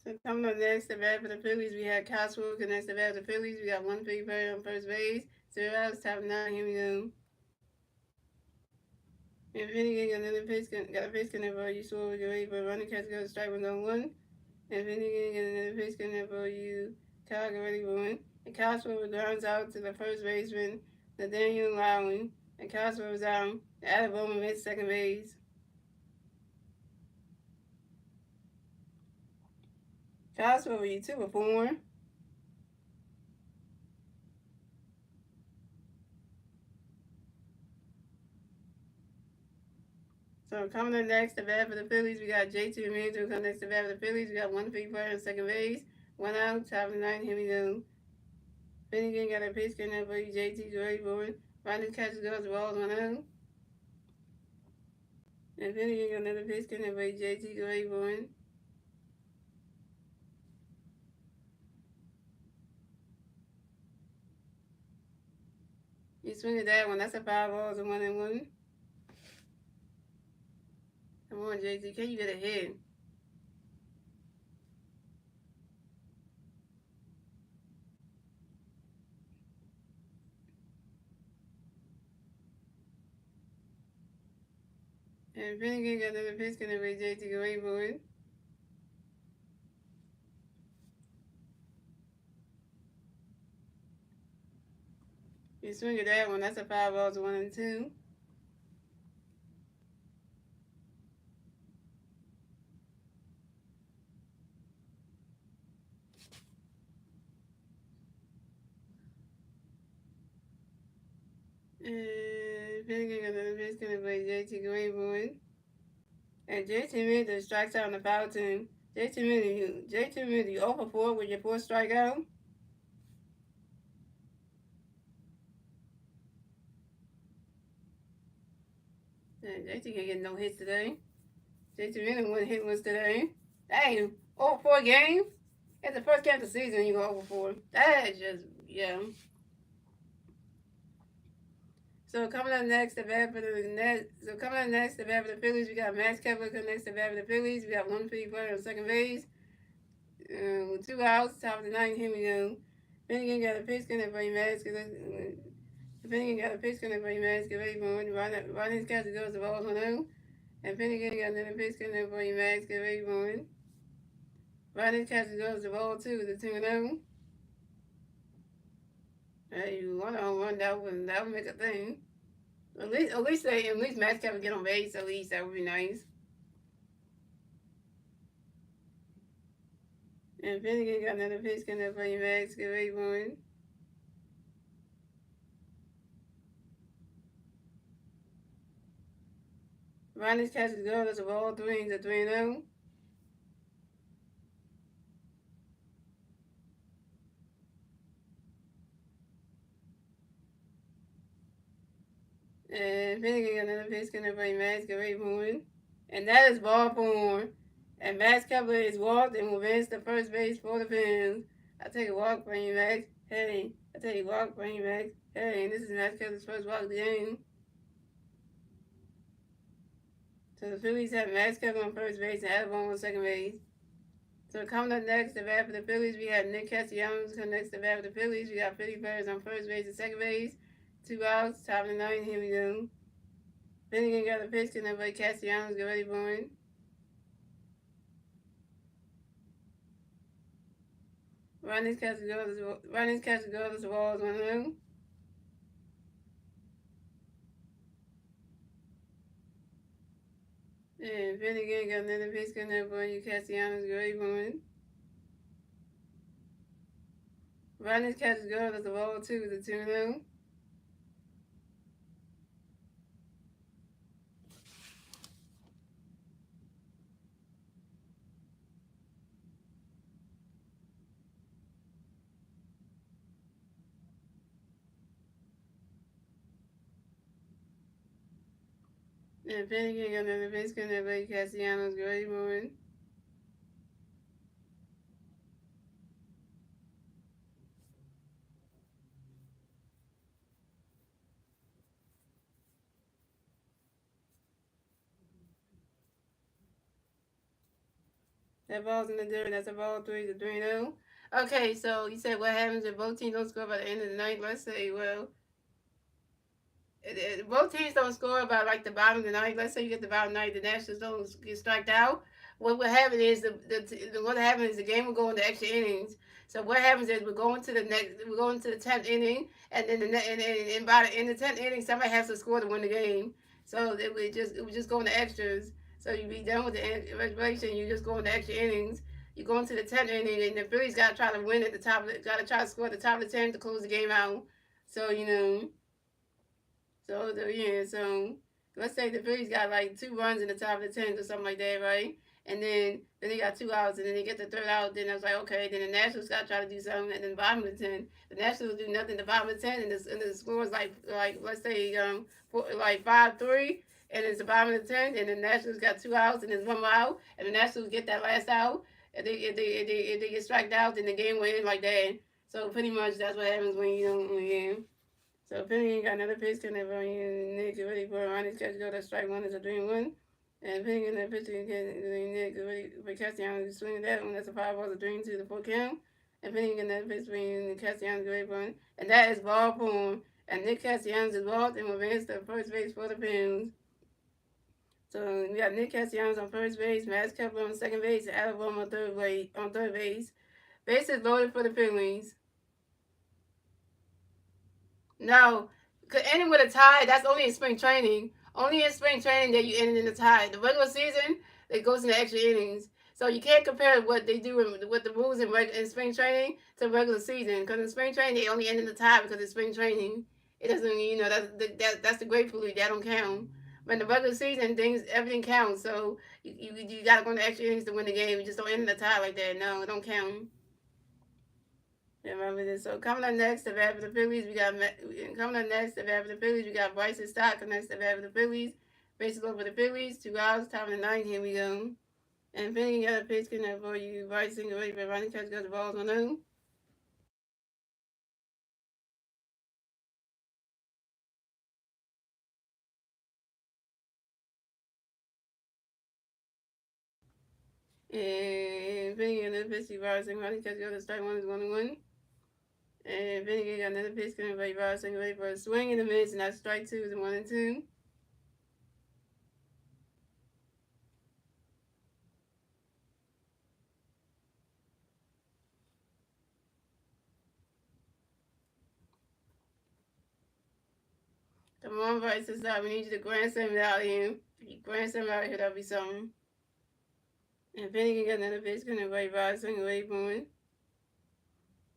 So coming up next, the bat for the Phillies, we have Kyle Schwarber next to the bat for the Phillies. We got 1 Philly player on first base. 0 outs, top 9. Here we go. And Finnegan got another pitch, got a pitch connect for you. Schwarber get ready for a running catch, goes strike 1-1. And Finnegan got another pitch connect for you. Kyle get ready for 1. And Kyle Schwarber grounds out to the first baseman, Nathaniel Lowry. And Kyle Schwarber's out. Alec Bohm hits second base. Kyle Schwarber, you 2 for 4. So coming up next, the bat for the Phillies, we got J2 Major. Coming next, the bat for the Phillies, we got 1 player in second base, 1 out, top of the ninth. Here we go. Finnegan got a pitch getting up for you. JT Gray Board. Ronnie catches goes balls 1 out. And Finnegan got another pitch getting up for you. JT Gray Board. You swing at that one. That's a 5 balls and 1-1. Come on, JT. Can you get a hit? And Finnegan got another pitch getting up for you. JT Gray Board. You swing at that one. That's a 5 balls and 1-2. And Finnegan got another pitch getting up for you. JT Gray Board. And JT Miller strikes out on the foul team. JT Miller, you 0 for 4 with your 4th strikeout. And JT can't get no hits today. JT Miller 1 hit was today. Dang, 0 for 4 games? It's the first game of the season you go 0 for 4. That is just, yeah. So coming up next, the bat for the Phillies, we got Max Kepler coming next, the bat for the Phillies. We got 1 player on second base. 2 outs, top of the ninth. Here we go. Finnegan got a pitch coming for you, Max. Finnegan got a pitch coming for you, Max. Get ready for it. Ronnie's catch goes to balls 1-0. And Finnegan got another pitch coming for you, Max. Get ready for it. Ronnie's catch goes to ball 2, the 2-0. Hey, you want to home run, that would make a thing. At least Max Kepler get on base. At least that would be nice. And Finnegan got another pitch coming for you, Max. Get ready for it. Ronnie's catch is good. That's a ball 3. It's a 3-0. And Finnegan got another pitch coming for you, Max. Get ready for it. And that is ball 4. And Max Kepler is walked and will advance to first base for the Phillies. I take a walk from you, Max. Hey, I take a walk from you, Max. Hey, and this is Max Kepler's first walk of the game. So the Phillies have Max Kepler on first base and Adam on second base. So coming up next, the bat for the Phillies, we have Nick Castellanos. Coming next, the bat for the Phillies, we got 50 players on first base and second base. 2 outs, top of the ninth. Here we go. Finnegan got a pitch to everybody. Castellanos, get ready for it. Ronnie's catch goes to balls 1-0. And Finnegan got another pitch coming up for you. Castellanos, get ready for it. Ronnie's catch goes to ball 2, the 2-0. And Finnegan got another pitch coming up for you. Castellanos, get ready for it. That ball's in the dirt. That's a ball 3, the 3-0. Okay, so you said what happens if both teams don't score by the end of the ninth? Let's say, well, both teams don't score by like the bottom of the ninth. Let's say you get the bottom ninth, the Nationals don't get striked out. What will happen is the game will go into extra innings. So what happens is we're going to the 10th inning, and then in the 10th inning somebody has to score to win the game. So it would just go into extras. So you be done with the regulation. You just go into extra innings. You go into the 10th inning, and the Phillies got to try to win at the top. Got to try to score at the top of the 10th to close the game out. So you know. So let's say the Phillies got like 2 runs in the top of the 10th or something like that, right? And then they got 2 outs, and then they get the third out. Then I was like, okay. Then the Nationals got to try to do something, and then the bottom of the 10th, the Nationals do nothing. The bottom of the 10th, and the score is like let's say like 5-3, and it's the bottom of the 10th, and the Nationals got 2 outs, and there's one more out, and the Nationals get that last out, and if they get struck out, then the game will end like that. So pretty much that's what happens when you don't win. So Penny ain't got another pitch coming on you. Nick is ready for a run. His catch go to strike one is a 3-1. And Penny in that pitch Nick is ready for Castellanos to swing that one. That's a 5 balls a 3-2 the full count. And Penny in that pitch when Castellanos ready for it. And that is ball form. And Nick Castellanos is walked and will advance to first base for the Pens. So we got Nick Castellanos on first base, Max Kepler on second base, and Alabama on third base. Bases loaded for the Phillies. No, ending with a tie, that's only in spring training. Only in spring training that you end in a tie. The regular season, it goes into extra innings. So you can't compare what they do with the rules in spring training to regular season. Because in spring training, they only end in the tie because it's spring training. It doesn't, that's the grateful league. That don't count. But in the regular season, everything counts. So you got to go into extra innings to win the game. You just don't end in the tie like that. No, it don't count. Remember this. So coming up next, the bat for the Phillies, we got Bryson Stott next to bat for the Phillies. Bases over the Phillies, 2 outs, top of the ninth. Here we go. And Finnegan got a pitch connect for you. Bryson ready for running catch goes the balls on them. And Finnegan got another pitch to Bryson. Running catch goes to strike one is 1-1. And Finnegan got another pitch connect for Bryson ready for a swing in the midst, and that's strike 2 is 1-2. Come on, Bryson Stott. We need you to grand slam it out here. If you grand slam it out here, that'll be something. And Finnegan got another pitch connect for Bryson ready for it.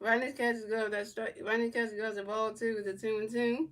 Running catches go. That's strike. Running catches goes the ball 2 is a 2-2.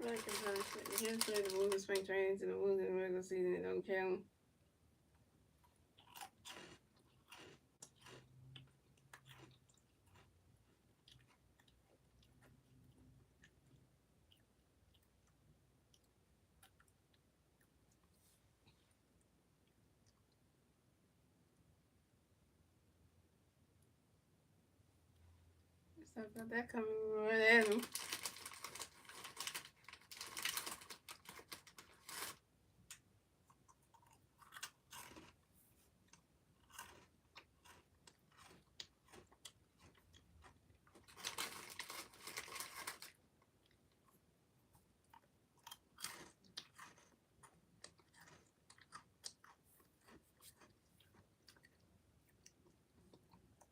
Like you can't play the rules of spring training to the rules in the regular season. It don't count. Stuff got that coming right at him.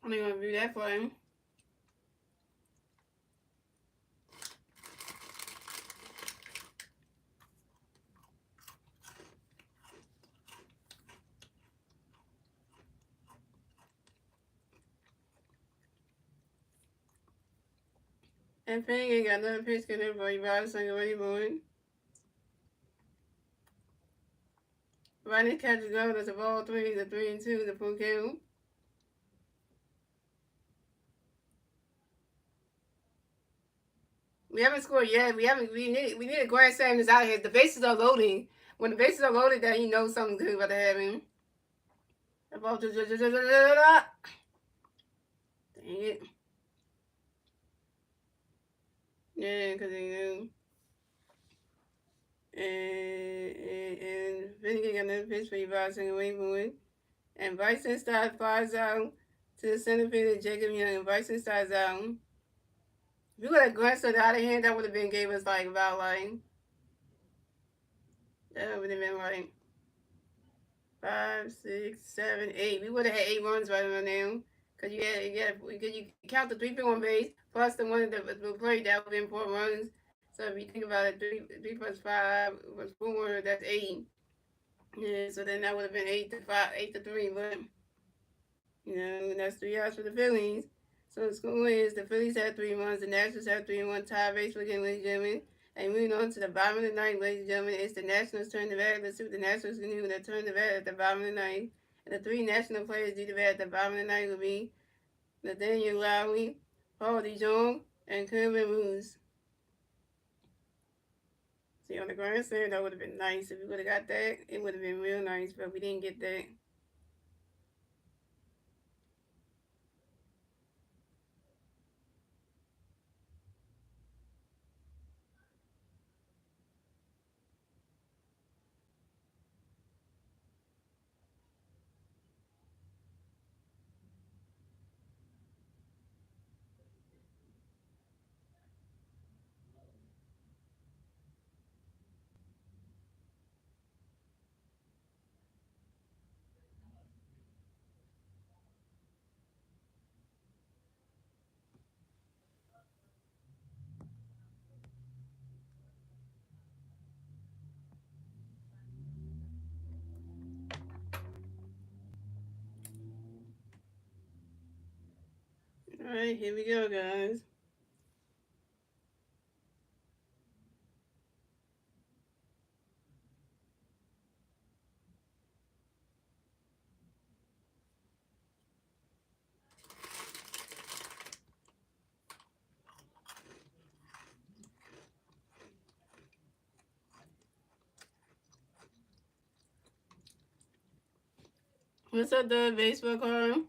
I'm not gonna do that for him. And Finnegan got another pitch connect for you. Bryson ready for it. Running catches go. That's a ball 3 is a 3-2 the full count. We haven't scored yet. We need a grand slam this out here. The bases are loading. When the bases are loaded, then you know something good about to happen. The ball dang it. Yeah, because they knew. And Finnegan got another pitch for you, Bryson away from it. And Bryson Stott flies out to the center fielder, Jacob Young. And Bryson Stott's out. If you would have glanced it out of hand, that would have been gave us like about like That would have been like 5, 6, 7, 8. We would have had 8 runs right around now. Cause you count the 3-1 base plus the one that was played, that would have been 4 runs. So if you think about it, 3 plus 5 was 4. That's 8. Yeah, so then that would have been 8-5, 8-3. But that's 3 outs for the Phillies. So the score is the Phillies had 3 runs, the Nationals had 3-1 tie race for game, ladies and gentlemen. And moving on to the bottom of the ninth, ladies and gentlemen, it's the Nationals' turn to bat. Let's see what the Nationals can do when they turn to bat at the bottom of the ninth. And the 3 national players do the bat at the bottom of the ninth will be Nathaniel Lowry, Paul DeJong, and Kerwin Moose. See, on the grand slam, that would have been nice. If we would have got that, it would have been real nice, but we didn't get that. All right, here we go, guys. What's up, the baseball card?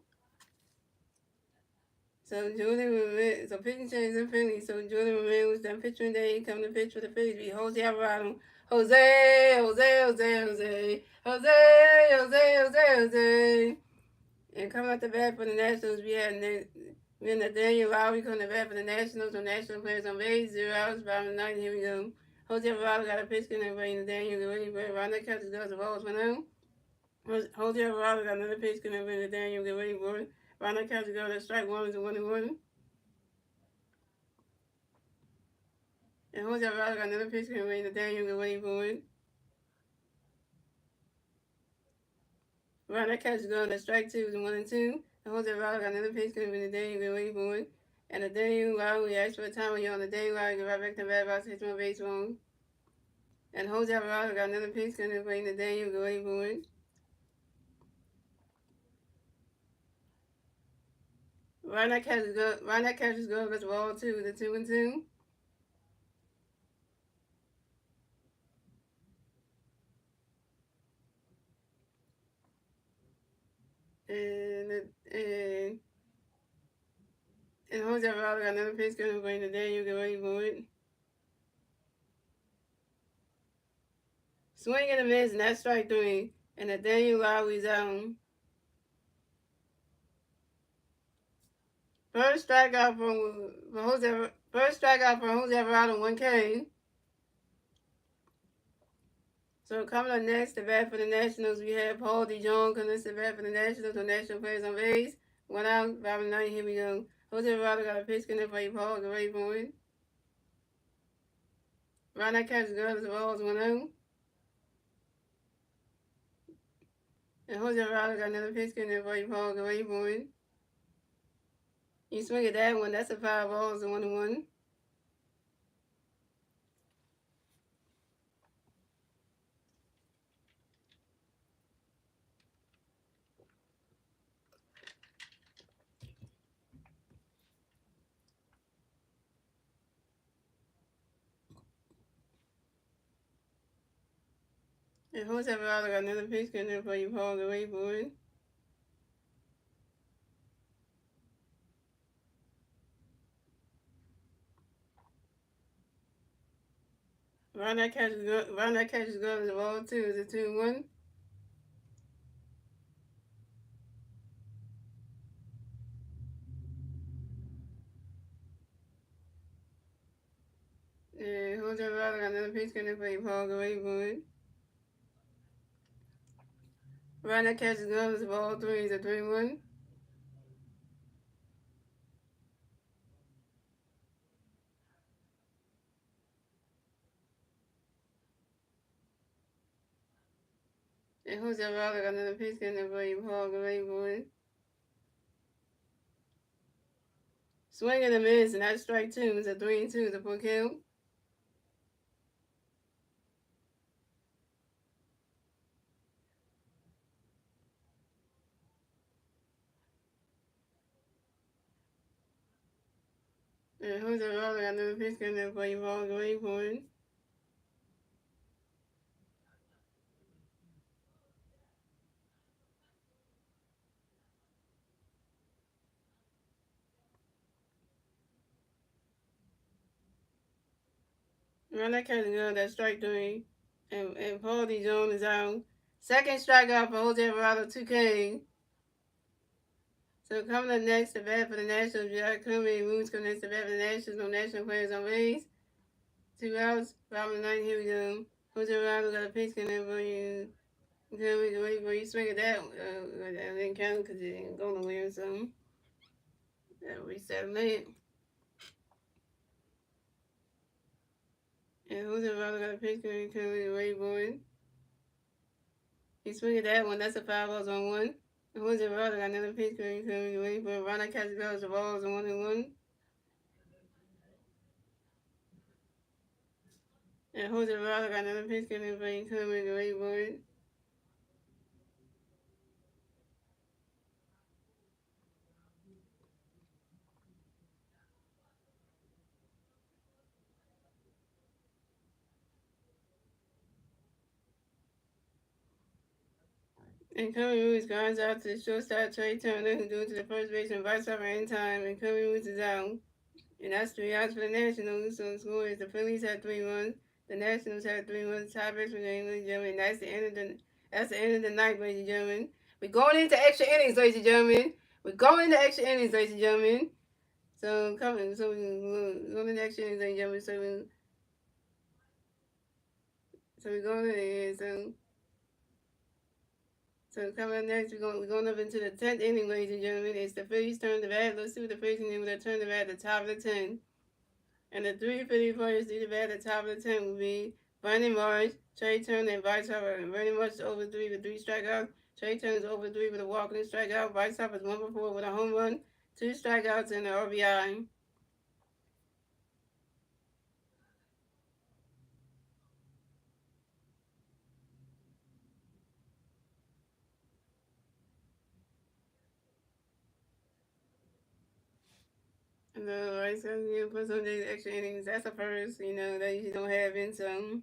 So pitching change in Philly. So Jordan Romero was done pitching day. Coming to pitch for the Phillies be Jose Alvarado. Jose. And coming out the bat for the Nationals, we had Nathaniel Lowry coming to bat for the Nationals. So National players on base, 0 outs, bottom of the ninth. Here we go. Jose Alvarado got a pitch in and waiting. Nathaniel get ready for it. Ronda catches goes the balls 1-0. Jose Alvarado got another pitch in and waiting. Nathaniel get ready for it. Ronda catches goes to strike one is a 1-1. And Jose Alvarado got another pitch in waiting. Nathaniel get ready for it. Ronda catches goes to strike two is a 1-2. And Jose Alvarado got another pitch in waiting. Nathaniel get ready for it. And Nathaniel Lowry asked for a time when you're on the day Lowry get right back to the bat box, hits one base wrong. And Jose Alvarado got another pitch in waiting. Nathaniel get ready for it. Ronda catches goes gets the ball two, the 2-2. And Jose Alvarado got another pitch coming for Nathaniel get ready for it. Swing and a miss, and that's strike three. And Nathaniel Lowry's out. First strikeout for Jose Alvarado, 1K. So coming up next, the bat for the Nationals, we have Paul DeJong coming to bat for the Nationals. So National players on base. 1 out, bottom of the ninth. Here we go. Jose Alvarado got a pitch coming for you, Paul. Get ready for it. Ronda catches goes the balls 1-0. And Jose Alvarado got another pitch coming for you, Paul. Get ready for it. You swing at that one, that's a 5 balls and 1-1. And Jose Alvarado got another pitch coming for you, Paul. Get ready for it. Ronda catches goes the ball two is a 2-1. And Jose Alvarado got another pitch coming for you, Paul. Get ready for it. Runner catches guns, ball 3 is a 3-1. And Jose Alvarado got another pitch in there for you, Paul Gray. Swing and a miss, and that's strike 2. It's a 3-2, it's a full count. And Jose Alvarado got another pitch in there for you, Paul Gray. Runner catches guns, that's strike 3. And Paul D. Jones is out. Second strikeout for Jose Alvarado, 2K. So coming up next, the bat for the Nationals, Jack Cummings moves coming next to bat for the Nationals, no national players on base. 2 outs, bottom of the ninth, here we go. Jose Alvarado got a pitch in there for you. Cummings, wait for you swing at that. That didn't count because it didn't go nowhere, so that reset it. And Jose Alvarado got a pitch in there, Cummings, wait for it. He swing at that one, that's a 5-0-1. And Jose Alvarado got another pitch in there, Cummings, wait for it. Ronald catches goes, the ball is a 1-1. And Jose Alvarado got another pitch in there for you, Cummings, wait for it. And Kobe Ruiz grounds out to the shortstop Trey Turner, who threw to the first baseman vice over in time, and Kobe Ruiz is out. And that's 3 outs for the Nationals. So the score is the Phillies had 3 runs, the Nationals had 3 runs, tiebreaks for game, ladies and gentlemen. That's the end of the night, ladies and gentlemen. We're going into extra innings, ladies and gentlemen. We're going into extra innings, ladies and gentlemen. So we're going into extra innings, ladies and gentlemen. So we're going in. So coming up next, we're going up into the 10th inning, ladies and gentlemen. It's the Phillies' turn to bat. Let's see what the Phillies can do with their turn to bat at the top of the 10. And the 3 Philly players do the bat at the top of the 10 will be Brandon Marsh, Trey Turner, and Bryce Harper. And Brandon Marsh is over 3 with 3 strikeouts. Trey Turner is over 3 with a walk and a strikeout. Bryce Harper is 1 for 4 with a home run, 2 strikeouts, and an RBI. And the Rice Sox, put some of these extra innings. That's a first, that you don't have in some.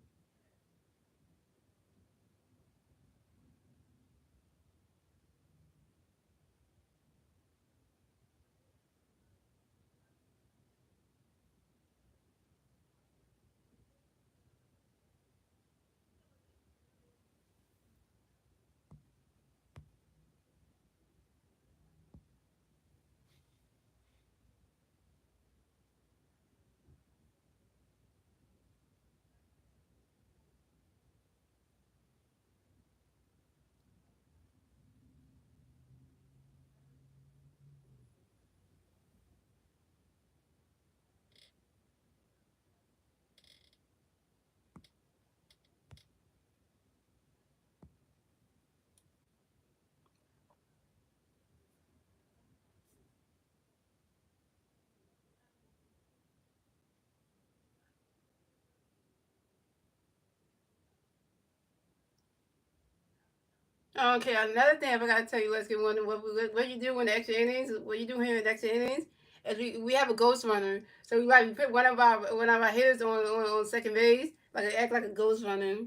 Okay, another thing I forgot to tell you, let's get one. What you do in the extra innings? What you do here in the extra innings is we have a ghost runner. So we put one of our hitters on second base, act like a ghost runner.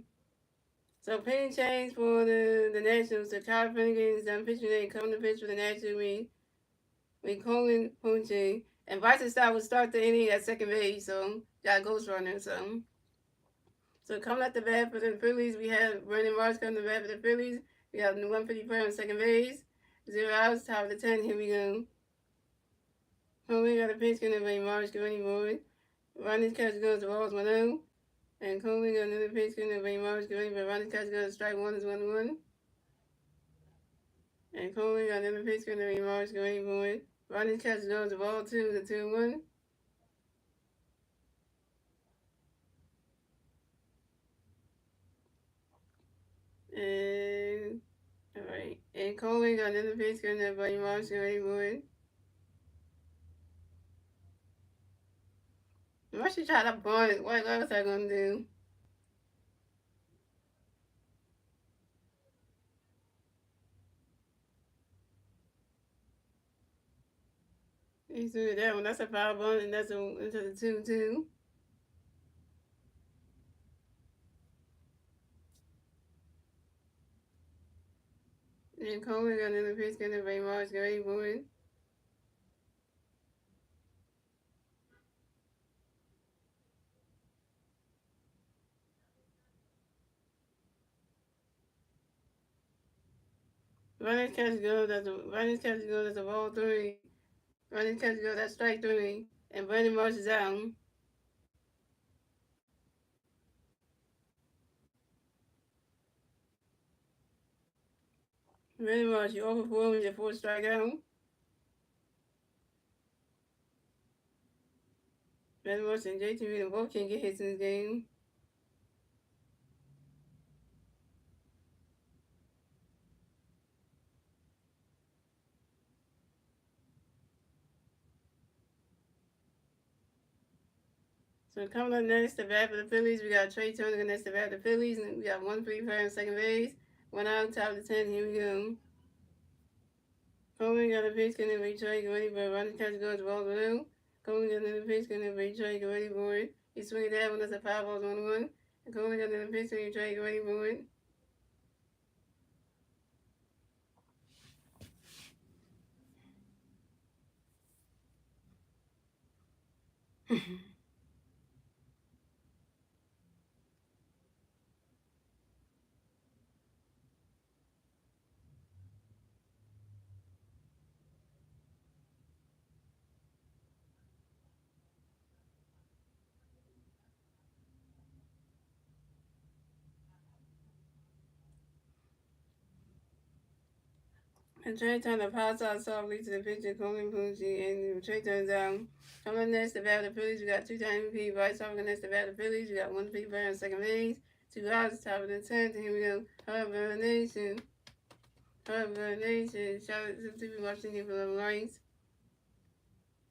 So pitching change for the Nationals. So Kyle Finnegan is done pitching today. Coming to pitch for the Nationals, we Colin Ponche. And Bryson Stott will start the inning at second base. So got a ghost runner. So coming at the bat for the Phillies, we have Brandon Marsh coming to the bat for the Phillies. We have 150 player on second base. 0 outs, top of the 10. Here we go. Coley got a pinch in by Marsh, get ready for it. Ronnie's catch goes to balls 1-0. And Coley got another pinch in by Marsh, get ready for Ronnie's catch goes to strike 1 is 1-1. And Coleman got another pitch going to be Marsh going forward. Running catch goes the ball 2 to 2-1. And alright. And Coleman got another pitch going to be Marsh going forward. Marsh should try to bunt. What was I gonna do? He's doing that one. That's a foul bunt, and that's into the 2-2. And Coleman got another pitch going to be Marsh going forward. Running catch goes. That's a ball 3. Running catch goes. That's strike 3. And Brandon Marsh is out. Brandon Marsh, you over 4 with your 4th strikeout. Brandon Marsh and JT Reed both can't get hits in this game. So coming up next, the bat for the Phillies, we got Trey Turner next to bat for the Phillies, and we got 1 free player in second base. 1 out, top of the 10th. Here we go. Coleman got a pitch, going to be Trey, get ready for a running catch goes ball blue. Coleman got another pitch, going to be Trey, get ready for it. He's swinging that one, that's a 5 balls 1-1. And Coleman got another pitch, going to be Trey, get ready for it. And Trey Turner pops out softly to the pitcher, Coleman Pucci, and Trey turns down. Coming next to bat the Phillies, we got 2-time MVP. Bryce Harper next to bat the Phillies, we got 1 free player in second base. 2 outs, top of the 10th. And here we go. Harper Nation. Harper Nation. Shout out to the people watching here for the lights.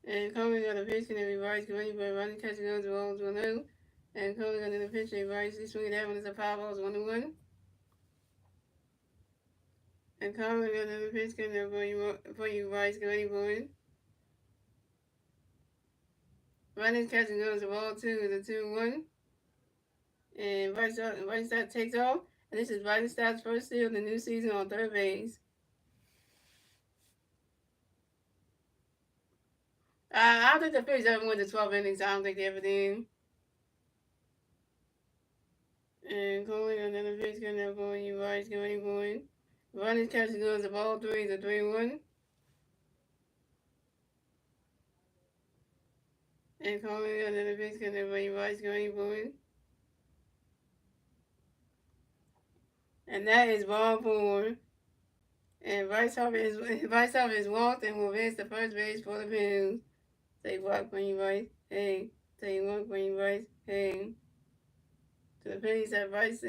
And Coleman got a pitch, and every Bryce get ready for a running catch goes the balls 1-0. And Coleman got another pitch, and Bryce is swinging that one as a 5 balls 1-1. And Coleman got another pitch, and for you Bryce get ready for it. Running catch goes the ball 2 is a 2-1. And Bryce takes off. And this is Bryce Stott's first steal of the new season on third base. I don't think the Phillies ever went to 12 innings. I don't think they ever did. And Coleman got another pitch coming up for you, Bryce get ready for it. Running catch goes the ball 3 is a 3-1. And Coleman got another pitch coming up for you, Bryce get ready for it. And that is ball 4. And Bryce Harper is walked and will advance to first base for the Bills. Take walk when you Bryce. Hey. Take walk when you Bryce. Hey. So the Phillies have Bryce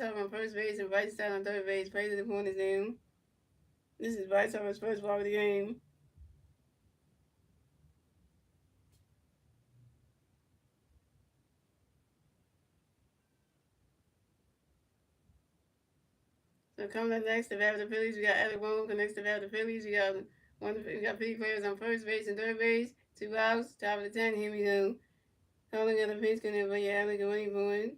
Harper on first base and Bryce Stott on third base. Play to the corners down. This is Bryce Harper's first walk of the game. So coming up next, the bat of the Phillies, we got Alec Bohm. Next to the bat of the Phillies, we got 3 players on first base and third base. 2 outs, top of the 10. Here we go. Calling at the pitch, going to be Alec Bohm.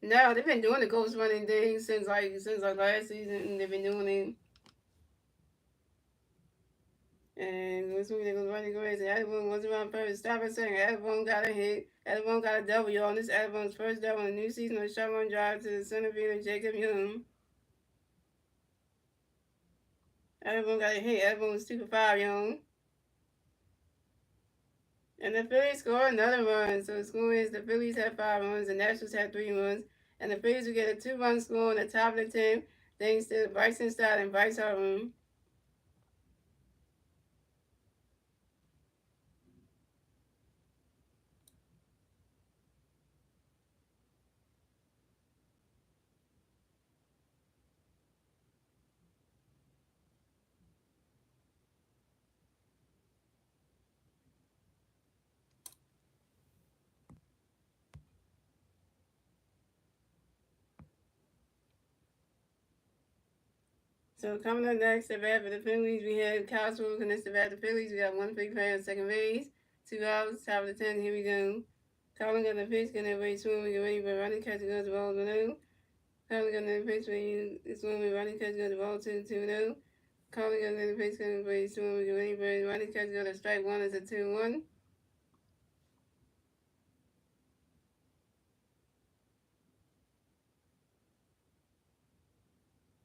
No, they've been doing the ghost running thing since last season. They've been doing it. And this week they're going to run the crazy. Adabone was around first. Stop a second. Adabone got a hit. Adabone got a W on this. Adabone's first double in the new season. A shotgun drive to the center fielder, Jacob Young. Adabone got a hit. Adabone was 2 for 5, Young. And the Phillies score another run. So the score is the Phillies have 5 runs, the Nationals have 3 runs. And the Phillies will get a 2-run score on the top of the 10, thanks to Bryson Stott and Bryce Harper. So coming up next, at bat for the Phillies, we have Kyle Swirl connects to bat the Phillies. We got one free player on second base, 2 outs, top of the 10. Here we go. Calling on the pitch, gonna wait swing, we get ready for running, catch goes the ball 1-0. Calling on the pitch, when you swing, we running, catch goes the ball 2-0. Calling on the pitch, gonna wait swing, we get ready for running, catch goes to strike one is a 2-1.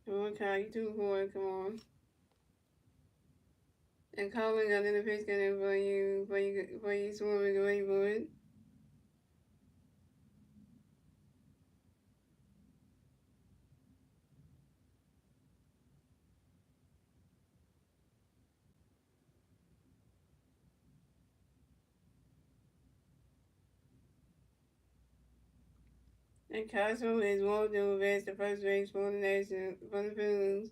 Come on, Kyle, you 2-4, come on. And calling on the pitch, gonna for you swing, we get ready for it. And Castro is walked to advance to first base for the nation for the Phillies.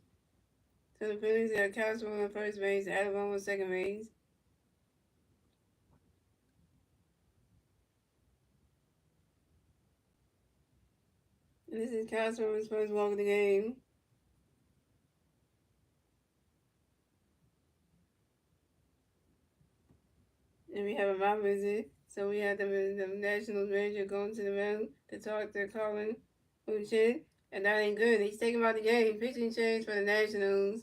So the Phillies got Castro on first base, Alabama on second base. And this is Castro's first walk of the game. And we have a mound visit. So we have the Nationals manager going to the mound to talk to Colin Uche. And that ain't good. He's taking out the game. Pitching change for the Nationals.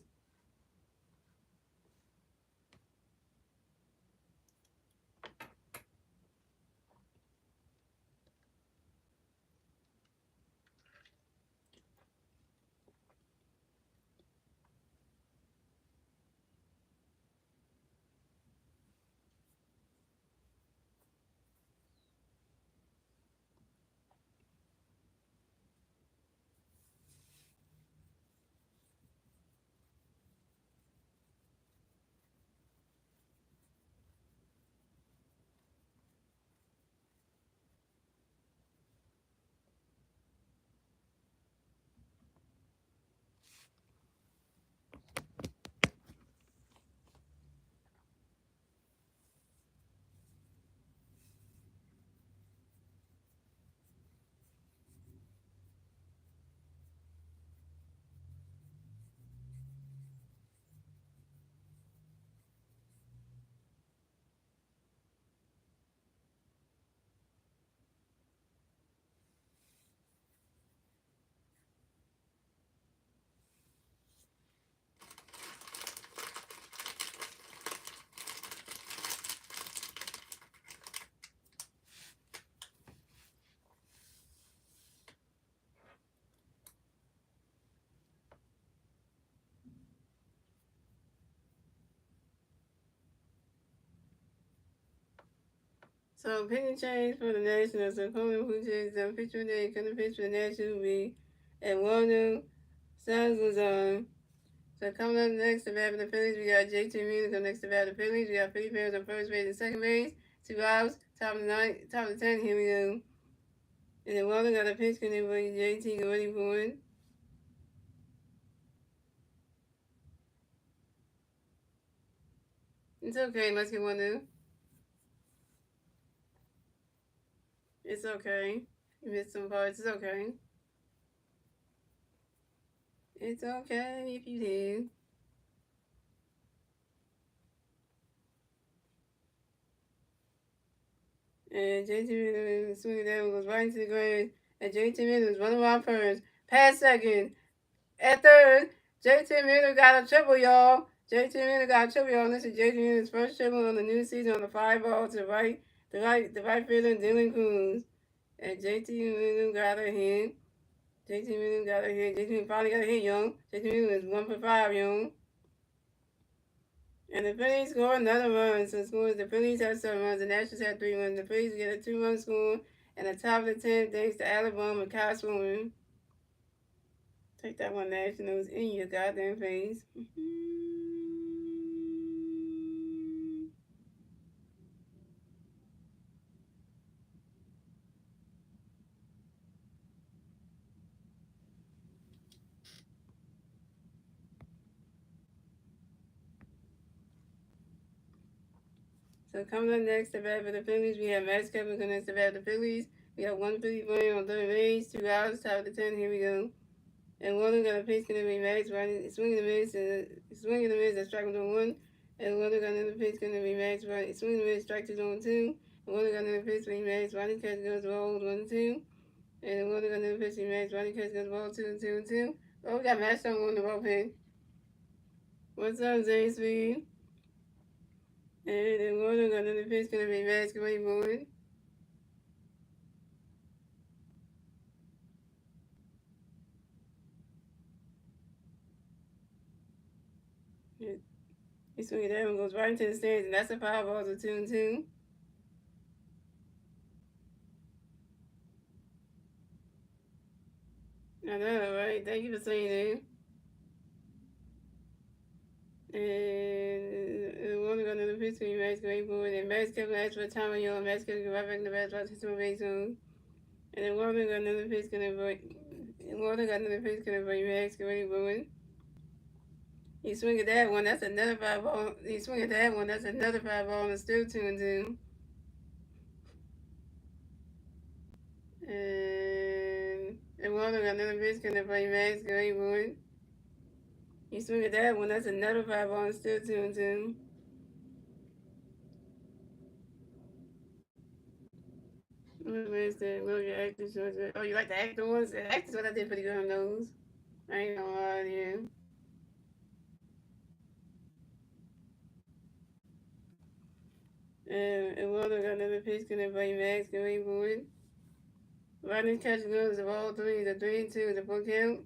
So pitching change for the Nationals. So Colin Uche is the pitcher today. Coming pitch for the Nationals will be Eduardo Salazar. So coming up next to bat for the Phillies, we got JT Music on next to bat for the Phillies. We got Philly Bears on first base and second base. 2 outs, top of the 10. Here we go. And then Walden got a pitch connect for JT. Get ready for it. It's okay. Let's get one new. It's okay. You missed some parts. It's okay. It's okay if you did. And JT Miller swinging down goes right into the ground. And JT Miller is running around first. Past second. At third, JT Miller got a triple, y'all. JT Miller got a triple, y'all. This is JT Miller's first triple on the new season on the fly ball to the right fielder, Dylan Cruz. And JT Miller got a hit. JT Miller got a hit. JT Miller finally got a hit, y'all. JT Miller is 1 for 5, y'all. And the Phillies score another run. So scores the Phillies have 7 runs, the Nationals have 3 runs. The Phillies get a 2-run score and the top of the 10th thanks to Alabama Kyle Swimmer. Take that one, Nationals, in your goddamn face. So coming up next to bat for the Phillies, we have Max Kepler going next to bat for the Phillies. We have one Philly playing on third base, 2 outs, top of the 10th. Here we go. And Warner got a pitch going to be Max, right? Swinging the miss, and strike him to 1. And Warner got another pitch going to be Max, right? Swinging the miss, strike 2 on 2. And Warner got another pitch going to be Max, right? Catch goes rolled 1-2. And Warner got another pitch going to be Max, right? Catch goes rolled 2-2-2. Oh, we got Max on the bullpen. What's up, Zay Speed? And then Warner got another pitch going to be Max, great board. He swings at that one, goes right into the stands, and that's a foul ball to 2-2. I know, right? Thank you for saying that. And one got another pitch to Max going forward, and Max kept asked for time on yellow, Max kept right back in the best spot to two base zone. And then Warner got another pitch gonna break. And Warner got another pitch gonna break Max going forward. He swing at that one, that's another five ball. He swing at that one, that's another five ball, and still 2-2. And Warner got another pitch gonna break Max going forward. You swing at that one, that's another five ball, and still 2-2. Where's the movie actors? Oh, you like the actor ones? The actors one I did pretty good on those. I ain't gonna lie to you. And Waldo got another pitch gonna play Max going forward. Rodney catch goes of all three, the 3-2, the full count.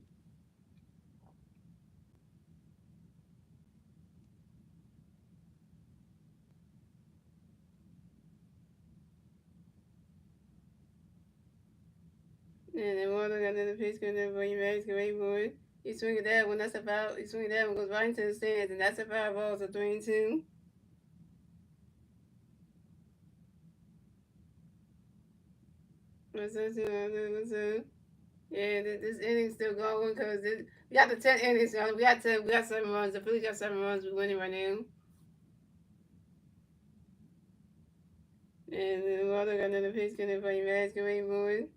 And then Waldo got another pitch gonna play Max going forward. He swing at that one, that's a foul. He swing at that one, goes right into the stands, and that's a foul ball, so 3-2. What's up, what's up? Yeah, this inning's still going because we got the 10 innings. We got 7 runs. The Phillies got 7 runs. We're winning right now. And then Waldo got another pitch gonna play masquerade board.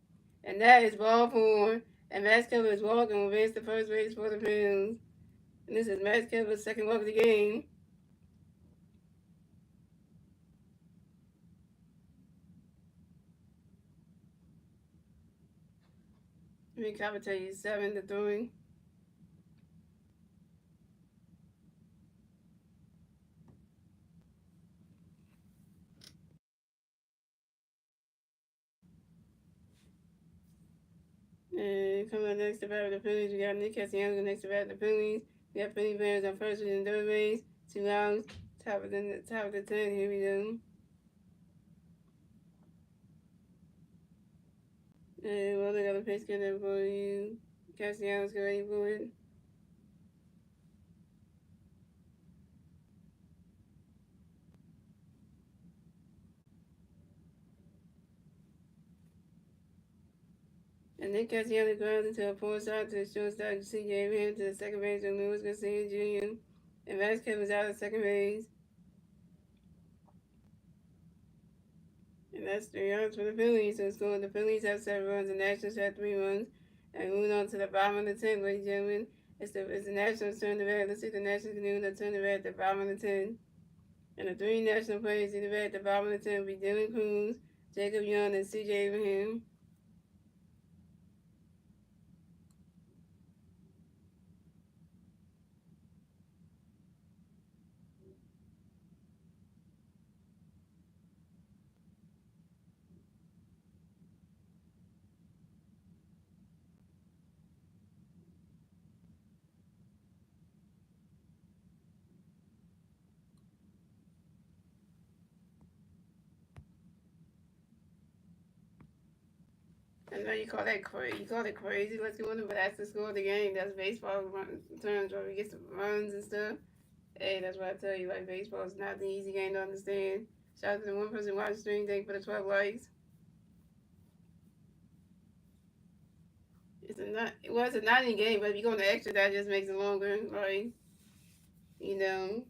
And that is ball four. And Max Kepler is walking over the first base for the Phillies. And this is Max Kepler's second walk of the game. I mean, I would tell you 7-3. And coming up next to bat with the Phillies, we got Nick Castellanos next to bat with the Phillies. We got Philly players on first and third base. 2 outs. Top of the 10. Here we go. And well, they got a pitch getting for you. Castellanos get ready for it. And then Castellanos grounds into a four shot to the shortstop C.J. Abraham to the second base of Luis Garcia Jr. And Vasquez was out at second base. And that's 3 outs for the Phillies. So scoring the Phillies have 7 runs, the Nationals have 3 runs. And moving on to the bottom of the 10th, ladies and gentlemen. It's the Nationals turn the bat. Let's see if the Nationals can do the turn the bat at the bottom of the 10th. And the 3 national players in the bat at the bottom of the 10th will be Dylan Cruz, Jacob Young, and C.J. Abraham. know you call that crazy. You call it crazy. Let's go in, but that's the score of the game. That's baseball terms where we get some runs and stuff. Hey, that's what I tell you. Like baseball is not the easy game to understand. Shout out to the one person watching stream. Thank you for the 12 likes. It's a 90 game, but if you go into extra, that just makes it longer, right? You know.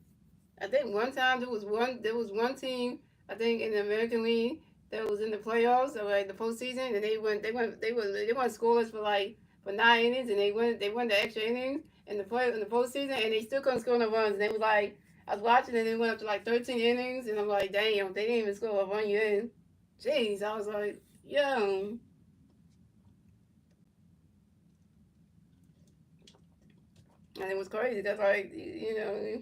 I think one time there was one team, I think in the American League, that was in the playoffs or like the postseason, and they went scoreless for 9 innings, and they won the extra innings in the postseason, and they still couldn't score no runs. And they was like, I was watching, and they went up to like 13 innings, and I'm like, damn, they didn't even score a run yet. Jeez, I was like, yo. And it was crazy. That's like, you know.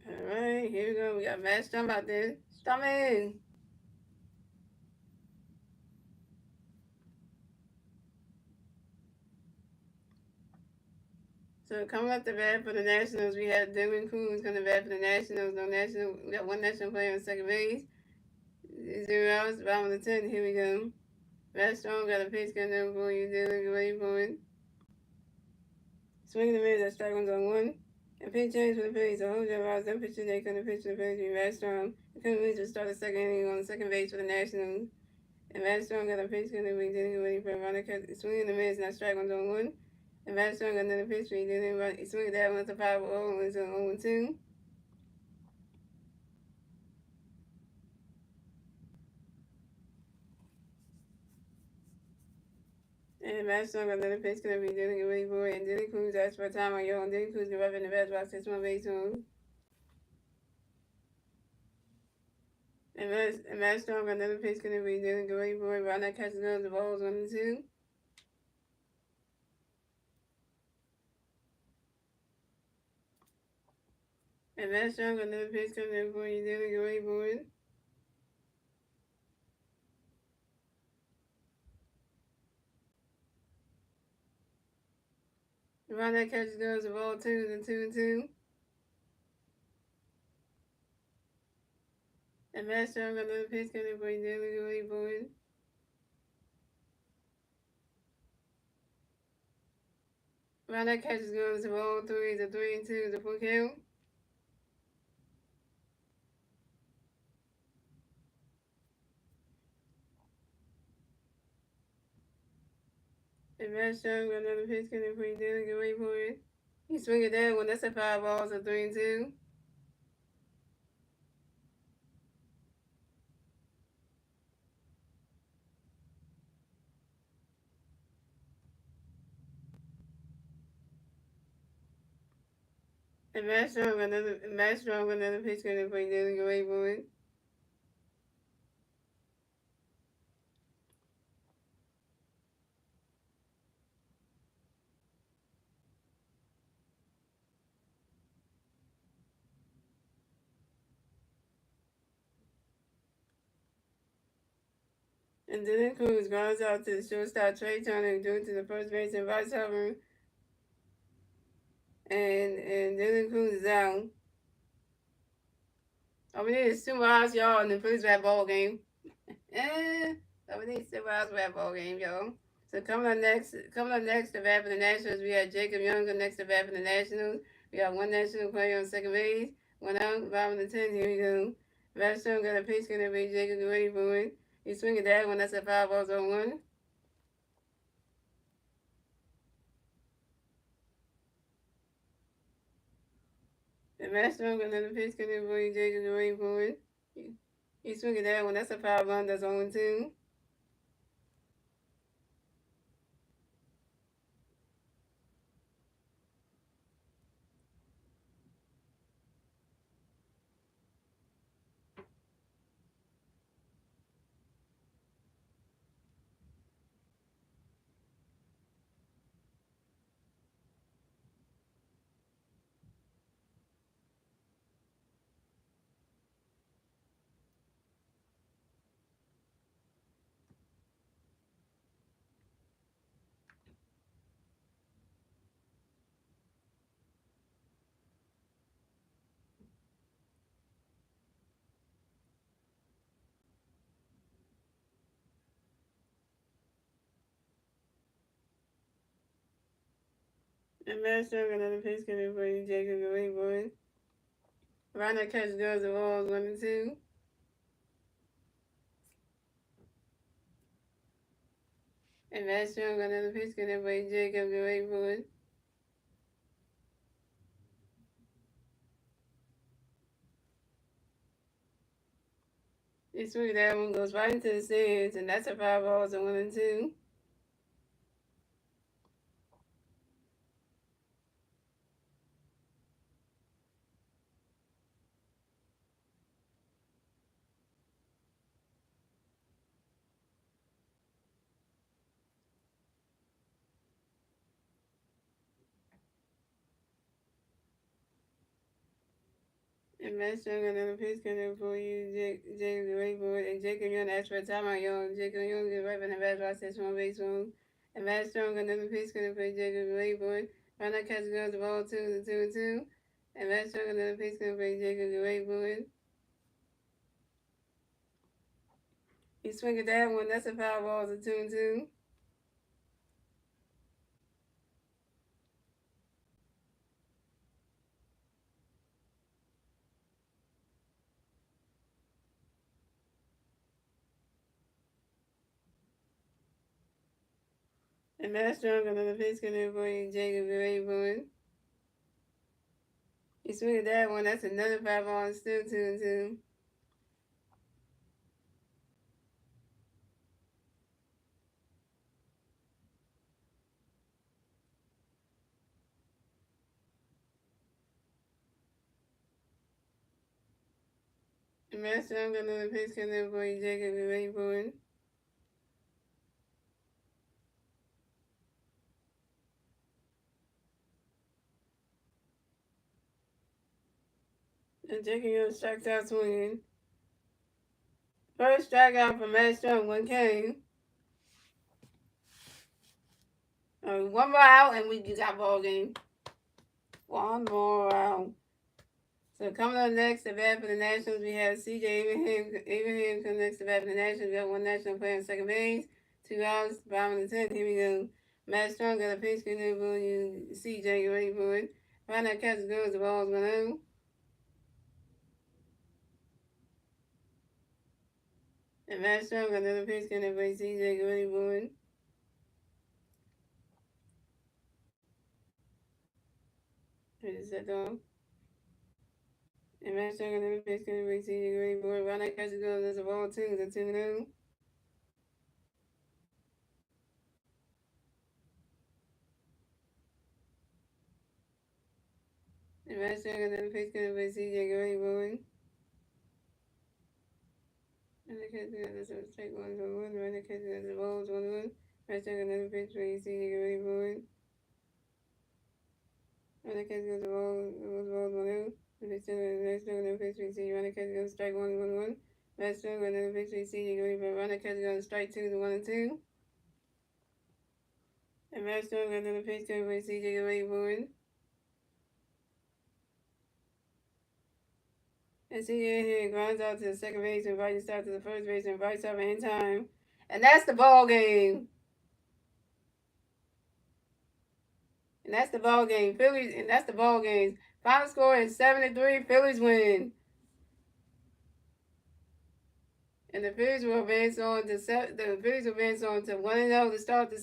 All right, here we go. We got Matt Stump out there. Stumping. So coming up the bat for the Nationals, we had Dylan Cruz coming to bat for the Nationals. We got one national player on second base. 0 outs, bottom of the 10th. Here we go. Matt Strong got a pitch coming over for you, Dylan. Get ready for it. Swinging the miss, that strike one's on one. And pitch change for the Phillies. So hold your eyes. That pitcher they couldn't pitch for the Phillies. Matt Strong. The Phillies to start the second inning on the second base for the Nationals. And Matt Strong got a pitch coming over. He didn't get ready for a runner. Swinging the miss, and that strike one's on one. And Matt Strong got another pitch, but he didn't run. He swung that one to 5-0, and it's an 0-2. And Matt Strong got another pitch gonna be dealing with Willie Boy and Dylan Cruz asked for a time on yo, and Dylan Cruz can rub in the best box 6-1 base home. And Matt Strong got another pitch gonna be dealing with Willie Boy. Ron that catches goes the balls 1-2. And Matt Strong got another pitch coming for you dealing with Willie Boy. Ron that catches goes the ball 2-2. And Matt Strong got another pitch coming for you dealing with Willie Boy. Ron that catches goes the ball 3-2, the full count. And Matt Strong got another pitch coming for you dealing with Willie Boy. He swing at that one. That's a 5 balls, a 3-2. And Matt Strong another pitch coming for you dealing away boy. And Dylan Cruz grounds out to the shortstop Trey Turner due to the first base and vice cover. And Dylan Cruz is out. All we need is 2 miles, y'all, in the Phillies ball game. All we need is 2 miles ball game, y'all. So coming up next, the bat for the Nationals, we have Jacob Younger next to bat for the Nationals. We got one national player on second base. One out, bottom of the 10th. Here we go. Matt Strong got a pitch, gonna be Jacob get ready for it. He's swinging that one. That's a 5 balls on one. And Matt Strong got another pitch, gonna be Jacob get ready for it. He's swinging that one. That's a 5 run. That's on 2. And Masteryhi another pitch coming for you, Jacob the Wakeboard. Rhino catch goes the balls 1 and 2. And Masteryhi another pitch coming for you, Jacob the Wakeboard. This week that one goes right into the stands, and that's a 5 balls and 1 and 2. And Masteryhi another pitch coming for you, Jacob the Wakeboard. And Jacob Young asked for a timeout, young. Jacob Young is right behind the back box, that's one base one. And Masteryhi another pitch coming for you, Jacob the Wakeboard. Rhino catch goes the ball 2 and 2 and 2. And Masteryhi another pitch coming for you, Jacob the Wakeboard. He swing at that one, that's a 5 balls and 2 and 2. And Masteryhi another pitch coming for you, Jacob the Wakeboard. He swing at that one, that's another 5 balls, still 2 and 2. And Masteryhi another pitch coming for you, Jacob the Wakeboard. And Jacob Young strikes out swinging. First strikeout for Masteryhi, 1 came. One more out and we got ball game. One more out. So coming up next, the bat for the Nationals, we have CJ Abraham comes next to bat for the Nationals. We got one National player on second base, 2 outs, bottom of the 10th. Here we go. Masteryhi got a pitch, good for you, CJ, you ready for it. Right now, catch goes, the ball's going out. And Masteryhi got another pitch, good for you, CJ, you ready for it. Here's the set off. And Masteryhi got another pitch, good for you, CJ, you ready for it. Right now, catch goes, there's a ball 2, the 2-0. And Masteryhi got another pitch, good for you, CJ, you ready for it. And the catch goes, there's a straight 1-1. Right now, catch goes, the ball's 1-1. Masteryhi got another pitch for you, CJ, you ready for it. Run the catch goes the ball 1-0. And they still another pitch for you, run the catch goes strike 1-1. Masteryhi got another pitch for you, CJ, you ready for it. Run the catch goes strike 2 to 1-2. And Masteryhi got another pitch for you, CJ, you ready for it. And CJ here grinds out to the second base and invites out to the first base and invites up in time. And that's the ball game. And that's the ball game. Phillies, and that's the ball game. Final score is 7-3. Phillies win. And the Phillies will advance on to 1-0 to start the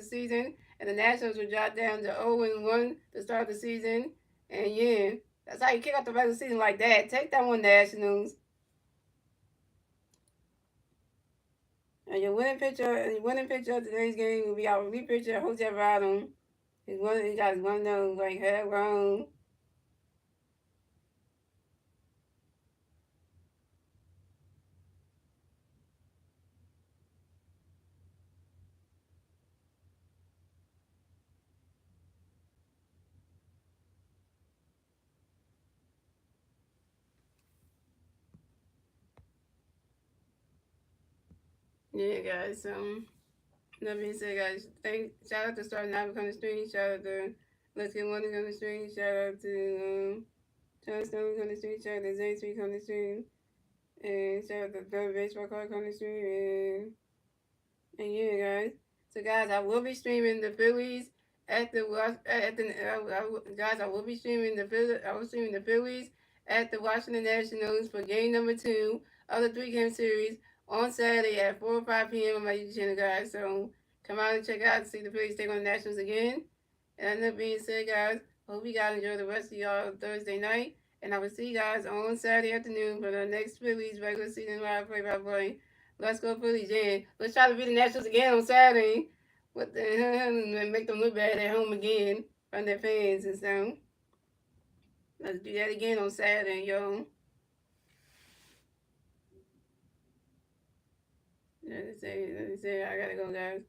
season, and the Nationals will drop down to 0-1 to start the season. And yeah, that's how you kick off the regular season like that. Take that one, Nationals. And your winning pitcher of today's game will be our relief pitcher, Jose Alvarado. He got his 1-0 like head wrong. Yeah, guys. That being said, guys, shout out to Starting Out on the stream. Shout out to Let's Get One on the stream. Shout out to John Stone on the stream. Shout out to Zay Street on the stream. And shout out to Third Baseball Card on the stream. And yeah, guys. So, guys, I will be streaming the Phillies guys, I will be streaming the Phillies. I was streaming the Phillies at the Washington Nationals for game number 2 of the 3-game series on Saturday at 4 or 5 p.m. on my YouTube channel, guys. So come out and check out and see the Phillies take on the Nationals again. And that being said, guys, hope you guys enjoy the rest of y'all Thursday night. And I will see you guys on Saturday afternoon for the next Phillies regular season live play-by-play. Let's go Phillies, and let's try to beat the Nationals again on Saturday. What the hell? And make them look bad at home again from their fans and stuff. Let's do that again on Saturday, yo. Let me say, I gotta go, guys.